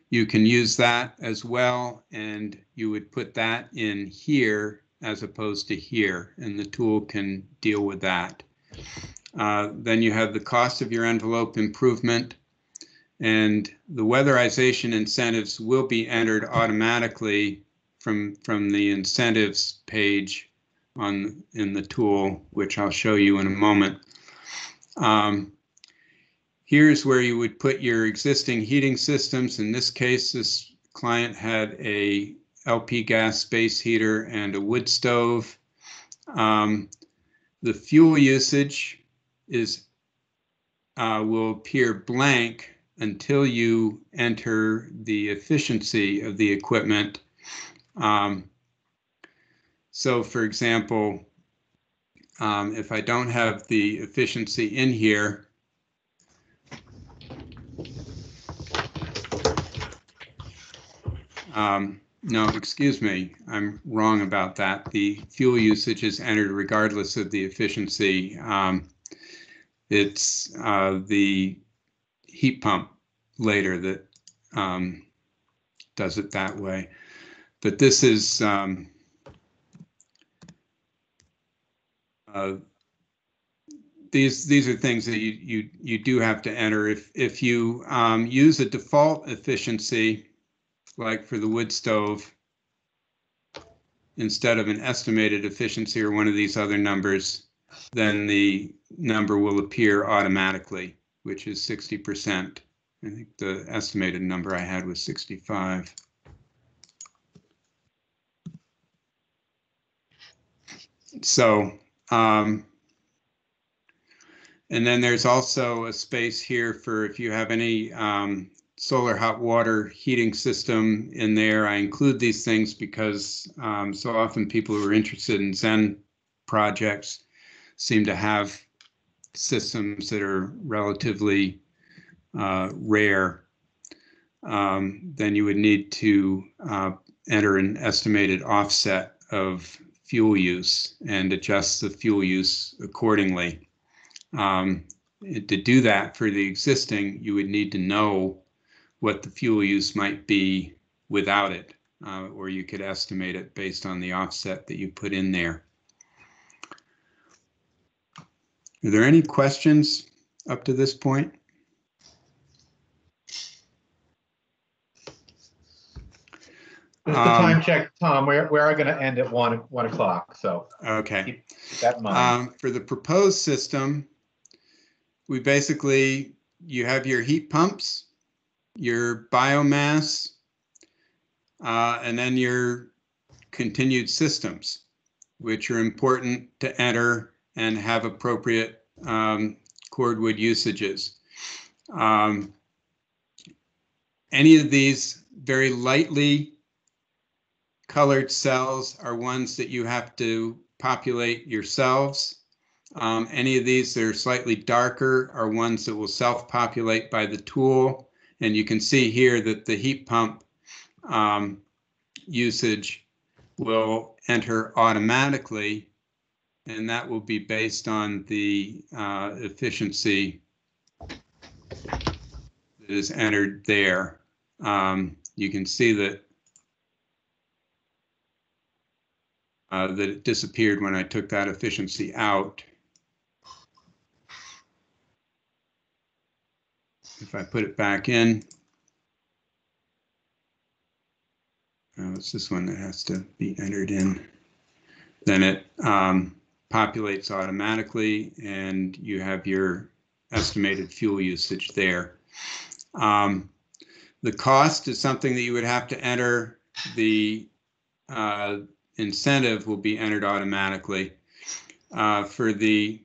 you can use that as well, and you would put that in here as opposed to here, and the tool can deal with that. Then you have the cost of your envelope improvement, and the weatherization incentives will be entered automatically from the incentives page in the tool, which I'll show you in a moment. Here's where you would put your existing heating systems. In this case, this client had a LP gas space heater and a wood stove. The fuel usage will appear blank until you enter the efficiency of the equipment. So for example, if I don't have the efficiency in here, no, excuse me, I'm wrong about that. The fuel usage is entered regardless of the efficiency. It's the heat pump later that does it that way. But this is these are things that you do have to enter. If you use a default efficiency, like for the wood stove, instead of an estimated efficiency or one of these other numbers, then the number will appear automatically, which is 60%. I think the estimated number I had was 65. So, and then there's also a space here for if you have any solar hot water heating system in there. I include these things because so often people who are interested in ZEN projects seem to have systems that are relatively rare. Then you would need to enter an estimated offset of fuel use and adjust the fuel use accordingly. To do that for the existing, you would need to know what the fuel use might be without it, or you could estimate it based on the offset that you put in there. Are there any questions up to this point? Just a time check, Tom. We are going to end at 1 o'clock. So okay, keep that in mind. For the proposed system, we basically, you have your heat pumps, your biomass, and then your continued systems, which are important to enter and have appropriate cordwood usages. Any of these very lightly colored cells are ones that you have to populate yourselves. Any of these that are slightly darker are ones that will self-populate by the tool. And you can see here that the heat pump usage will enter automatically, and that will be based on the efficiency that is entered there. You can see that that it disappeared when I took that efficiency out. If I put it back in, it's this one that has to be entered in. Then it populates automatically, and you have your estimated fuel usage there. The cost is something that you would have to enter. The incentive will be entered automatically. For the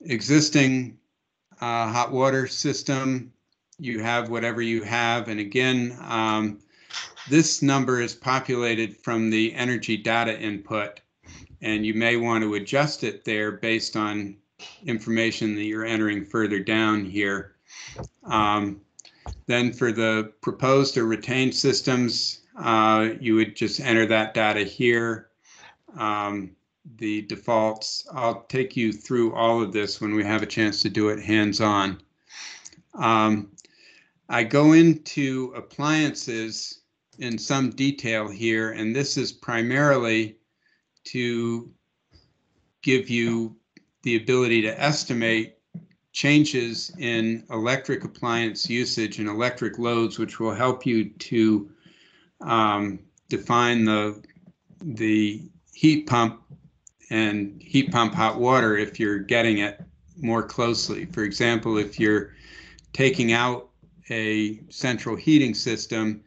existing hot water system, you have whatever you have. And again, this number is populated from the energy data input, and you may want to adjust it there based on information that you're entering further down here. Then for the proposed or retained systems, you would just enter that data here. The defaults, I'll take you through all of this when we have a chance to do it hands-on. I go into appliances in some detail here, and this is primarily to give you the ability to estimate changes in electric appliance usage and electric loads, which will help you to define the heat pump and heat pump hot water if you're getting it more closely. For example, if you're taking out a central heating system,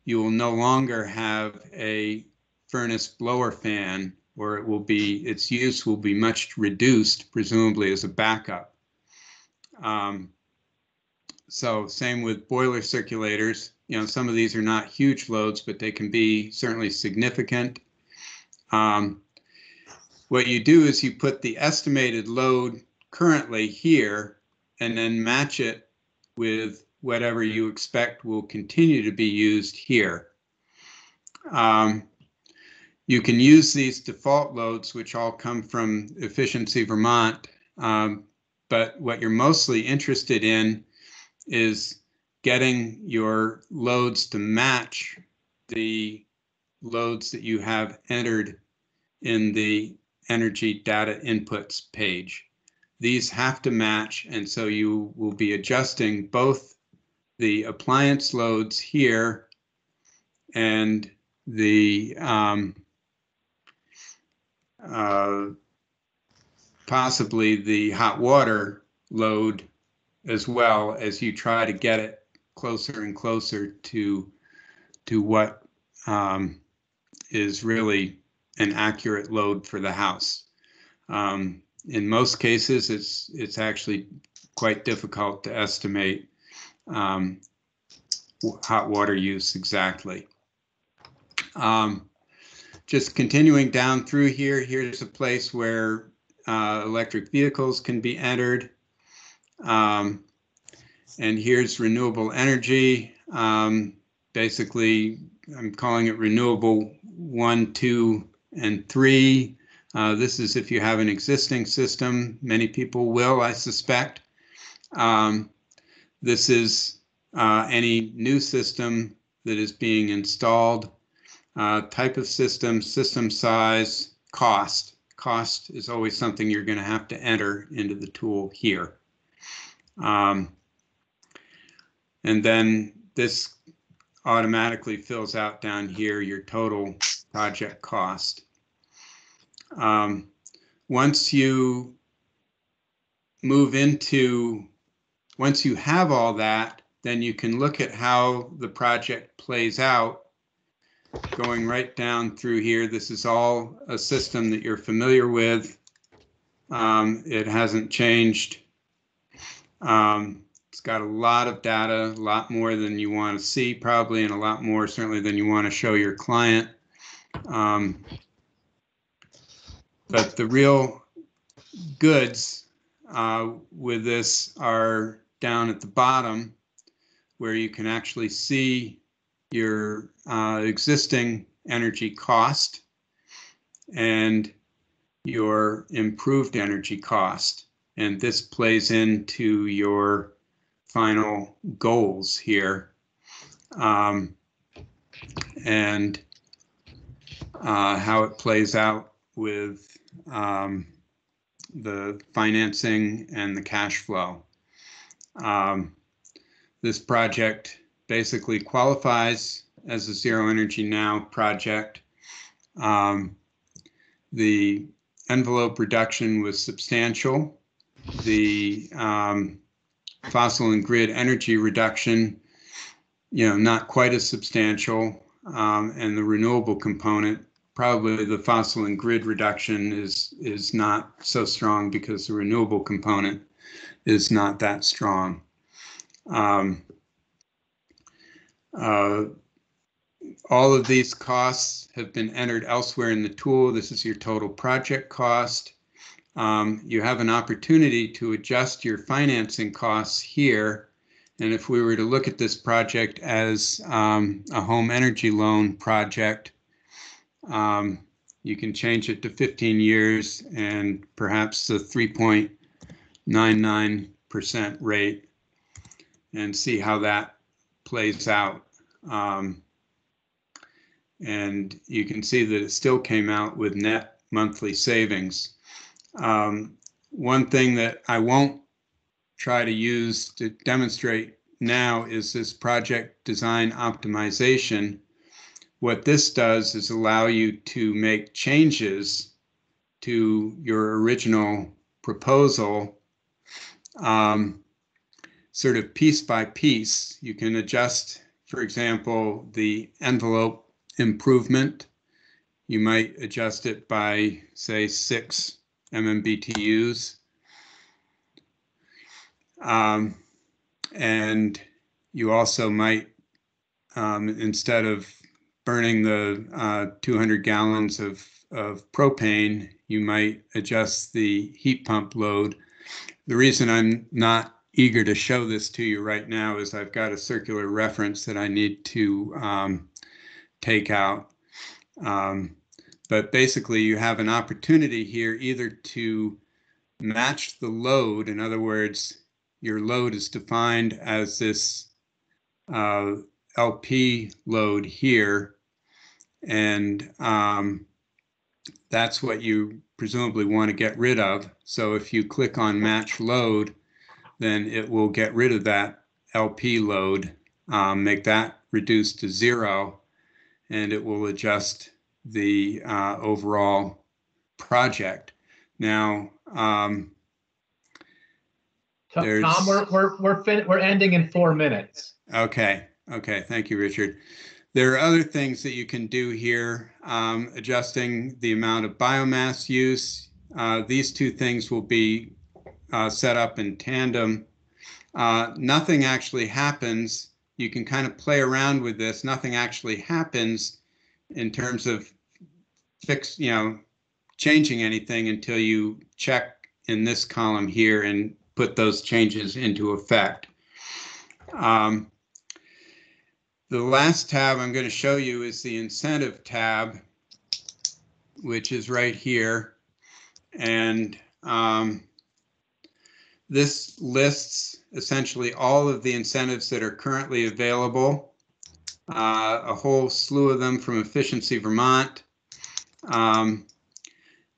you will no longer have a furnace blower fan, or it will be, its use will be much reduced, presumably as a backup. So same with boiler circulators. You know, some of these are not huge loads, but they can be certainly significant. What you do is you put the estimated load currently here and then match it with whatever you expect will continue to be used here. You can use these default loads, which all come from Efficiency Vermont, but what you're mostly interested in is getting your loads to match the loads that you have entered in the energy data inputs page. These have to match, and so you will be adjusting both the appliance loads here and the possibly the hot water load as well, as you try to get it closer and closer to what is really an accurate load for the house. In most cases, it's actually quite difficult to estimate hot water use exactly. Just continuing down through here, here's a place where electric vehicles can be entered. And here's renewable energy. Basically, I'm calling it renewable 1, 2, and 3. This is if you have an existing system. Many people will, I suspect. This is any new system that is being installed. Type of system, system size, cost. Cost is always something you're going to have to enter into the tool here. And then this automatically fills out down here your total project cost. Once you have all that, then you can look at how the project plays out. Going right down through here, this is all a system that you're familiar with. It hasn't changed. It's got a lot of data, a lot more than you want to see probably, and a lot more certainly than you want to show your client. But the real goods with this are down at the bottom, where you can actually see your existing energy cost and your improved energy cost. And this plays into your final goals here. And how it plays out with the financing and the cash flow. This project basically qualifies as a Zero Energy Now project. The envelope reduction was substantial. The fossil and grid energy reduction, not quite as substantial. And the renewable component, probably the fossil and grid reduction is not so strong because the renewable component is not that strong. All of these costs have been entered elsewhere in the tool. This is your total project cost. You have an opportunity to adjust your financing costs here. And if we were to look at this project as a home energy loan project, you can change it to 15 years and perhaps the 3.99% rate and see how that plays out. And you can see that it still came out with net monthly savings. One thing that I won't try to use to demonstrate now is this project design optimization. What this does is allow you to make changes to your original proposal, sort of piece by piece. You can adjust, for example, the envelope improvement. You might adjust it by, say, 6 MMBTUs. And you also might, instead of burning the 200 gallons of propane, you might adjust the heat pump load. The reason I'm not eager to show this to you right now is I've got a circular reference that I need to take out. But basically, you have an opportunity here either to match the load. In other words, your load is defined as this LP load here, and that's what you presumably want to get rid of. So if you click on match load, then it will get rid of that LP load, make that reduced to 0, and it will adjust the overall project. Now, Tom, we're ending in 4 minutes. Okay. Thank you, Richard. There are other things that you can do here, adjusting the amount of biomass use. These two things will be set up in tandem. Nothing actually happens. You can kind of play around with this. Nothing actually happens in terms of changing anything until you check in this column here and put those changes into effect. The last tab I'm going to show you is the incentive tab, which is right here. And this lists essentially all of the incentives that are currently available, a whole slew of them from Efficiency Vermont.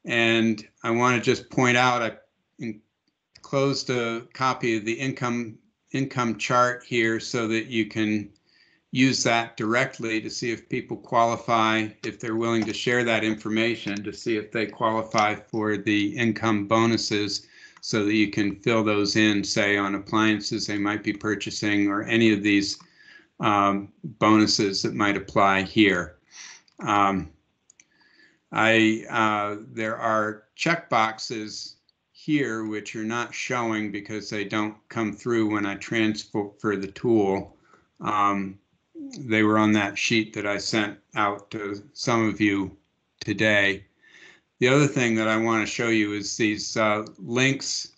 And I want to just point out, I enclosed a copy of the income chart here so that you can use that directly to see if people qualify, if they're willing to share that information, to see if they qualify for the income bonuses, so that you can fill those in, say, on appliances they might be purchasing or any of these bonuses that might apply here. There are check boxes here which are not showing because they don't come through when I transfer the tool. They were on that sheet that I sent out to some of you today. The other thing that I want to show you is these links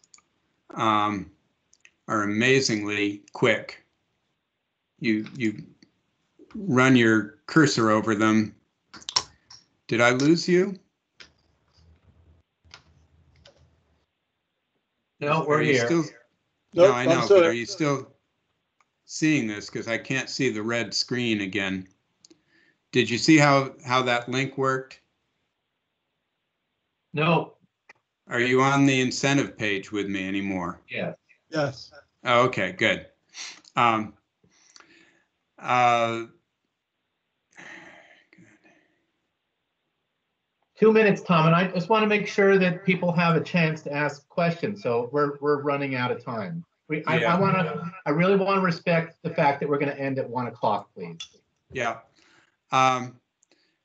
are amazingly quick. You run your cursor over them. Did I lose you? No, we're here. No, I know, but are you still seeing this? Because I can't see the red screen again. Did you see how that link worked? No. Are you on the incentive page with me anymore? Yes. Yes. Oh, okay, good. 2 minutes, Tom, and I just want to make sure that people have a chance to ask questions. So we're running out of time. I really want to respect the fact that we're going to end at 1 o'clock, please. Yeah. All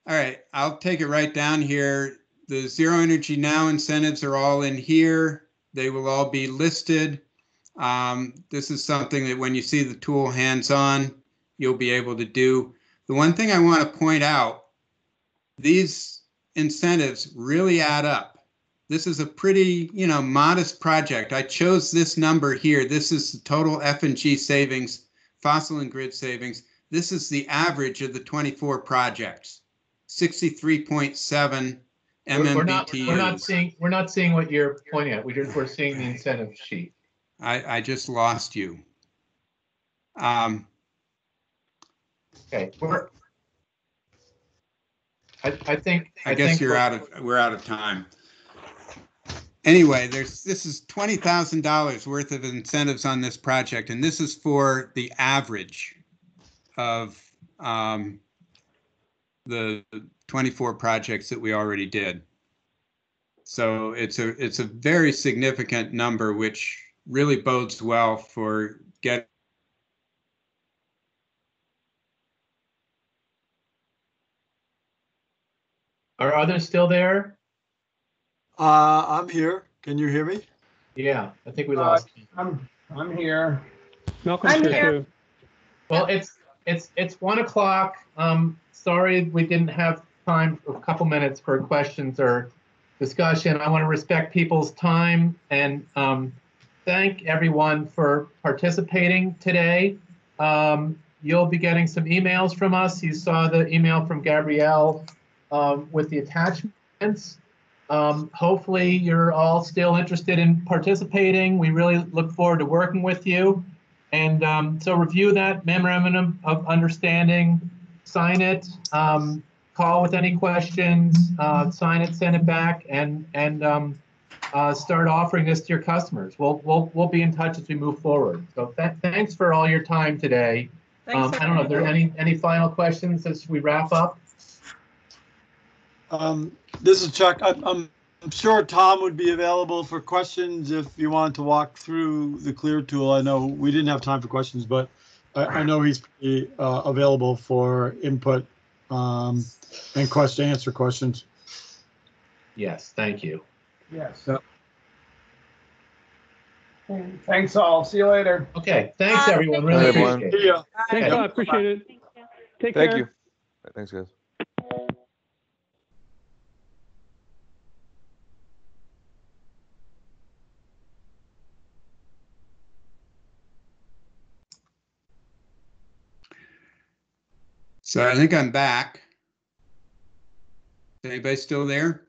right, I'll take it right down here. The Zero Energy Now incentives are all in here. They will all be listed. This is something that when you see the tool hands-on, you'll be able to do. The one thing I want to point out, these incentives really add up. This is a pretty, modest project. I chose this number here. This is the total F&G savings, fossil and grid savings. This is the average of the 24 projects, 63.7 MMBTUs. We're not seeing what you're pointing at. We're seeing the incentive sheet. I just lost you. Okay. I guess we're out of time. Anyway, this is $20,000 worth of incentives on this project, and this is for the average of the 24 projects that we already did. So it's a very significant number, which really bodes well for getting. Are others still there? I'm here. Can you hear me? Yeah, I think we lost. I'm here. Malcolm's I'm here here. too. Well, it's 1 o'clock. Sorry, we didn't have time for a couple minutes for questions or discussion. I want to respect people's time and thank everyone for participating today. You'll be getting some emails from us. You saw the email from Gabrielle with the attachments. Hopefully you're all still interested in participating. We really look forward to working with you. And so review that memorandum of understanding, sign it, call with any questions, sign it, send it back, and start offering this to your customers. We'll be in touch as we move forward. So thanks for all your time today. Thanks, I don't know if there are any final questions as we wrap up. This is Chuck. I'm sure Tom would be available for questions if you wanted to walk through the Clear tool. I know we didn't have time for questions, but I know he's available for input and answer questions. Yes, thank you. Yes. Thanks all. See you later. Okay, thanks everyone. Really appreciate it. Yeah. Thanks, Okay. I appreciate it. Take Thank care. you. Thanks, guys. So I think I'm back. Is anybody still there?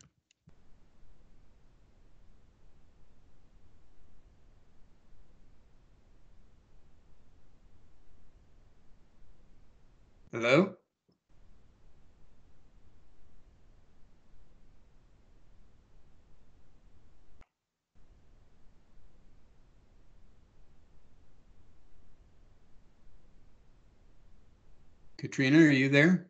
Hello? Katrina, are you there?